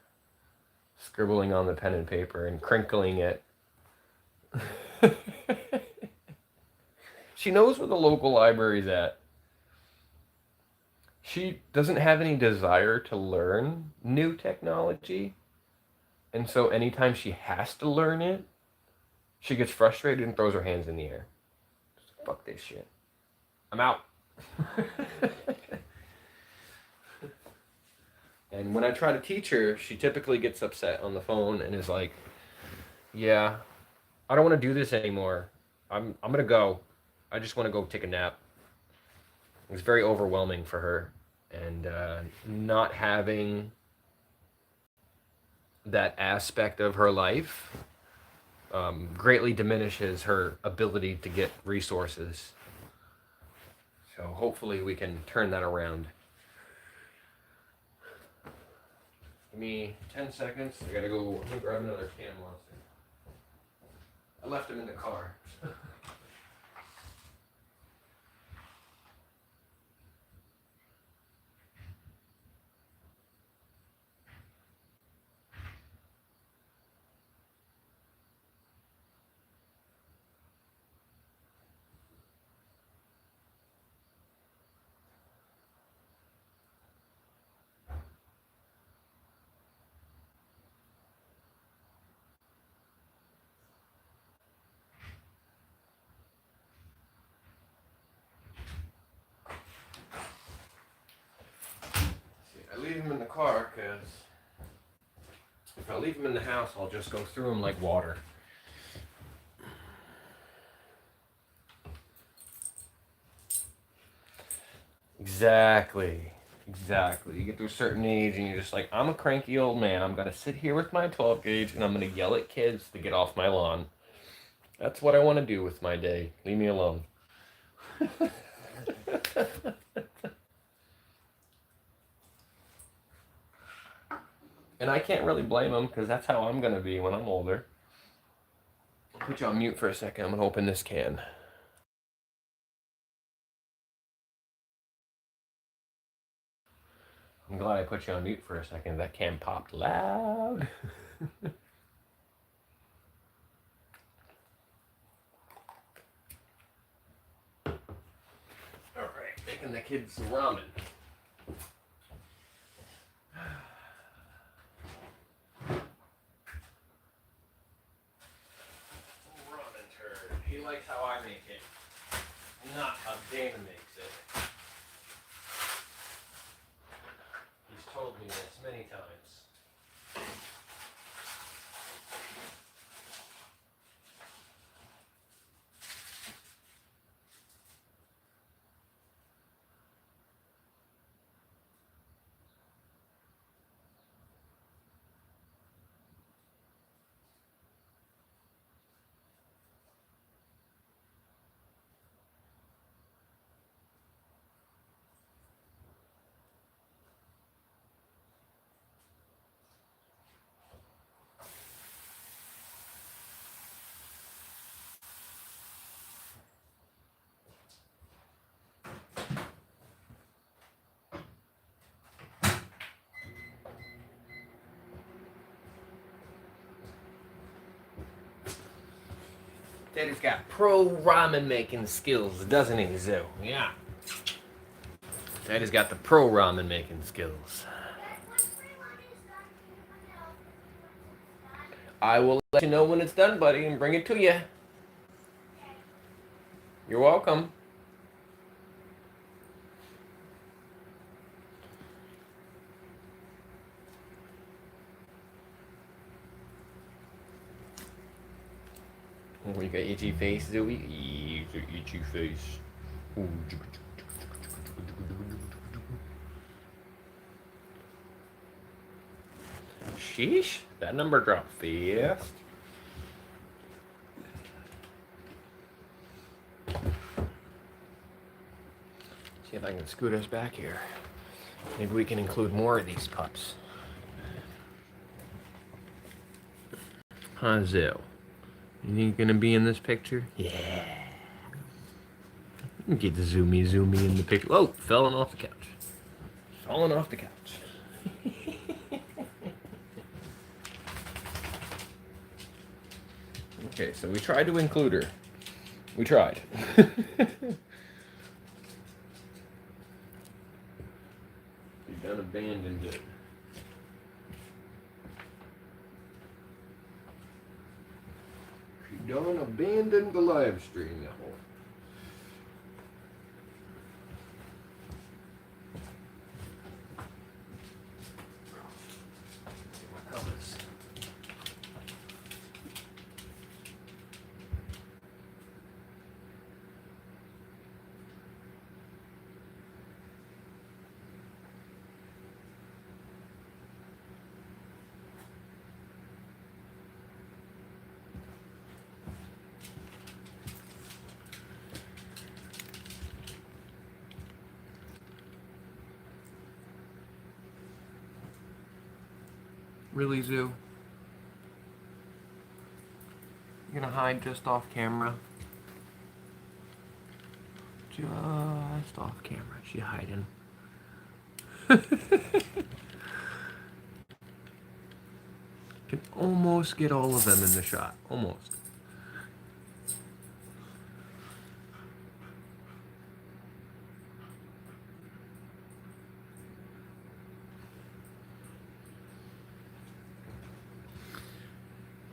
scribbling on the pen and paper and crinkling it. She knows where the local library's at. She doesn't have any desire to learn new technology. And so anytime she has to learn it, she gets frustrated and throws her hands in the air. Fuck this shit. I'm out. And when I try to teach her, she typically gets upset on the phone and is like, yeah, I don't want to do this anymore. I'm going to go. I just want to go take a nap. It's very overwhelming for her. And not having that aspect of her life greatly diminishes her ability to get resources. So hopefully we can turn that around. Give me 10 seconds. I gotta go grab another can monster. I left him in the car. leave them in the car because if I leave them in the house, I'll just go through them like water. Exactly. Exactly. You get to a certain age and you're just like, I'm a cranky old man. I'm going to sit here with my 12 gauge and I'm going to yell at kids to get off my lawn. That's what I want to do with my day. Leave me alone. And I can't really blame them because that's how I'm going to be when I'm older. I'll put you on mute for a second. I'm going to open this can. I'm glad I put you on mute for a second. That can popped loud. Alright, making the kids some ramen. Ramen turd. He likes how I make it, not how Dana makes it. He's told me this many times. Daddy's got pro ramen making skills, doesn't he, Zoo? Yeah. Daddy's got the pro ramen making skills. I will let you know when it's done, buddy, and bring it to you. You're welcome. Oh, you got itchy face, Zoe? Itchy face. Sheesh, that number dropped fast. See if I can scoot us back here. Maybe we can include more of these pups. Huh, Zoe? You think you're gonna be in this picture? Yeah. Get the zoomy in the picture. Oh, falling off the couch. Falling off the couch. Okay, so we tried to include her. We tried. You done abandoned it. You done abandoned the live stream, that whole. Really, Zoo? You're gonna hide just off camera? Just off camera. She hiding. Can almost get all of them in the shot. Almost.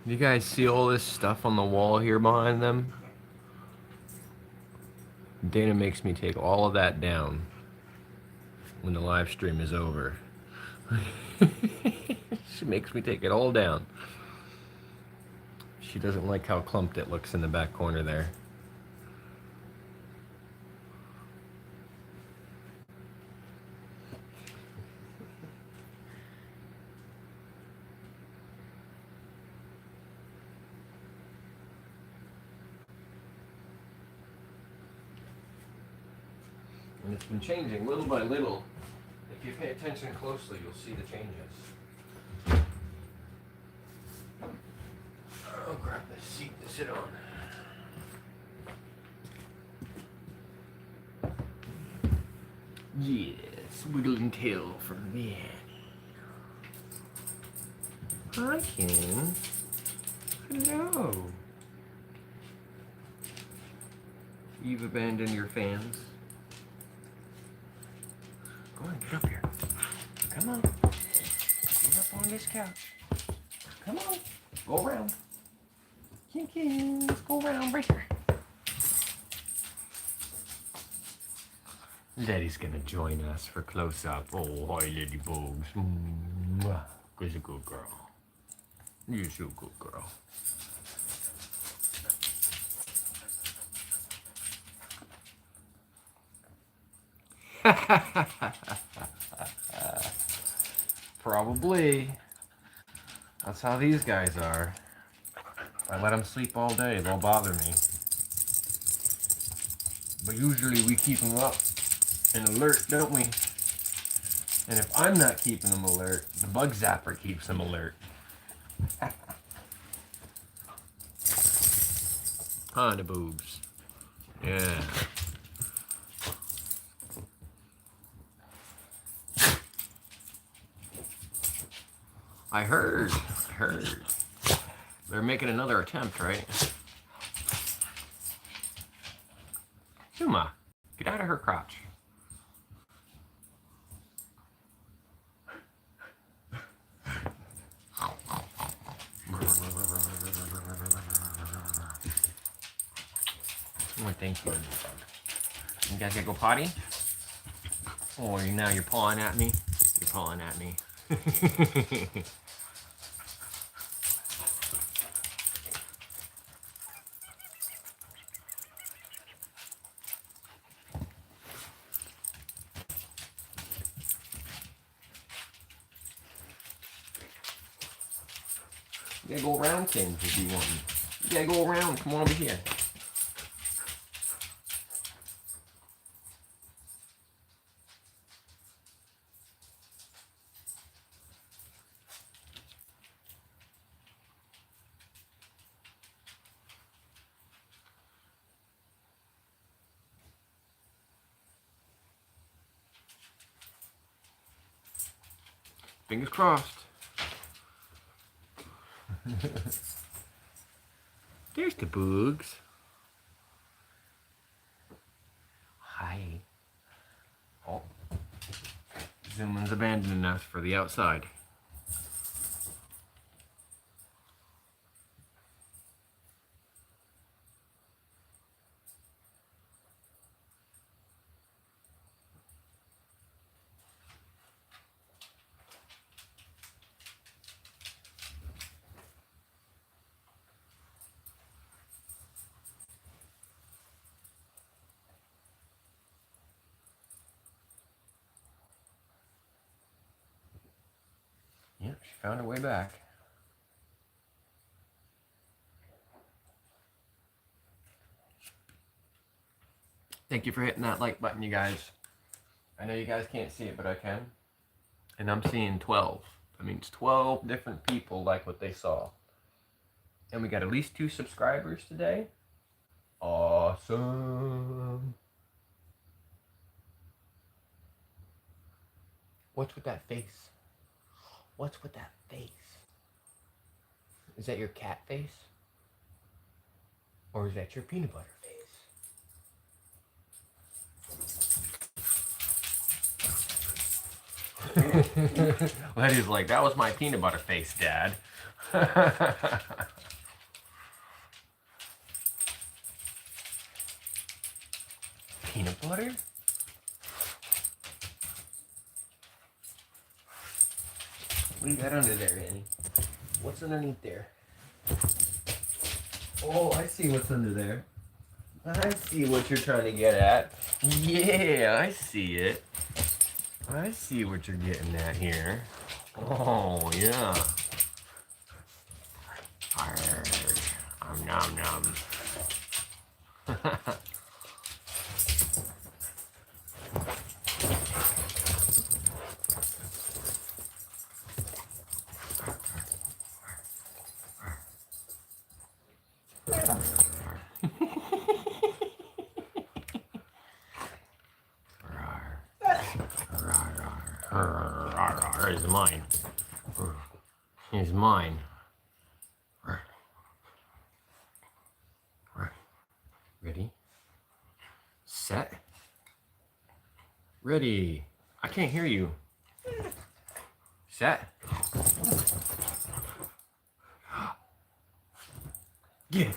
You guys see all this stuff on the wall here behind them? Dana makes me take all of that down when the live stream is over. She makes me take it all down. She doesn't like how clumped it looks in the back corner there. And it's been changing little by little. If you pay attention closely, you'll see the changes. I'll grab this seat to sit on. Yes, wiggling tail from Manny. Hi, Ken. Hello. You've abandoned your fans. Go on, get up here. Come on. Get up on this couch. Come on. Go around. Ken, let's go around right here. Daddy's gonna join us for close-up. Oh, hi, ladybugs. She's a good girl. You're so good girl. Probably. That's how these guys are. If I let them sleep all day, they'll bother me. But usually we keep them up and alert, don't we? And if I'm not keeping them alert, the bug zapper keeps them alert. Huh, the boobs. Yeah. I heard. They're making another attempt, right? Suma, get out of her crotch. Oh, thank you. You guys gotta go potty? Or now you're pawing at me? You're pawing at me. You gotta go around things if you want. You gotta go around. Come on over here. Fingers crossed. There's the bugs. Hi. Oh. Zooman's abandoning us for the outside. Yeah, she found her way back. Thank you for hitting that like button, you guys. I know you guys can't see it, but I can. And I'm seeing 12. That means 12 different people like what they saw. And we got at least 2 subscribers today. Awesome. What's with that face? What's with that face? Is that your cat face? Or is that your peanut butter face? Letty's like, that was my peanut butter face, Dad. Peanut butter? What do you got under there, Annie? What's underneath there? Oh, I see what's under there. I see what you're trying to get at. Yeah, I see it. I see what you're getting at here. Oh, yeah. Nom nom. He's mine. He's mine. Ready? Set. Ready. I can't hear you. Set. Get it.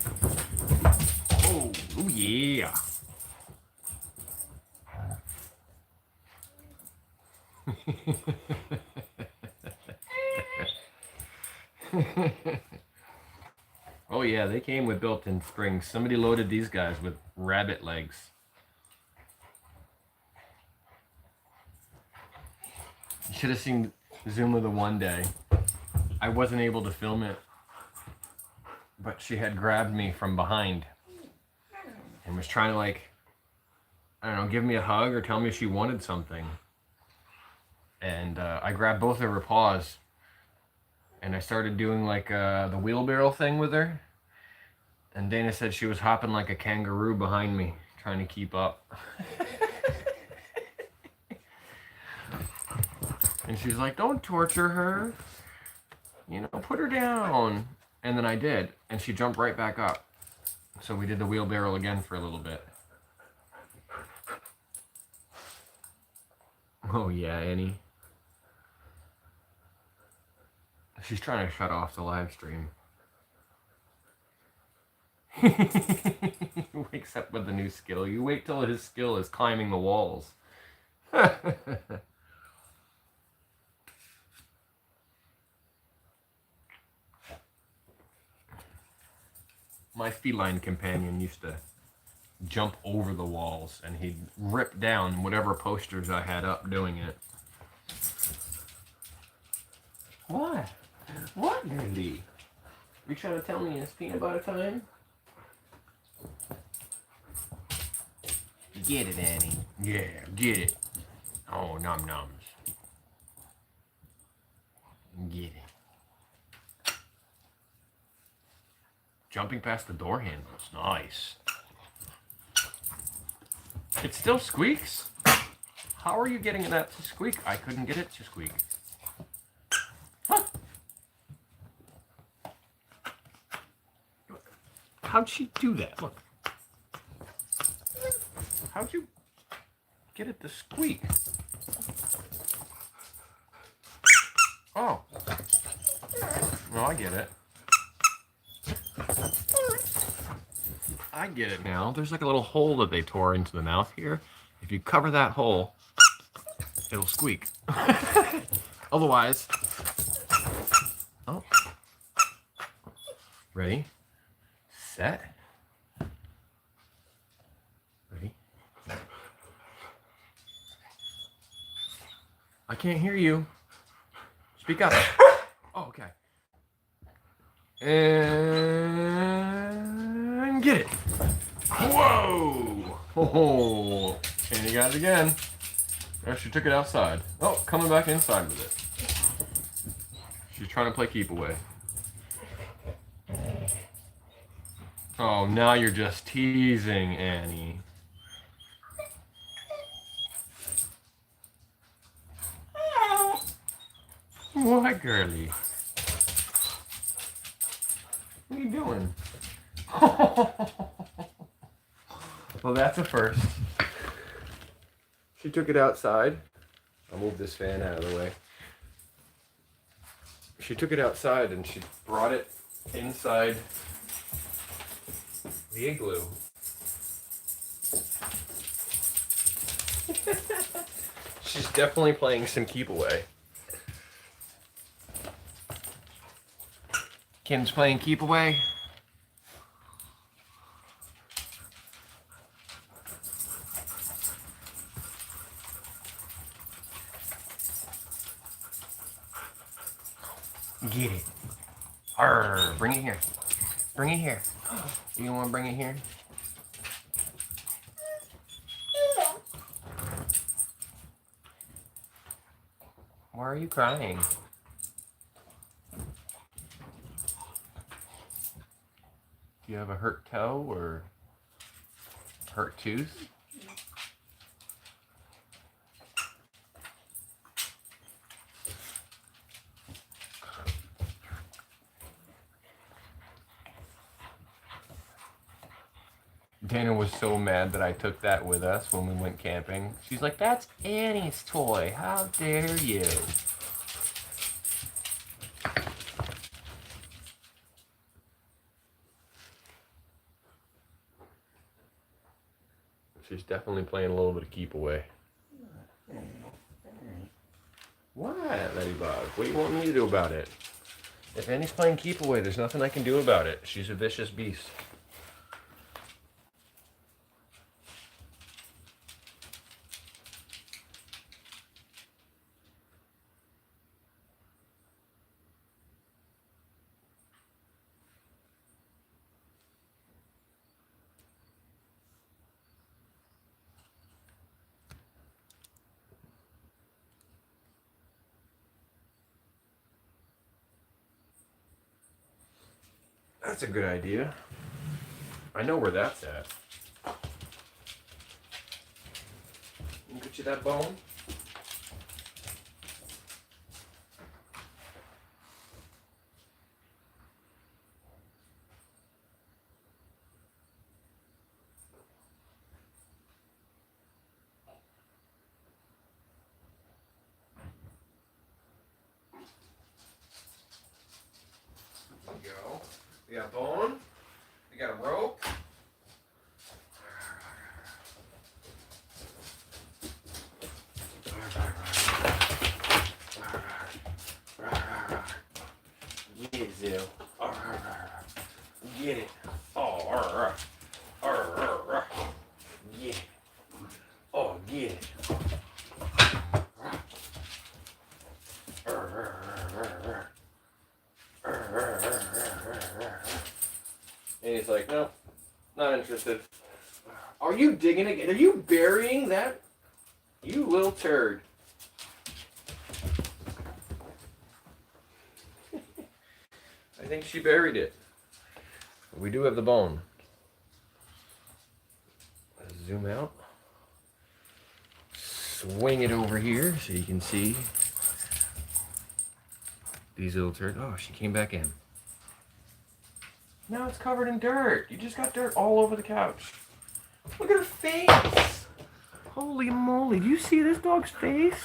Oh, oh yeah. Oh yeah, they came with built-in springs. Somebody loaded these guys with rabbit legs. You should have seen Zuma the one day. I wasn't able to film it, but she had grabbed me from behind and was trying to, like, I don't know, give me a hug or tell me she wanted something. And I grabbed both of her paws and I started doing like the wheelbarrow thing with her. And Dana said she was hopping like a kangaroo behind me, trying to keep up. And she's like, don't torture her. You know, put her down. And then I did. And she jumped right back up. So we did the wheelbarrow again for a little bit. Oh yeah, Annie. She's trying to shut off the live stream. Wakes up with a new skill. You wait till his skill is climbing the walls. My feline companion used to jump over the walls and he'd rip down whatever posters I had up doing it. What? What, Andy? You trying to tell me it's peanut butter time? Get it, Annie. Yeah, get it. Oh, nom noms. Get it. Jumping past the door handles. Nice. It still squeaks? How are you getting that to squeak? I couldn't get it to squeak. Huh? How'd she do that? Look. How'd you get it to squeak? Oh. Well, I get it. I get it now. There's like a little hole that they tore into the mouth here. If you cover that hole, it'll squeak. Otherwise... Oh. Ready? Set. Ready? I can't hear you. Speak up. Oh, okay. And get it. Whoa! Oh, and you got it again. Oh, she took it outside. Oh, coming back inside with it. She's trying to play keep away. Oh, now you're just teasing, Annie. What, girlie? What are you doing? Well, that's a first. She took it outside. I'll move this fan out of the way. She took it outside and she brought it inside the igloo. She's definitely playing some keep away. Kim's playing keep away. Get it. Arr, bring it here. Bring it here. You want to bring it here? Why are you crying? Do you have a hurt toe or hurt tooth? Dana was so mad that I took that with us when we went camping. She's like, "That's Annie's toy. How dare you?" She's definitely playing a little bit of keep away. What, Ladybug? What do you want me to do about it? If Annie's playing keep away, there's nothing I can do about it. She's a vicious beast. That's a good idea. I know where that's at. Get you that bone. There we go. We got a bone. We got a rope. Get it, Zil. Get it. Oh, get it. Oh, get it. And he's like, "Nope, not interested." Are you digging again? Are you burying that? You little turd. I think she buried it. We do have the bone. Let's zoom out. Swing it over here so you can see these little turds. Oh, she came back in. Now it's covered in dirt. You just got dirt all over the couch. Look at her face. Holy moly. Do you see this dog's face?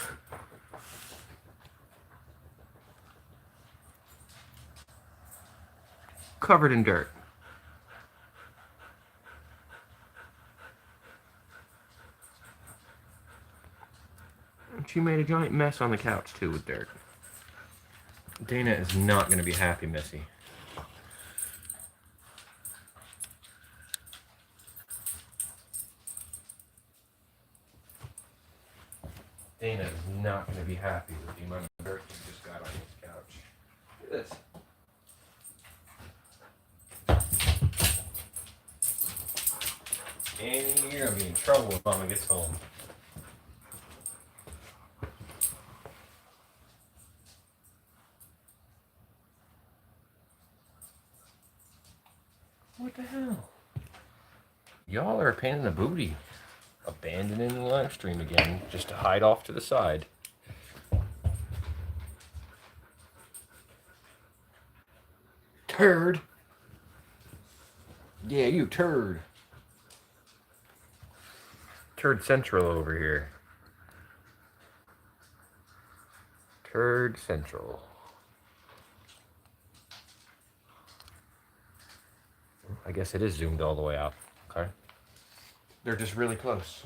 Covered in dirt. And she made a giant mess on the couch too with dirt. Dana is not going to be happy, Missy. Dana is not going to be happy with the amount of dirt he just got on his couch. Look at this. And you're going to be in trouble when Mama gets home. What the hell? Y'all are a pain in the booty. Abandoning the live stream again just to hide off to the side. Turd. Yeah, you turd. Turd Central over here. Turd Central. I guess it is zoomed all the way out. Okay. They're just really close.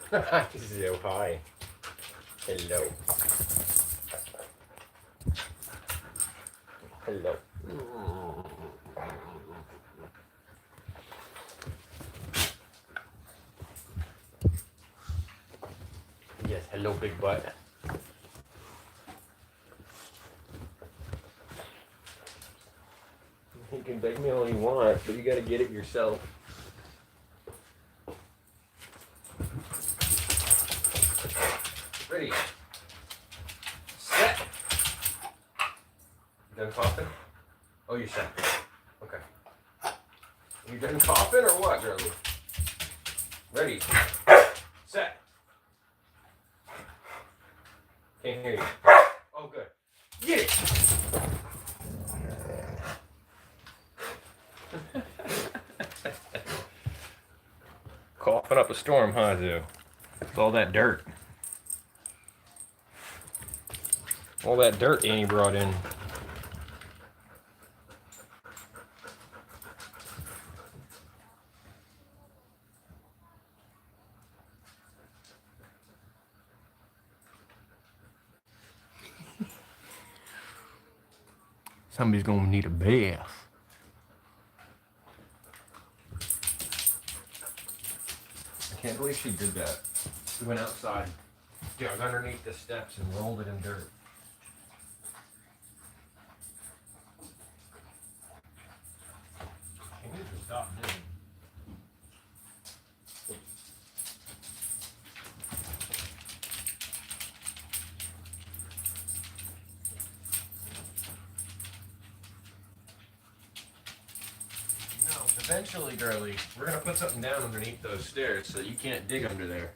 So hi. Hello. Hello. Yes, hello, big butt. You can beg me all you want, but you gotta get it yourself. Ready. Set. You done coughing? Oh, you set. Okay. You done coughing or what, girlie? Ready. Set. Can't hear you. Oh, good. Get it. Coughing up a storm, huh, Zoo? It's all that dirt. All that dirt Annie brought in. Somebody's gonna need a bath. I can't believe she did that. She went outside, dug underneath the steps, and rolled it in dirt. She needs to stop doing. No, eventually, girlie, we're gonna put something down underneath those stairs so you can't dig under there.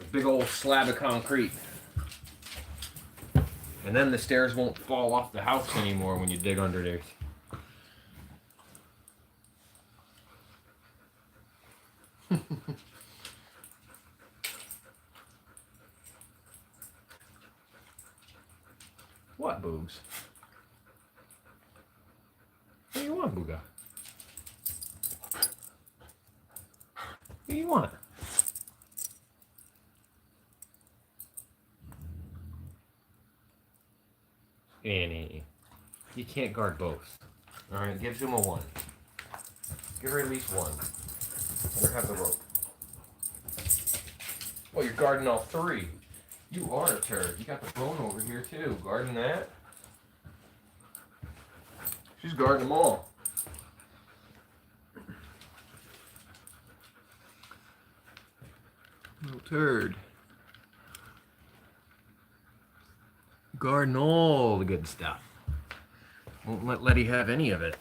A big old slab of concrete. And then the stairs won't fall off the house anymore when you dig under there. What, boobs? What do you want, Booga? What do you want? Annie, you can't guard both. Alright, give Zuma one. Give her at least one. Let her have the rope. Oh, you're guarding all three. You are a turd. You got the bone over here too. Guarding that? She's guarding them all. Little turd. Guarding all the good stuff. Won't let Letty have any of it.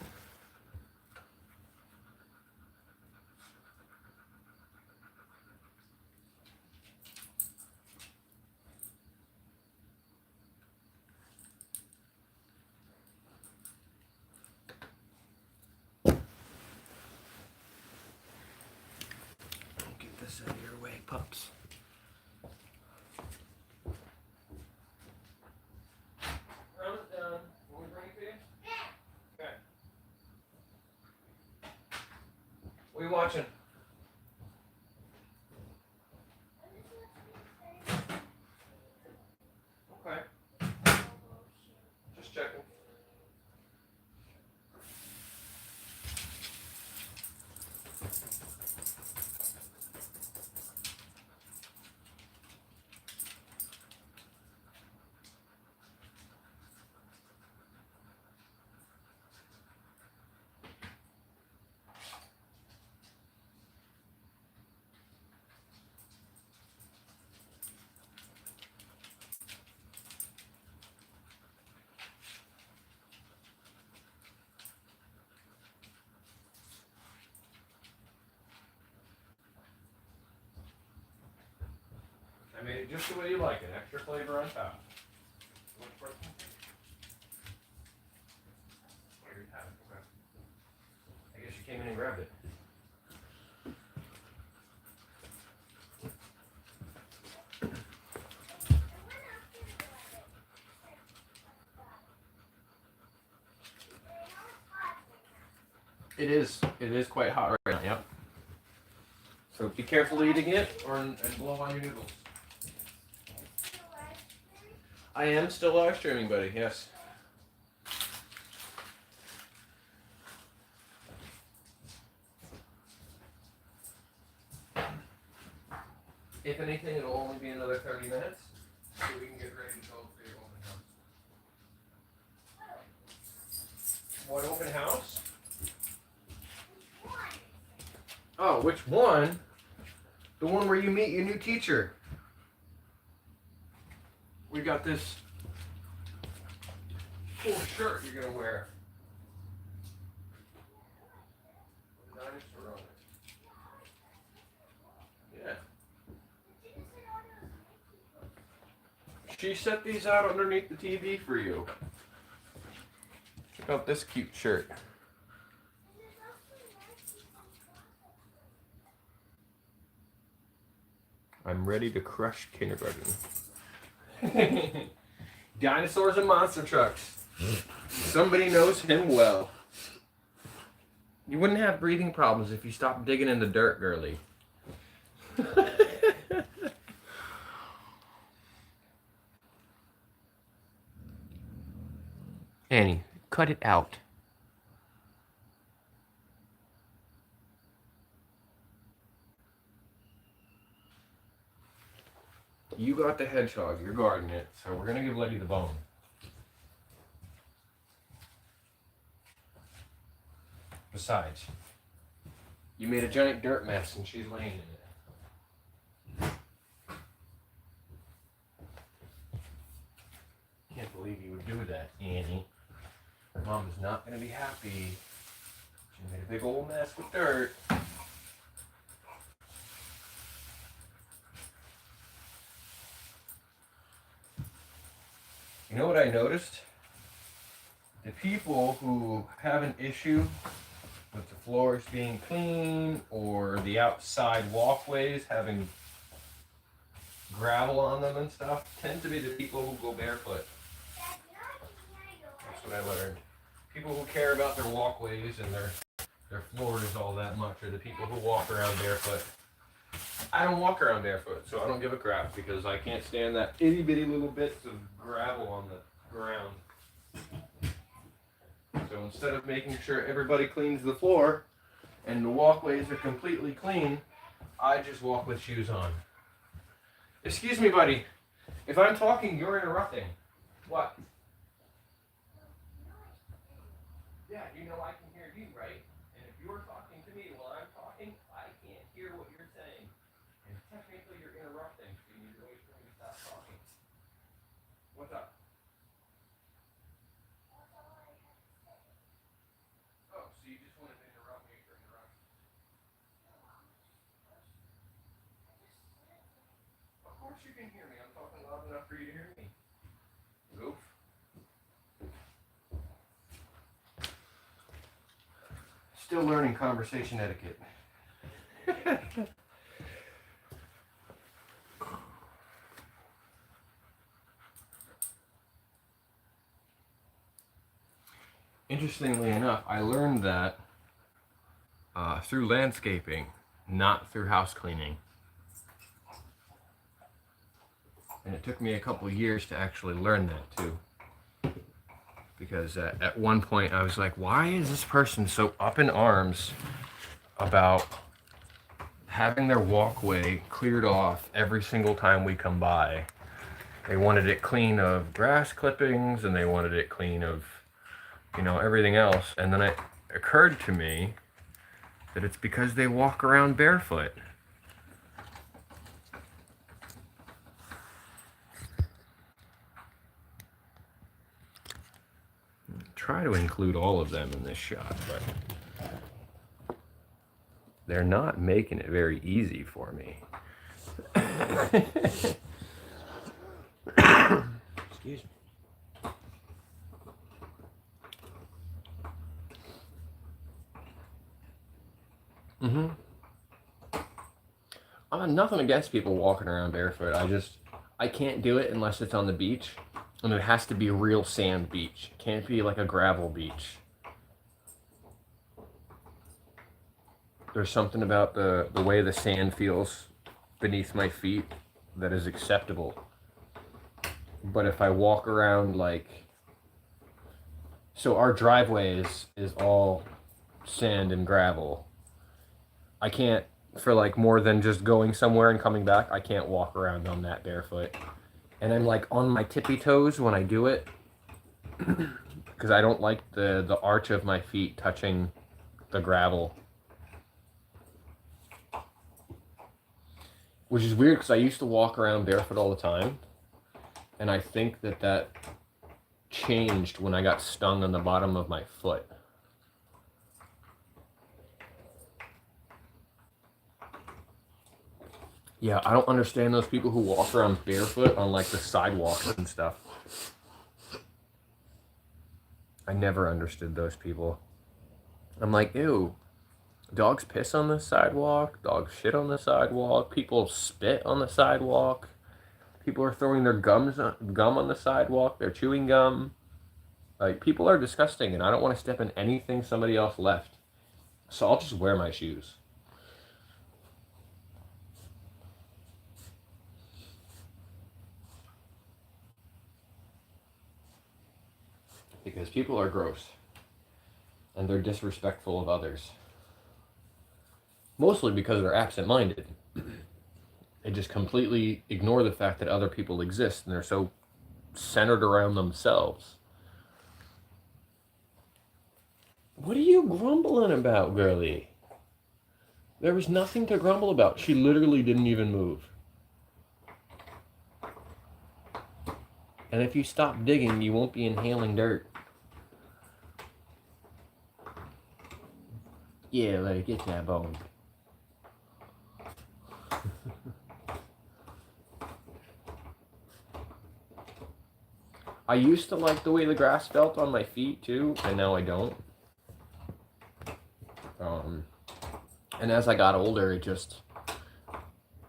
Get this out of your way, pups. Round it down. Want me to bring it to you? Yeah. Okay. What are you watching? Okay. Just checking. I made it just the way you like it. Extra flavor on top. Here you have it. Okay. I guess you came in and grabbed it. It is. It is quite hot right now. Yep. So be careful eating it and blow on your noodles. I am still live streaming, buddy, yes. If anything, it'll only be another 30 minutes, so we can get ready to go for your open house. What open house? Oh, which one? The one where you meet your new teacher. We got this cool shirt you're gonna wear. With a dinosaur on it. Yeah. She set these out underneath the TV for you. Check out this cute shirt. I'm ready to crush kindergarten. Dinosaurs and monster trucks. Somebody knows him well. You wouldn't have breathing problems if you stopped digging in the dirt, girly. Annie, cut it out. You got the hedgehog, you're guarding it, so we're gonna give Letty the bone. Besides, you made a giant dirt mess and she's laying in it. Can't believe you would do that, Annie. Mom is not gonna be happy. She made a big old mess with dirt. You know what I noticed? The people who have an issue with the floors being clean or the outside walkways having gravel on them and stuff tend to be the people who go barefoot. That's what I learned. People who care about their walkways and their floors all that much are the people who walk around barefoot. I don't walk around barefoot, so I don't give a crap because I can't stand that itty bitty little bits of gravel on the ground. So instead of making sure everybody cleans the floor and the walkways are completely clean, I just walk with shoes on. Excuse me, buddy. If I'm talking, you're interrupting. What? Yeah, you know I can hear you, right? And if you're talking to me while I'm talking, I can't hear what you're saying. And technically you're interrupting, so you need to wait for me to stop talking. What's up? Oh, so you just wanted to interrupt me for interrupting? Of course you can hear me. I'm talking loud enough for you to hear me. Goof. Still learning conversation etiquette. Interestingly enough, I learned that through landscaping, not through house cleaning. And it took me a couple of years to actually learn that too. Because at one point I was like, why is this person so up in arms about having their walkway cleared off every single time we come by? They wanted it clean of grass clippings and they wanted it clean of, you know, everything else. And then it occurred to me that it's because they walk around barefoot. Try to include all of them in this shot, but they're not making it very easy for me. Excuse me. Nothing against people walking around barefoot. I can't do it unless it's on the beach. And it has to be a real sand beach. It can't be like a gravel beach. There's something about the way the sand feels beneath my feet that is acceptable. But if I walk around like, so our driveway is all sand and gravel. I can't, for like more than just going somewhere and coming back, I can't walk around on that barefoot. And I'm like on my tippy toes when I do it because I don't like the arch of my feet touching the gravel. Which is weird because I used to walk around barefoot all the time. And I think that changed when I got stung on the bottom of my foot. Yeah, I don't understand those people who walk around barefoot on like the sidewalks and stuff. I never understood those people. I'm like, ew, dogs piss on the sidewalk, dogs shit on the sidewalk, people spit on the sidewalk, people are throwing their gum on the sidewalk, they're chewing gum. Like, people are disgusting, and I don't want to step in anything somebody else left. So I'll just wear my shoes. Because people are gross. And they're disrespectful of others. Mostly because they're absent-minded. They just completely ignore the fact that other people exist, and they're so centered around themselves. What are you grumbling about, girlie? There was nothing to grumble about. She literally didn't even move. And if you stop digging, you won't be inhaling dirt. Yeah, let it get that bone. I used to like the way the grass felt on my feet too, and now I don't. And as I got older, it just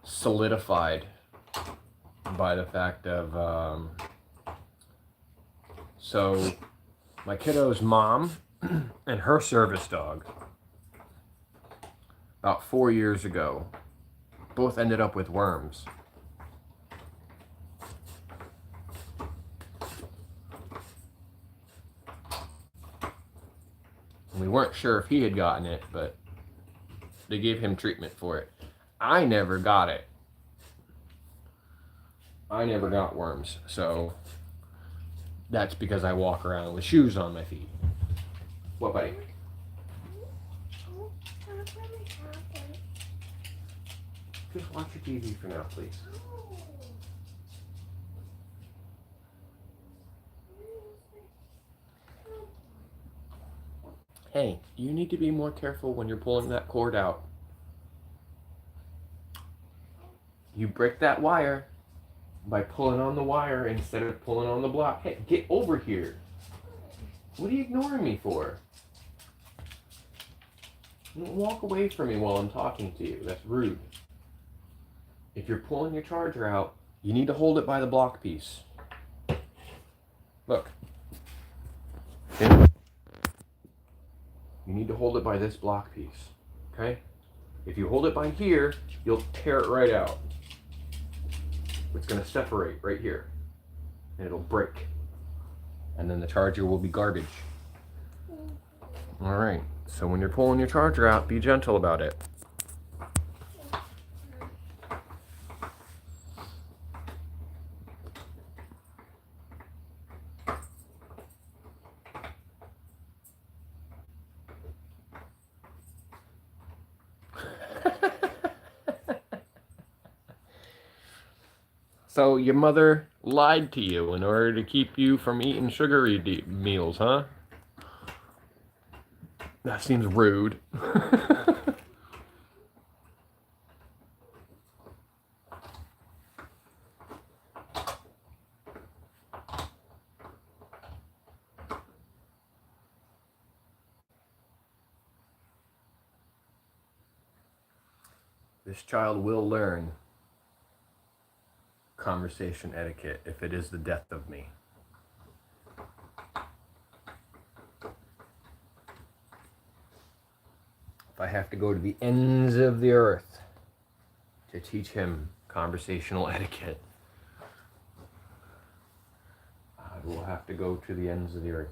solidified by the fact of, so my kiddo's mom and her service dog, about 4 years ago, both ended up with worms. And we weren't sure if he had gotten it, but they gave him treatment for it. I never got it. I never got worms, so that's because I walk around with shoes on my feet. What, buddy? Just watch your TV for now, please. Hey, you need to be more careful when you're pulling that cord out. You break that wire by pulling on the wire instead of pulling on the block. Hey, get over here. What are you ignoring me for? Don't walk away from me while I'm talking to you. That's rude. If you're pulling your charger out, you need to hold it by the block piece. Look. See? You need to hold it by this block piece. Okay? If you hold it by here, you'll tear it right out. It's going to separate right here. And it'll break. And then the charger will be garbage. Alright, so when you're pulling your charger out, be gentle about it. So your mother lied to you in order to keep you from eating sugary meals, huh? That seems rude. This child will learn conversation etiquette if it is the death of me. If I have to go to the ends of the earth to teach him conversational etiquette, I will have to go to the ends of the earth.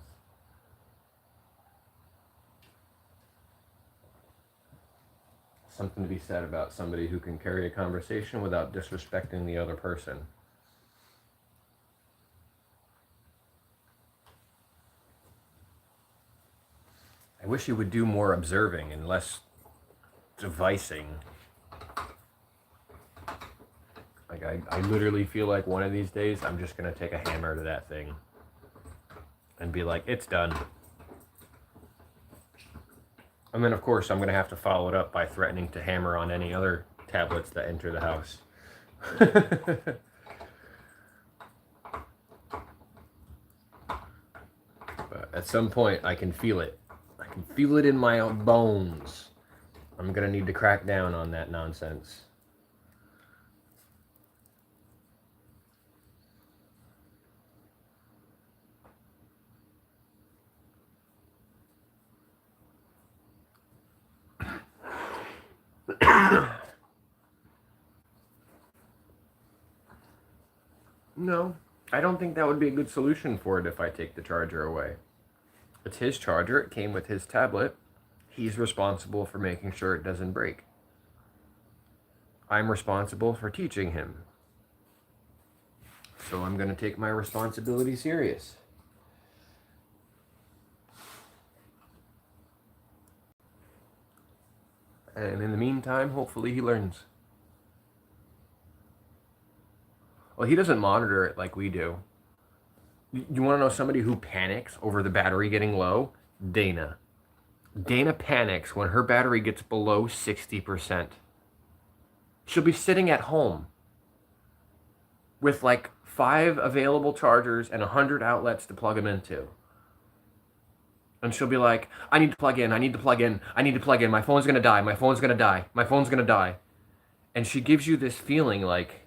Something to be said about somebody who can carry a conversation without disrespecting the other person. I wish he would do more observing and less devising. Like, I literally feel like one of these days I'm just going to take a hammer to that thing and be like, it's done. And then, of course, I'm going to have to follow it up by threatening to hammer on any other tablets that enter the house. But at some point, I can feel it. I can feel it in my own bones. I'm going to need to crack down on that nonsense. No, I don't think that would be a good solution for it if I take the charger away. It's his charger, it came with his tablet. He's responsible for making sure it doesn't break. I'm responsible for teaching him. So I'm going to take my responsibility serious. And in the meantime, hopefully he learns. Well, he doesn't monitor it like we do. You want to know somebody who panics over the battery getting low? Dana. Dana panics when her battery gets below 60%. She'll be sitting at home with like 5 available chargers and 100 outlets to plug them into. And she'll be like, I need to plug in, I need to plug in, I need to plug in, my phone's gonna die, my phone's gonna die, my phone's gonna die. And she gives you this feeling like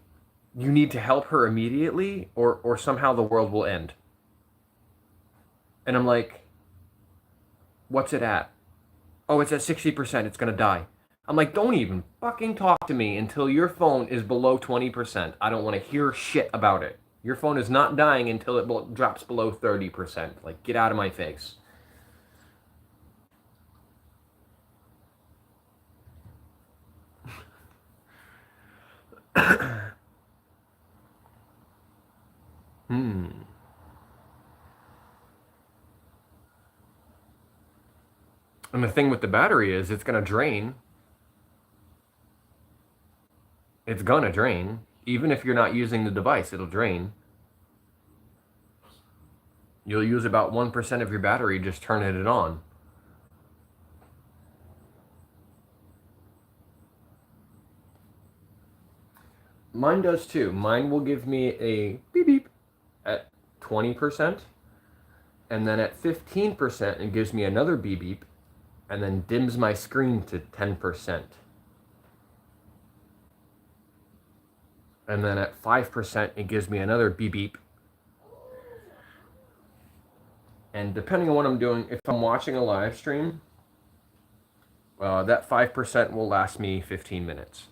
you need to help her immediately or somehow the world will end. And I'm like, what's it at? Oh, it's at 60%, it's gonna die. I'm like, don't even fucking talk to me until your phone is below 20%. I don't want to hear shit about it. Your phone is not dying until it drops below 30%. Like, get out of my face. And the thing with the battery is it's going to drain. It's going to drain. Even if you're not using the device, it'll drain. You'll use about 1% of your battery just turning it on. Mine does too. Mine will give me a beep beep at 20%. And then at 15%, it gives me another beep beep. And then dims my screen to 10%. And then at 5%, it gives me another beep beep. And depending on what I'm doing, if I'm watching a live stream, that 5% will last me 15 minutes.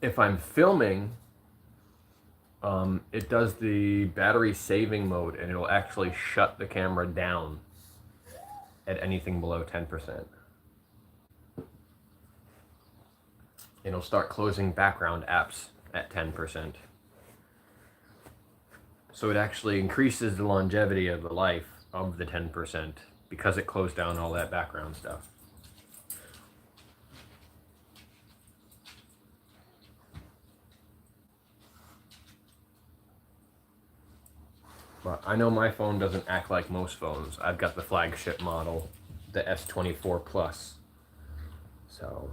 If I'm filming, it does the battery saving mode and it'll actually shut the camera down at anything below 10%. It'll start closing background apps at 10%. So it actually increases the longevity of the life of the 10% because it closed down all that background stuff. But I know my phone doesn't act like most phones. I've got the flagship model, the S24 Plus. So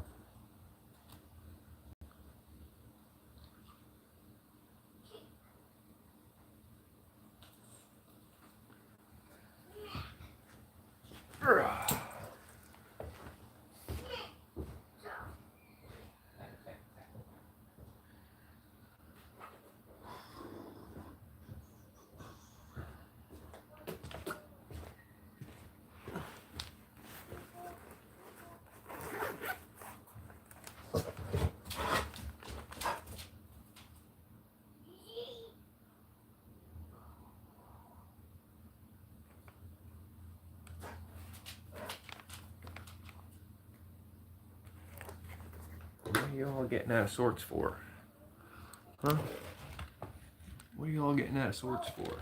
you all getting out of sorts for? Huh? What are you all getting out of sorts for?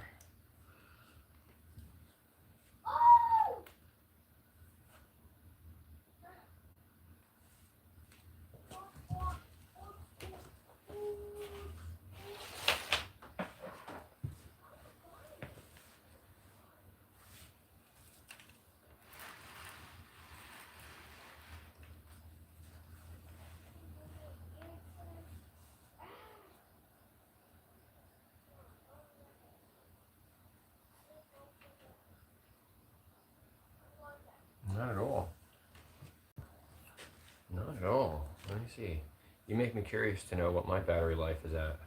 Not at all. Not at all. Let me see. You make me curious to know what my battery life is at.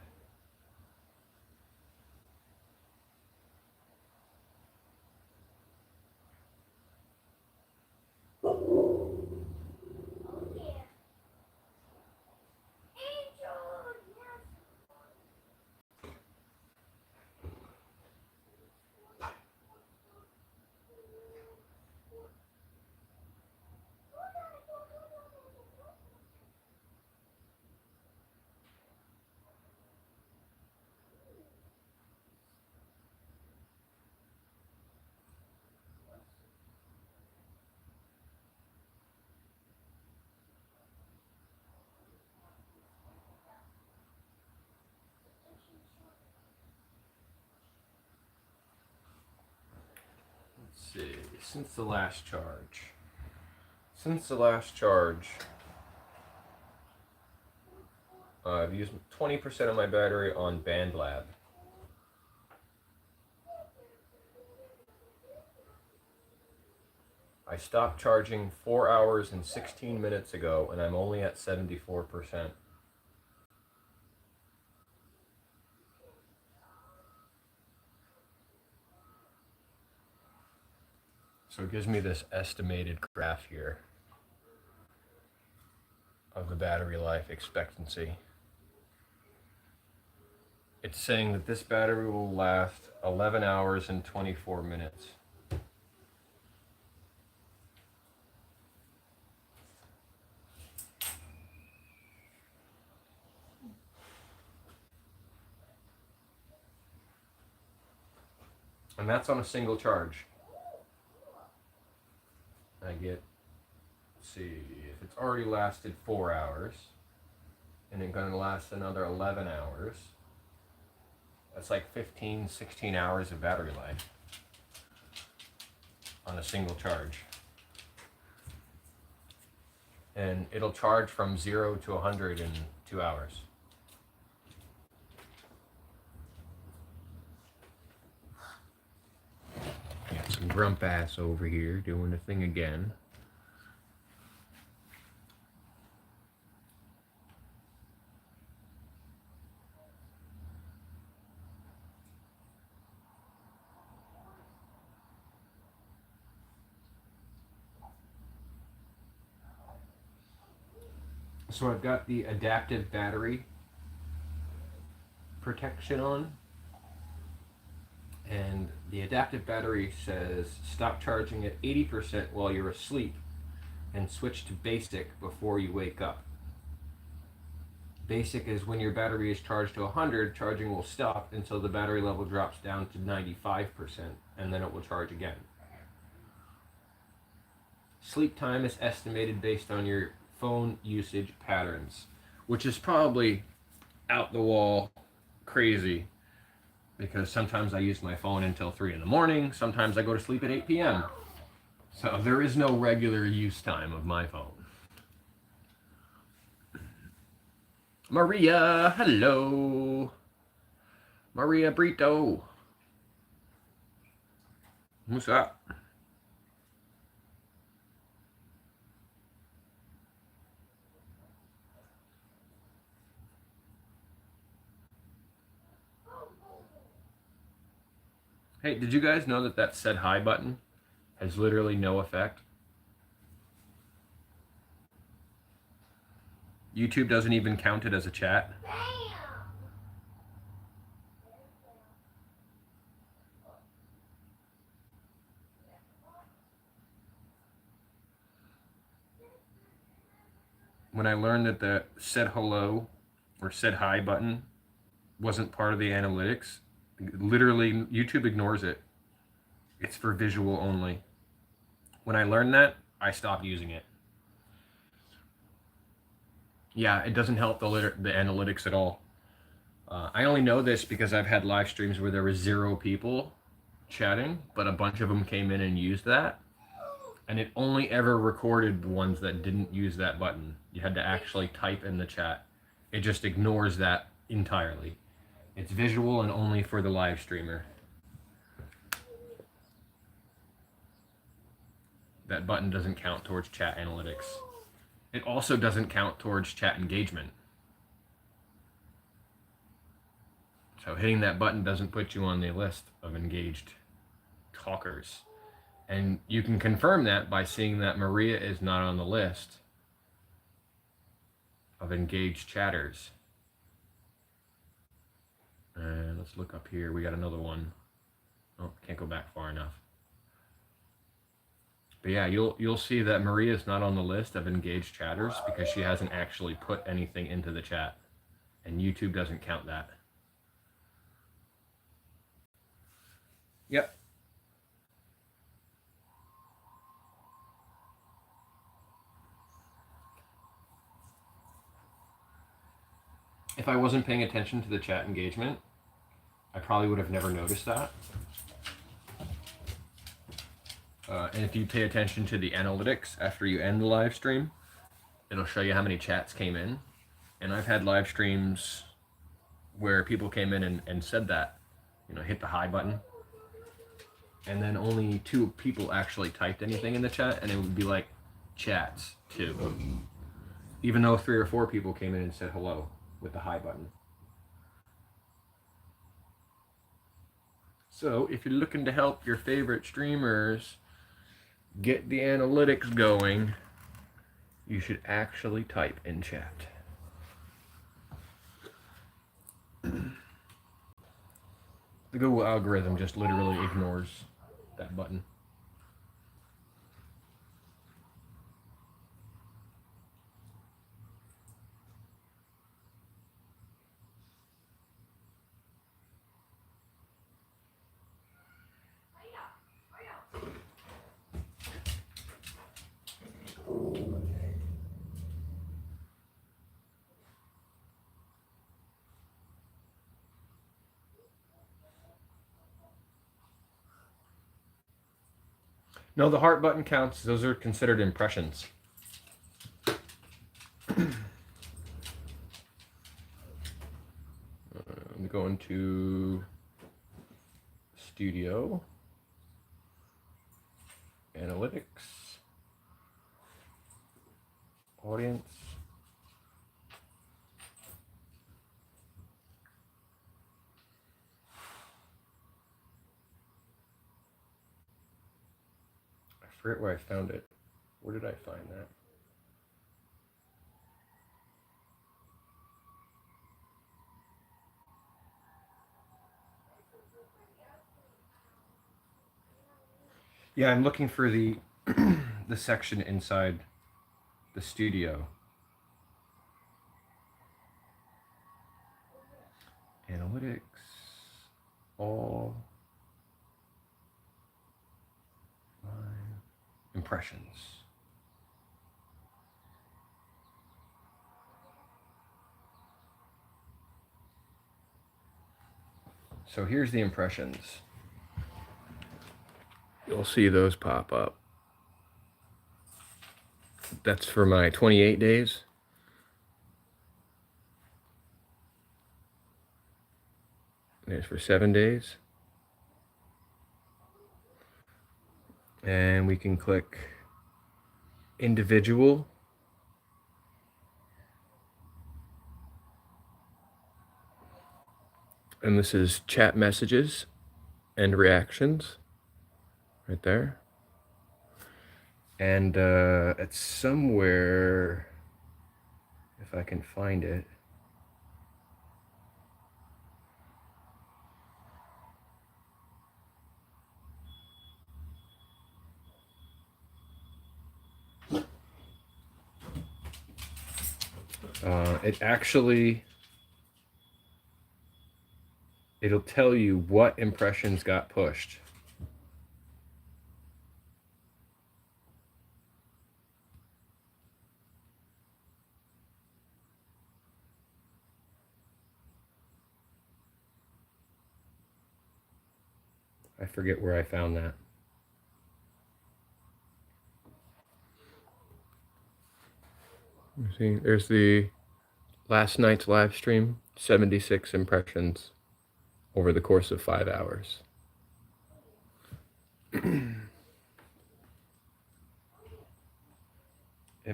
Let's see. Since the last charge. I've used 20% of my battery on BandLab. I stopped charging 4 hours and 16 minutes ago, and I'm only at 74%. So it gives me this estimated graph here of the battery life expectancy. It's saying that this battery will last 11 hours and 24 minutes. And that's on a single charge. I get, let's see, if it's already lasted 4 hours, and it's going to last another 11 hours, that's like 15, 16 hours of battery life on a single charge. And it'll charge from 0 to 100 in 2 hours. Got some grump ass over here doing the thing again. So I've got the adaptive battery protection on, and the adaptive battery says stop charging at 80% while you're asleep and switch to basic before you wake up. Basic is when your battery is charged to 100, charging will stop until the battery level drops down to 95%, and then it will charge again. Sleep time is estimated based on your phone usage patterns, which is probably out the wall crazy, because sometimes I use my phone until 3 in the morning, sometimes I go to sleep at 8 p.m. So there is no regular use time of my phone. Maria, hello. Maria Brito. What's up? Hey, did you guys know that that said hi button has literally no effect? YouTube doesn't even count it as a chat. when I learned that the said hello or said hi button wasn't part of the analytics, literally YouTube ignores it. It's for visual only. When I learned that, I stopped using it. Yeah, it doesn't help the analytics at all. I only know this because I've had live streams where there was 0 people chatting, but a bunch of them came in and used that. And it only ever recorded the ones that didn't use that button. You had to actually type in the chat. It just ignores that entirely. It's visual and only for the live streamer. That button doesn't count towards chat analytics. It also doesn't count towards chat engagement. So hitting that button doesn't put you on the list of engaged talkers. And you can confirm that by seeing that Maria is not on the list of engaged chatters. And let's look up here. We got another one. Oh, can't go back far enough. But yeah, you'll see that Maria is not on the list of engaged chatters because she hasn't actually put anything into the chat. And YouTube doesn't count that. Yep. If I wasn't paying attention to the chat engagement, I probably would have never noticed that. And if you pay attention to the analytics after you end the live stream, it'll show you how many chats came in. And I've had live streams where people came in and said that, you know, hit the hi button. And then only 2 people actually typed anything in the chat, and it would be like chats 2. Even though 3 or 4 people came in and said hello with the hi button. So if you're looking to help your favorite streamers get the analytics going, you should actually type in chat. The Google algorithm just literally ignores that button. No, the heart button counts. Those are considered impressions. I'm going to Studio, Analytics, Audience. I forget where I found it. Where did I find that? Yeah, I'm looking for the the section inside the studio. Analytics, all impressions. So here's the impressions. You'll see those pop up. That's for my 28 days. There's for 7 days. And we can click individual. And this is chat messages and reactions right there. And it's somewhere, if I can find it. It actually, it'll tell you what impressions got pushed. I forget where I found that. See, there's the last night's live stream, 76 impressions over the course of 5 hours. It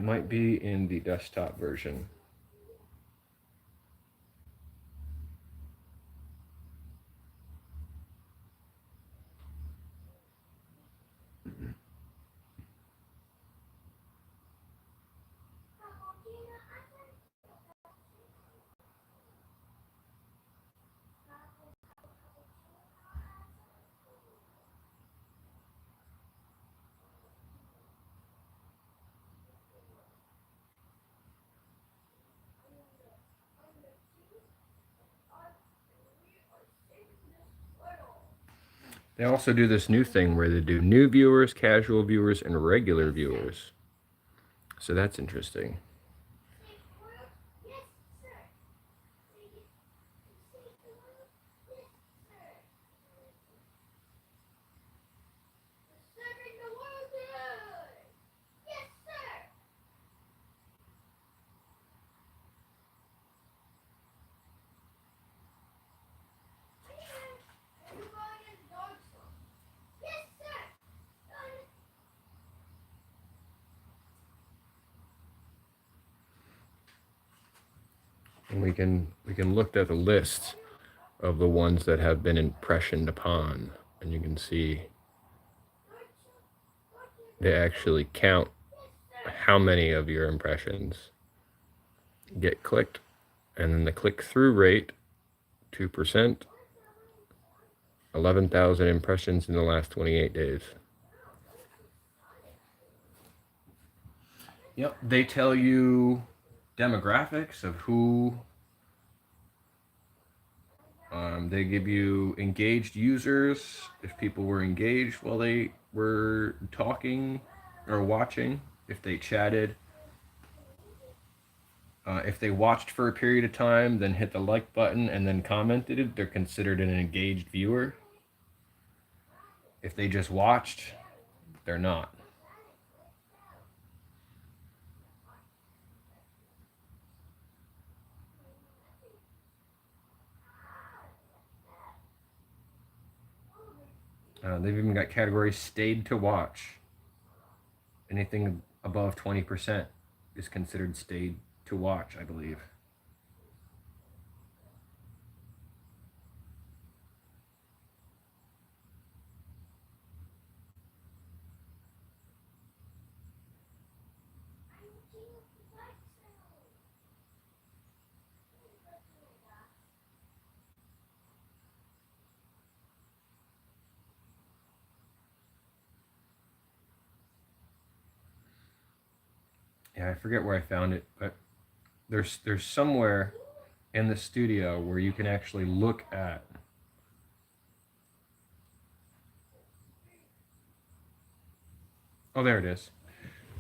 might be in the desktop version. They also do this new thing where they do new viewers, casual viewers, and regular viewers. So that's interesting. And we can look at the list of the ones that have been impressioned upon, and you can see they actually count how many of your impressions get clicked, and then the click-through rate, 2%, 11,000 impressions in the last 28 days. Yep, they tell you demographics of who. They give you engaged users, if people were engaged while they were talking or watching, if they chatted. If they watched for a period of time, then hit the like button and then commented, they're considered an engaged viewer. If they just watched, they're not. They've even got categories stayed to watch. Anything above 20% is considered stayed to watch, I believe. Yeah, I forget where I found it, but there's somewhere in the studio where you can actually look at there it is.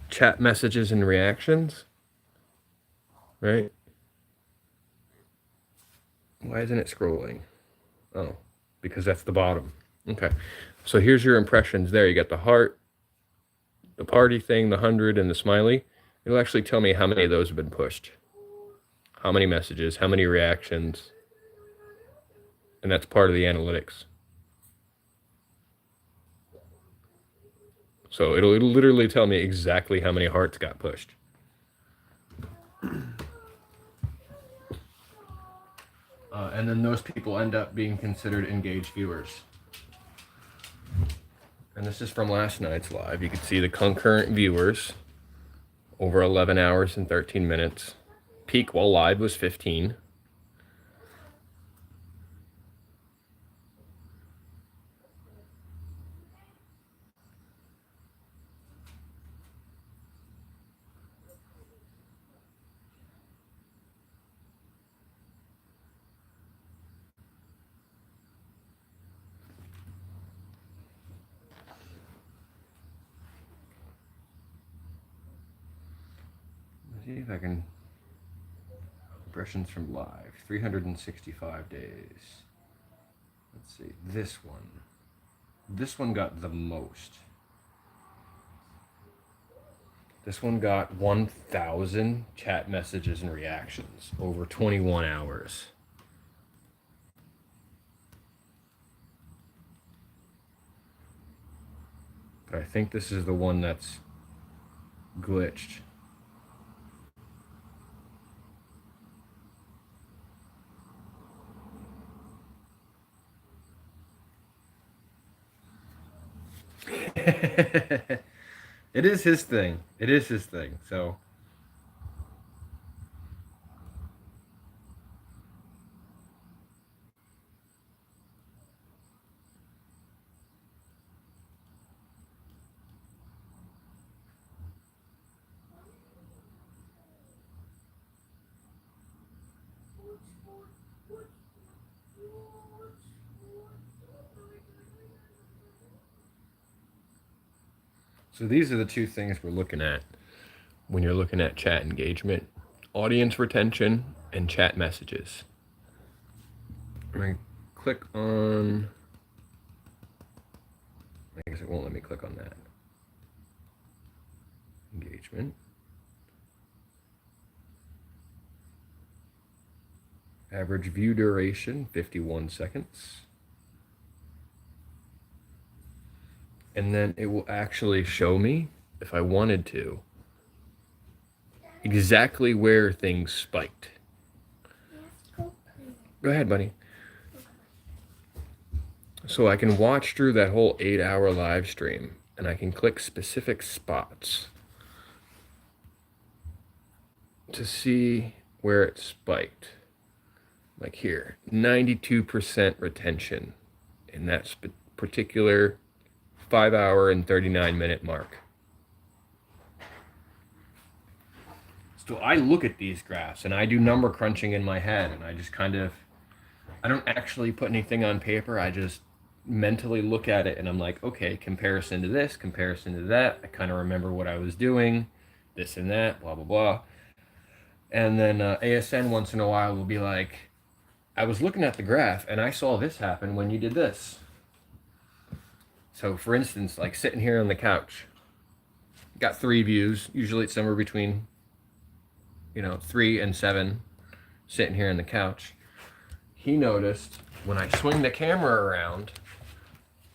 Chat messages and reactions. Right? Why isn't it scrolling? Oh, because that's the bottom. Okay. So here's your impressions there. You got the heart, the party thing, the 100, and the smiley. It'll actually tell me how many of those have been pushed. How many messages, how many reactions. And that's part of the analytics. So it'll literally tell me exactly how many hearts got pushed. And then those people end up being considered engaged viewers. And this is from last night's live. You can see the concurrent viewers over 11 hours and 13 minutes. Peak while live was 15. see if I can. Impressions from live. 365 days. Let's see. This one. This one got the most. This one got 1,000 chat messages and reactions over 21 hours. But I think this is the one that's glitched. It is his thing. It is his thing. So So these are the two things we're looking at when you're looking at chat engagement: audience retention and chat messages. I'm going to click on, I guess it won't let me click on that. Engagement. Average view duration, 51 seconds. And then it will actually show me, if I wanted to, exactly where things spiked. Go ahead, buddy. So I can watch through that whole 8-hour live stream, and I can click specific spots to see where it spiked. Like here, 92% retention in that particular 5-hour and 39-minute mark. So I look at these graphs and I do number crunching in my head, and I just kind of, I don't actually put anything on paper. I just mentally look at it and I'm like, okay, comparison to this, comparison to that. I kind of remember what I was doing, this and that, blah, blah, blah. And then ASN once in a while will be like, I was looking at the graph and I saw this happen when you did this. So for instance, like sitting here on the couch, got 3 views. Usually it's somewhere between, 3 and 7, sitting here on the couch. He noticed when I swing the camera around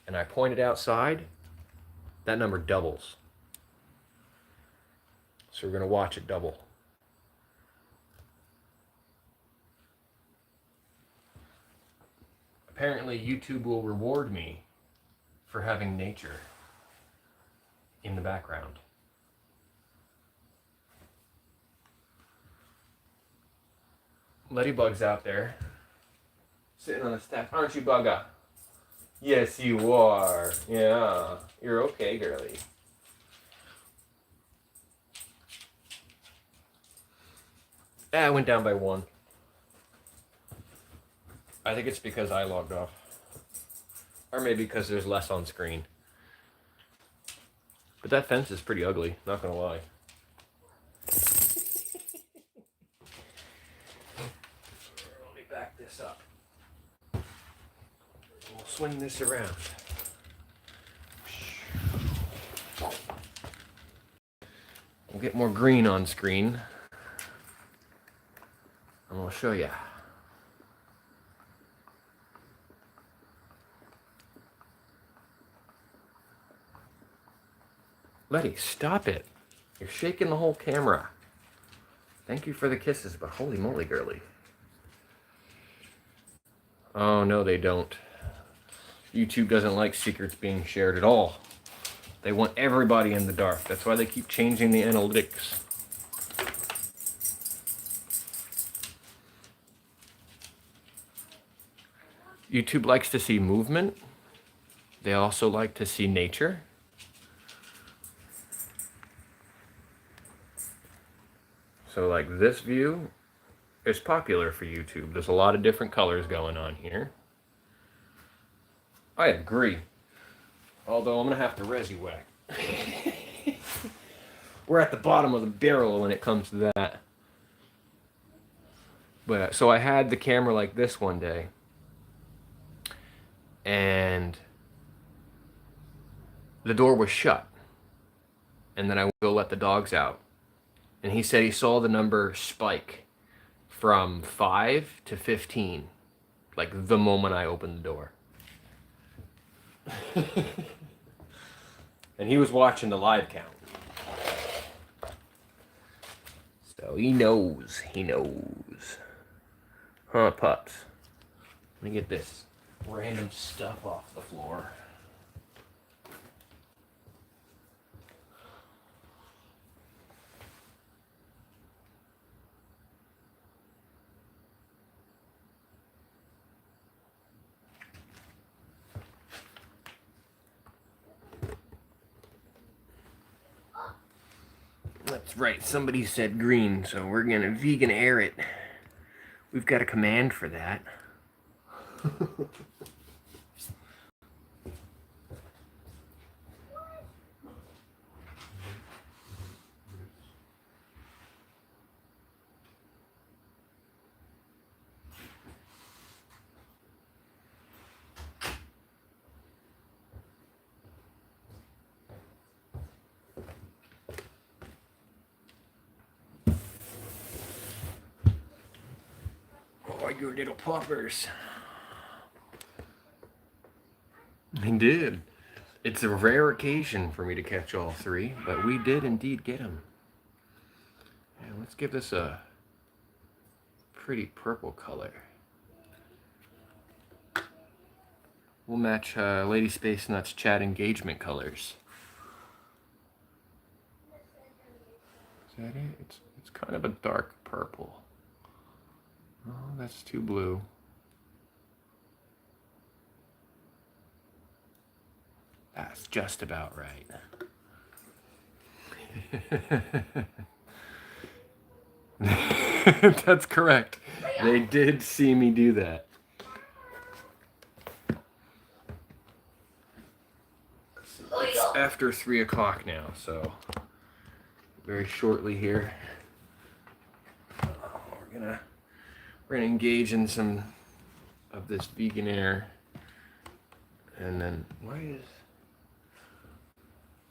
and I point it outside, that number doubles. So we're going to watch it double. Apparently YouTube will reward me for having nature in the background. Ladybug's out there, sitting on the step. Aren't you, Bugga? Yes, you are. Yeah, you're okay, girly. I went down by 1. I think it's because I logged off. Or maybe because there's less on screen. But that fence is pretty ugly, not gonna lie. Let me back this up. We'll swing this around. We'll get more green on screen. And we'll show you. Letty, stop it. You're shaking the whole camera. Thank you for the kisses, but holy moly, girly. Oh, no, they don't. YouTube doesn't like secrets being shared at all. They want everybody in the dark. That's why they keep changing the analytics. YouTube likes to see movement. They also like to see nature. So like this view is popular for YouTube. There's a lot of different colors going on here. I agree. Although I'm gonna have to resi whack. we're at the bottom of the barrel when it comes to that. But so I had the camera like this one day, and the door was shut, and then I would go let the dogs out, and he said he saw the number spike from 5 to 15, like the moment I opened the door. And he was watching the live count. So he knows. Huh, pups? Let me get this random stuff off the floor. That's right, somebody said green, so we're gonna vegan air it. We've got a command for that. Oh, you little puppers. I did. It's a rare occasion for me to catch all three, but we did indeed get them. Yeah, let's give this a pretty purple color. We'll match Lady Space Nuts chat engagement colors. Is that it? It's kind of a dark purple. Oh, that's too blue. That's just about right. That's correct. They did see me do that. It's after 3 o'clock now, so very shortly here. We're gonna engage in some of this vegan air, and then why is?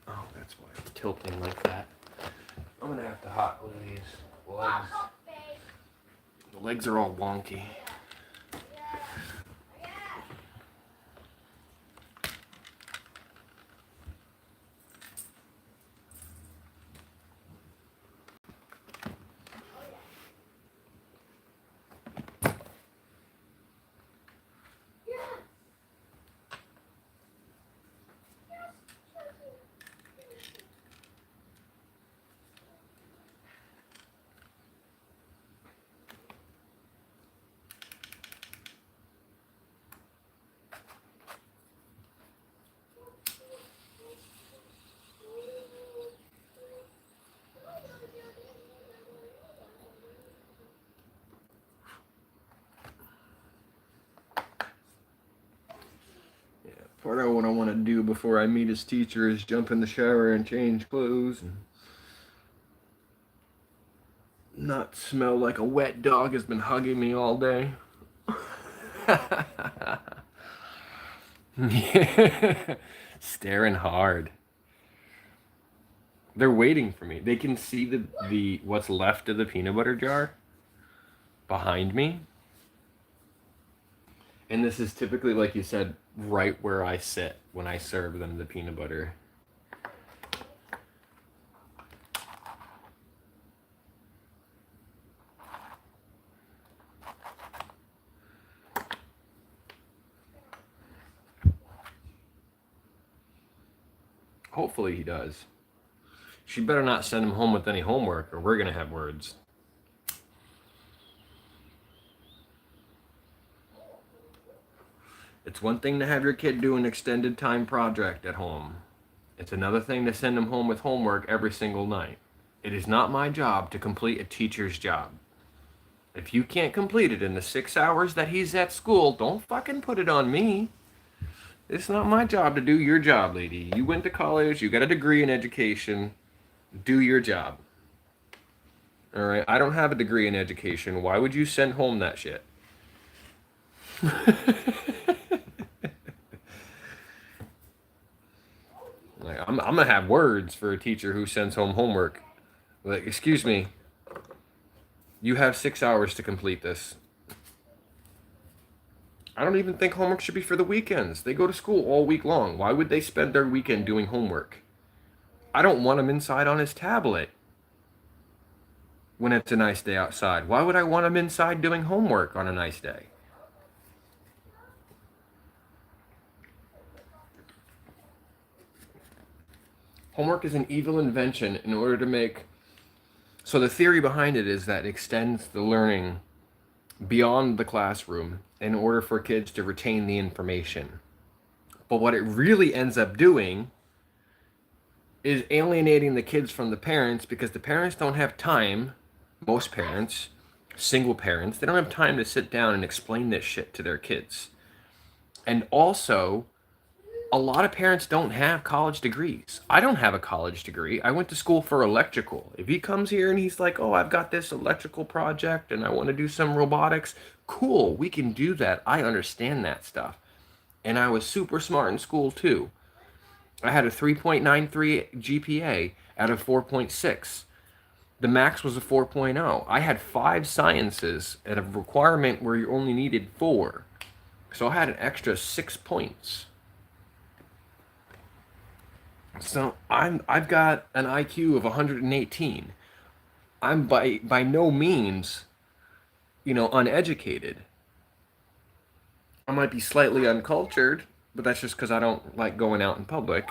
Oh, that's why it's tilting like that. I'm gonna have to hot glue these legs. The legs are all wonky. Part of what I want to do before I meet his teacher is jump in the shower and change clothes and not smell like a wet dog has been hugging me all day. Staring hard. They're waiting for me. They can see the what's left of the peanut butter jar behind me. And this is typically, like you said, right where I sit when I serve them the peanut butter. Hopefully he does. She better not send him home with any homework or we're gonna have words. It's one thing to have your kid do an extended time project at home. It's another thing to send him home with homework every single night. It is not my job to complete a teacher's job. If you can't complete it in the 6 hours that he's at school, don't fucking put it on me. It's not my job to do your job, lady. You went to college, you got a degree in education. Do your job. All right. I don't have a degree in education. Why would you send home that shit? Like, I'm gonna have words for a teacher who sends home homework. Like, excuse me, you have 6 hours to complete this. I don't even think homework should be for the weekends. They go to school all week long. Why would they spend their weekend doing homework? I don't want him inside on his tablet when it's a nice day outside. Why would I want him inside doing homework on a nice day? Homework is an evil invention in order to make... So the theory behind it is that it extends the learning beyond the classroom in order for kids to retain the information. But what it really ends up doing is alienating the kids from the parents, because the parents don't have time, most parents, single parents, they don't have time to sit down and explain this shit to their kids. And also, a lot of parents don't have college degrees. I don't have a college degree. I went to school for electrical. If he comes here and he's like, oh, I've got this electrical project and I want to do some robotics, cool, we can do that. I understand that stuff. And I was super smart in school too. I had a 3.93 GPA out of 4.6. The max was a 4.0. I had 5 sciences at a requirement where you only needed 4. So I had an extra 6 points. So I've got an IQ of 118. I'm by no means, uneducated. I might be slightly uncultured, but that's just because I don't like going out in public.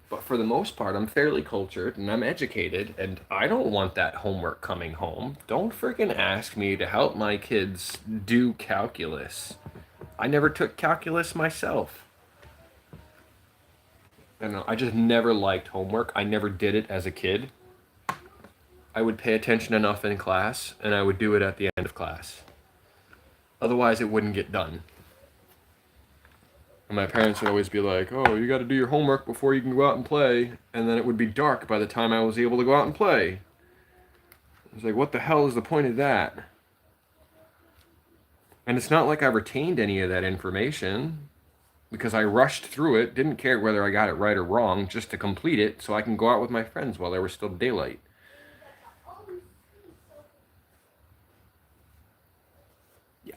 But for the most part, I'm fairly cultured and I'm educated, and I don't want that homework coming home. Don't freaking ask me to help my kids do calculus. I never took calculus myself. I don't know, I just never liked homework. I never did it as a kid. I would pay attention enough in class, and I would do it at the end of class. Otherwise, it wouldn't get done. And my parents would always be like, oh, you got to do your homework before you can go out and play. And then it would be dark by the time I was able to go out and play. I was like, what the hell is the point of that? And it's not like I retained any of that information, because I rushed through it, didn't care whether I got it right or wrong, just to complete it so I can go out with my friends while there was still daylight.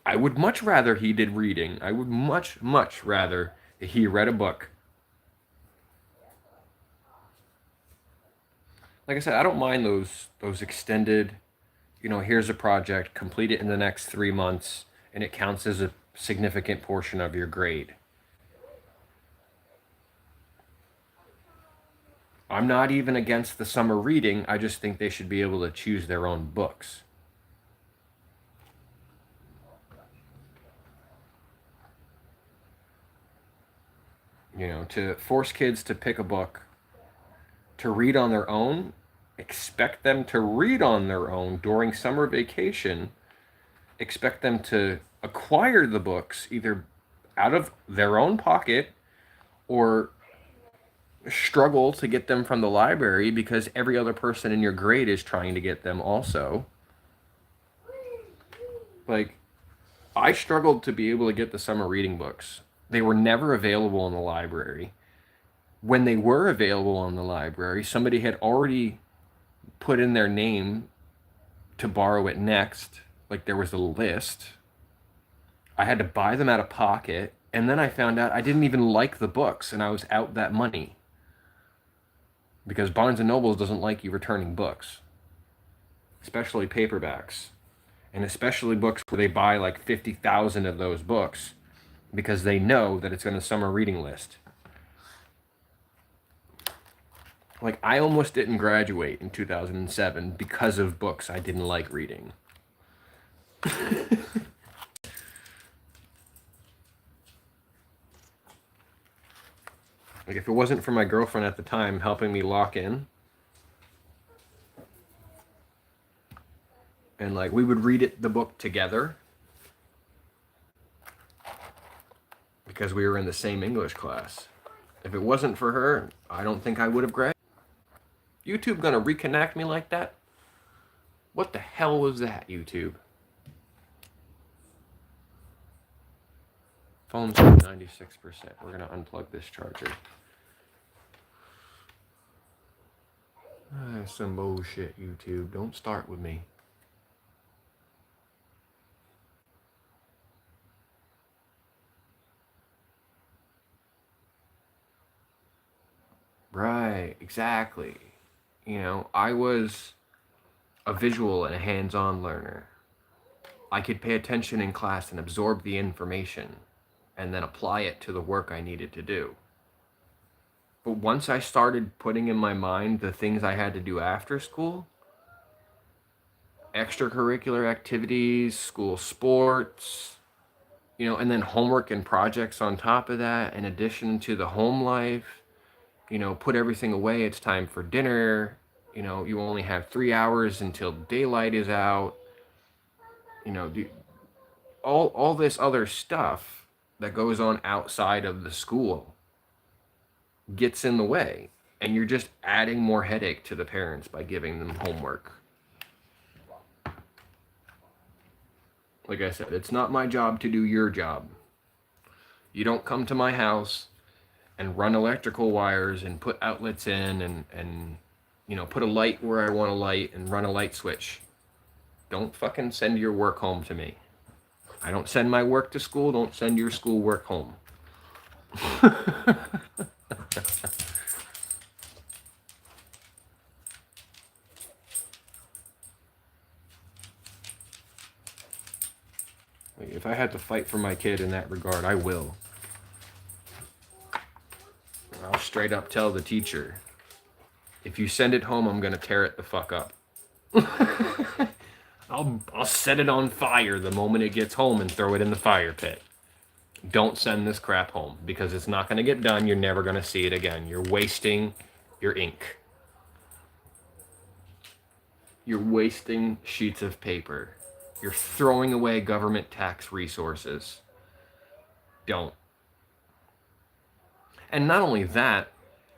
I would much rather he did reading. I would much, much rather he read a book. Like I said, I don't mind those extended, here's a project, complete it in the next 3 months, and it counts as a significant portion of your grade. I'm not even against the summer reading. I just think they should be able to choose their own books. To force kids to pick a book to read on their own, expect them to read on their own during summer vacation, expect them to acquire the books either out of their own pocket or struggle to get them from the library because every other person in your grade is trying to get them also. Like, I struggled to be able to get the summer reading books. They were never available in the library. When they were available in the library, somebody had already put in their name to borrow it next. Like, there was a list. I had to buy them out of pocket, and then I found out I didn't even like the books, and I was out that money. Because Barnes & Noble doesn't like you returning books. Especially paperbacks. And especially books where they buy like 50,000 of those books because they know that it's in a summer reading list. Like, I almost didn't graduate in 2007 because of books I didn't like reading. Like, if it wasn't for my girlfriend at the time helping me lock in, and like we would read the book together because we were in the same English class. If it wasn't for her, I don't think I would have graduated. YouTube gonna reconnect me like that? What the hell was that, YouTube? Phone's at 96%. We're gonna unplug this charger. That's some bullshit, YouTube. Don't start with me. Right, exactly. You know, I was a visual and a hands-on learner. I could pay attention in class and absorb the information and then apply it to the work I needed to do. But once I started putting in my mind the things I had to do after school, extracurricular activities, school sports, you know, and then homework and projects on top of that, in addition to the home life, you know, put everything away, it's time for dinner, you know, you only have 3 hours until daylight is out, you know, all this other stuff that goes on outside of the school gets in the way, and you're just adding more headache to the parents by giving them homework. Like I said, it's not my job to do your job. You don't come to my house and run electrical wires and put outlets in and you know, put a light where I want a light and run a light switch. Don't fucking send your work home to me. I don't send my work to school. Don't send your school work home. If I had to fight for my kid in that regard, I will. I'll straight up tell the teacher, if you send it home, I'm gonna tear it the fuck up. I'll set it on fire the moment it gets home and throw it in the fire pit. Don't send this crap home because it's not gonna get done. You're never gonna see it again. You're wasting your ink. You're wasting sheets of paper. You're throwing away government tax resources. Don't. And not only that,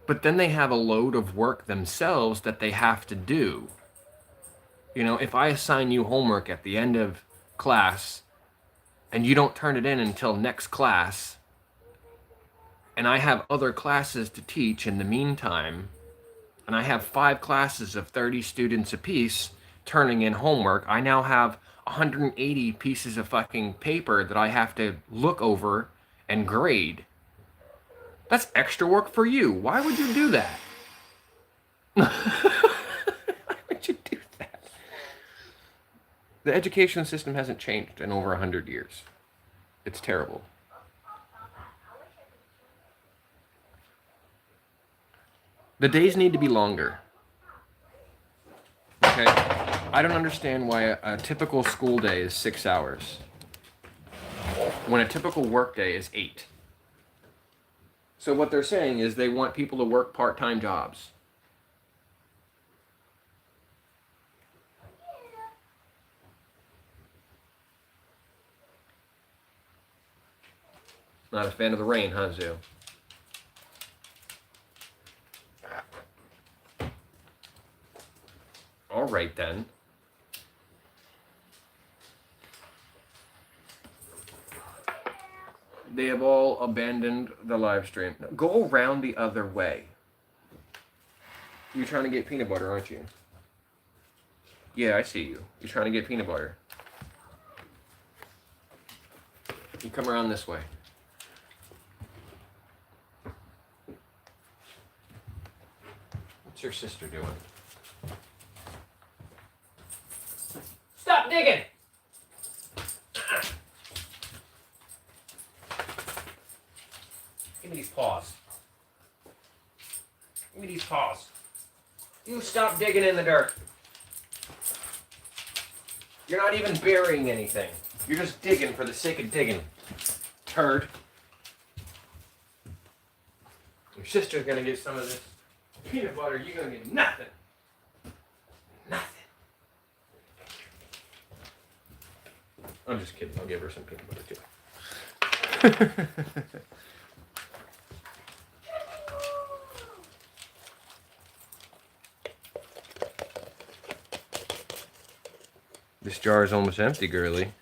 but then they have a load of work themselves that they have to do. You know, if I assign you homework at the end of class and you don't turn it in until next class, and I have other classes to teach in the meantime, and I have 5 classes of 30 students apiece turning in homework, I now have 180 pieces of fucking paper that I have to look over and grade. That's extra work for you. Why would you do that? Why would you do that? The education system hasn't changed in over 100 years. It's terrible. The days need to be longer. Okay? I don't understand why a typical school day is 6 hours when a typical work day is 8. So what they're saying is they want people to work part-time jobs. Not a fan of the rain, huh, Zoo? All right, then. They have all abandoned the live stream. Go around the other way. You're trying to get peanut butter, aren't you? Yeah, I see you. You're trying to get peanut butter. You come around this way. What's your sister doing? Stop digging! Give me these paws. Give me these paws. You stop digging in the dirt. You're not even burying anything. You're just digging for the sake of digging. Turd. Your sister's gonna get some of this peanut butter. You're gonna get nothing. Nothing. I'm just kidding. I'll give her some peanut butter too. This jar is almost empty, girly.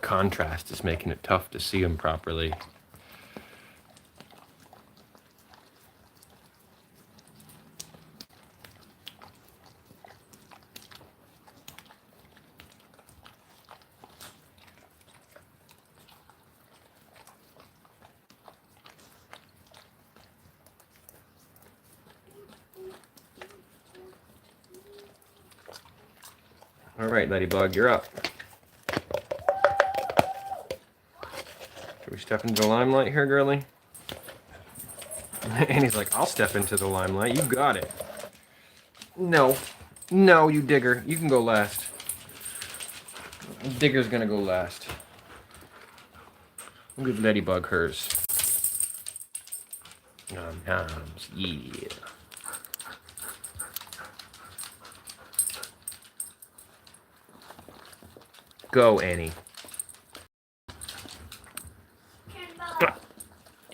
Contrast is making it tough to see them properly. All right, Ladybug, you're up. Should we step into the limelight here, girly? And he's like, I'll step into the limelight. You got it. No. No, you digger. You can go last. Digger's gonna go last. We'll give Ladybug hers. Nom noms, yeah. Go, Annie.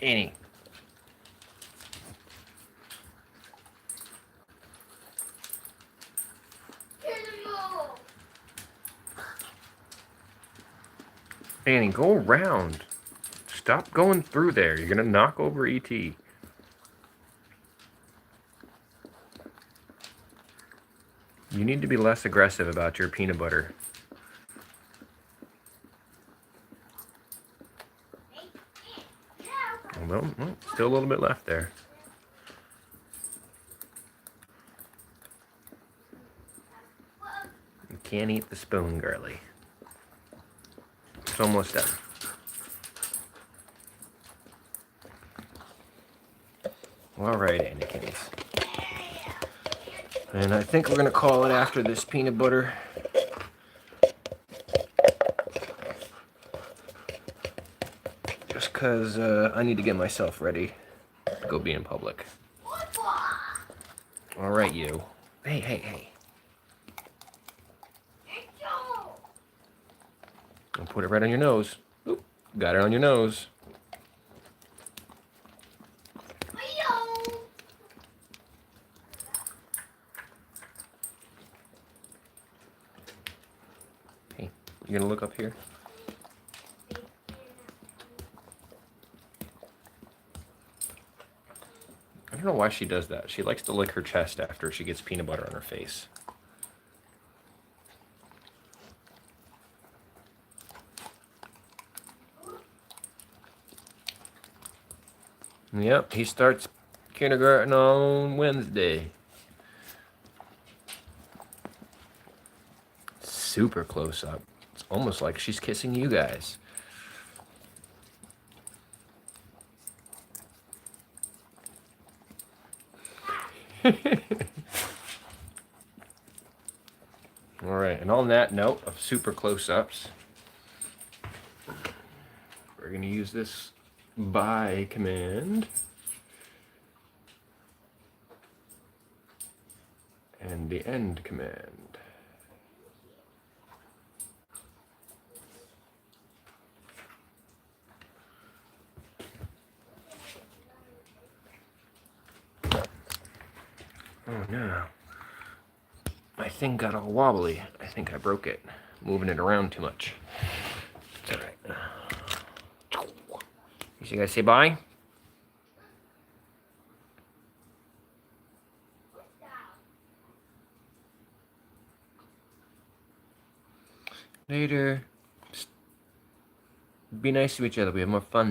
Annie. Annie, go around. Stop going through there. You're gonna knock over E.T. You need to be less aggressive about your peanut butter. Well, still a little bit left there. You can't eat the spoon, girly. It's almost done. All right, Annikins. And I think we're gonna call it after this peanut butter. Just cause I need to get myself ready to go be in public. All right, you. Hey, hey, hey. I'll put it right on your nose. Oop, got it on your nose. Hey, you gonna look up here? I don't know why she does that. She likes to lick her chest after she gets peanut butter on her face. Yep, he starts kindergarten on Wednesday. Super close up. It's almost like she's kissing you guys. All right, and on that note of super close-ups, we're going to use this buy command and the end command. Oh no. My thing got all wobbly. I think I broke it. Moving it around too much. It's alright. You guys say bye? Later. Be nice to each other. We have more fun.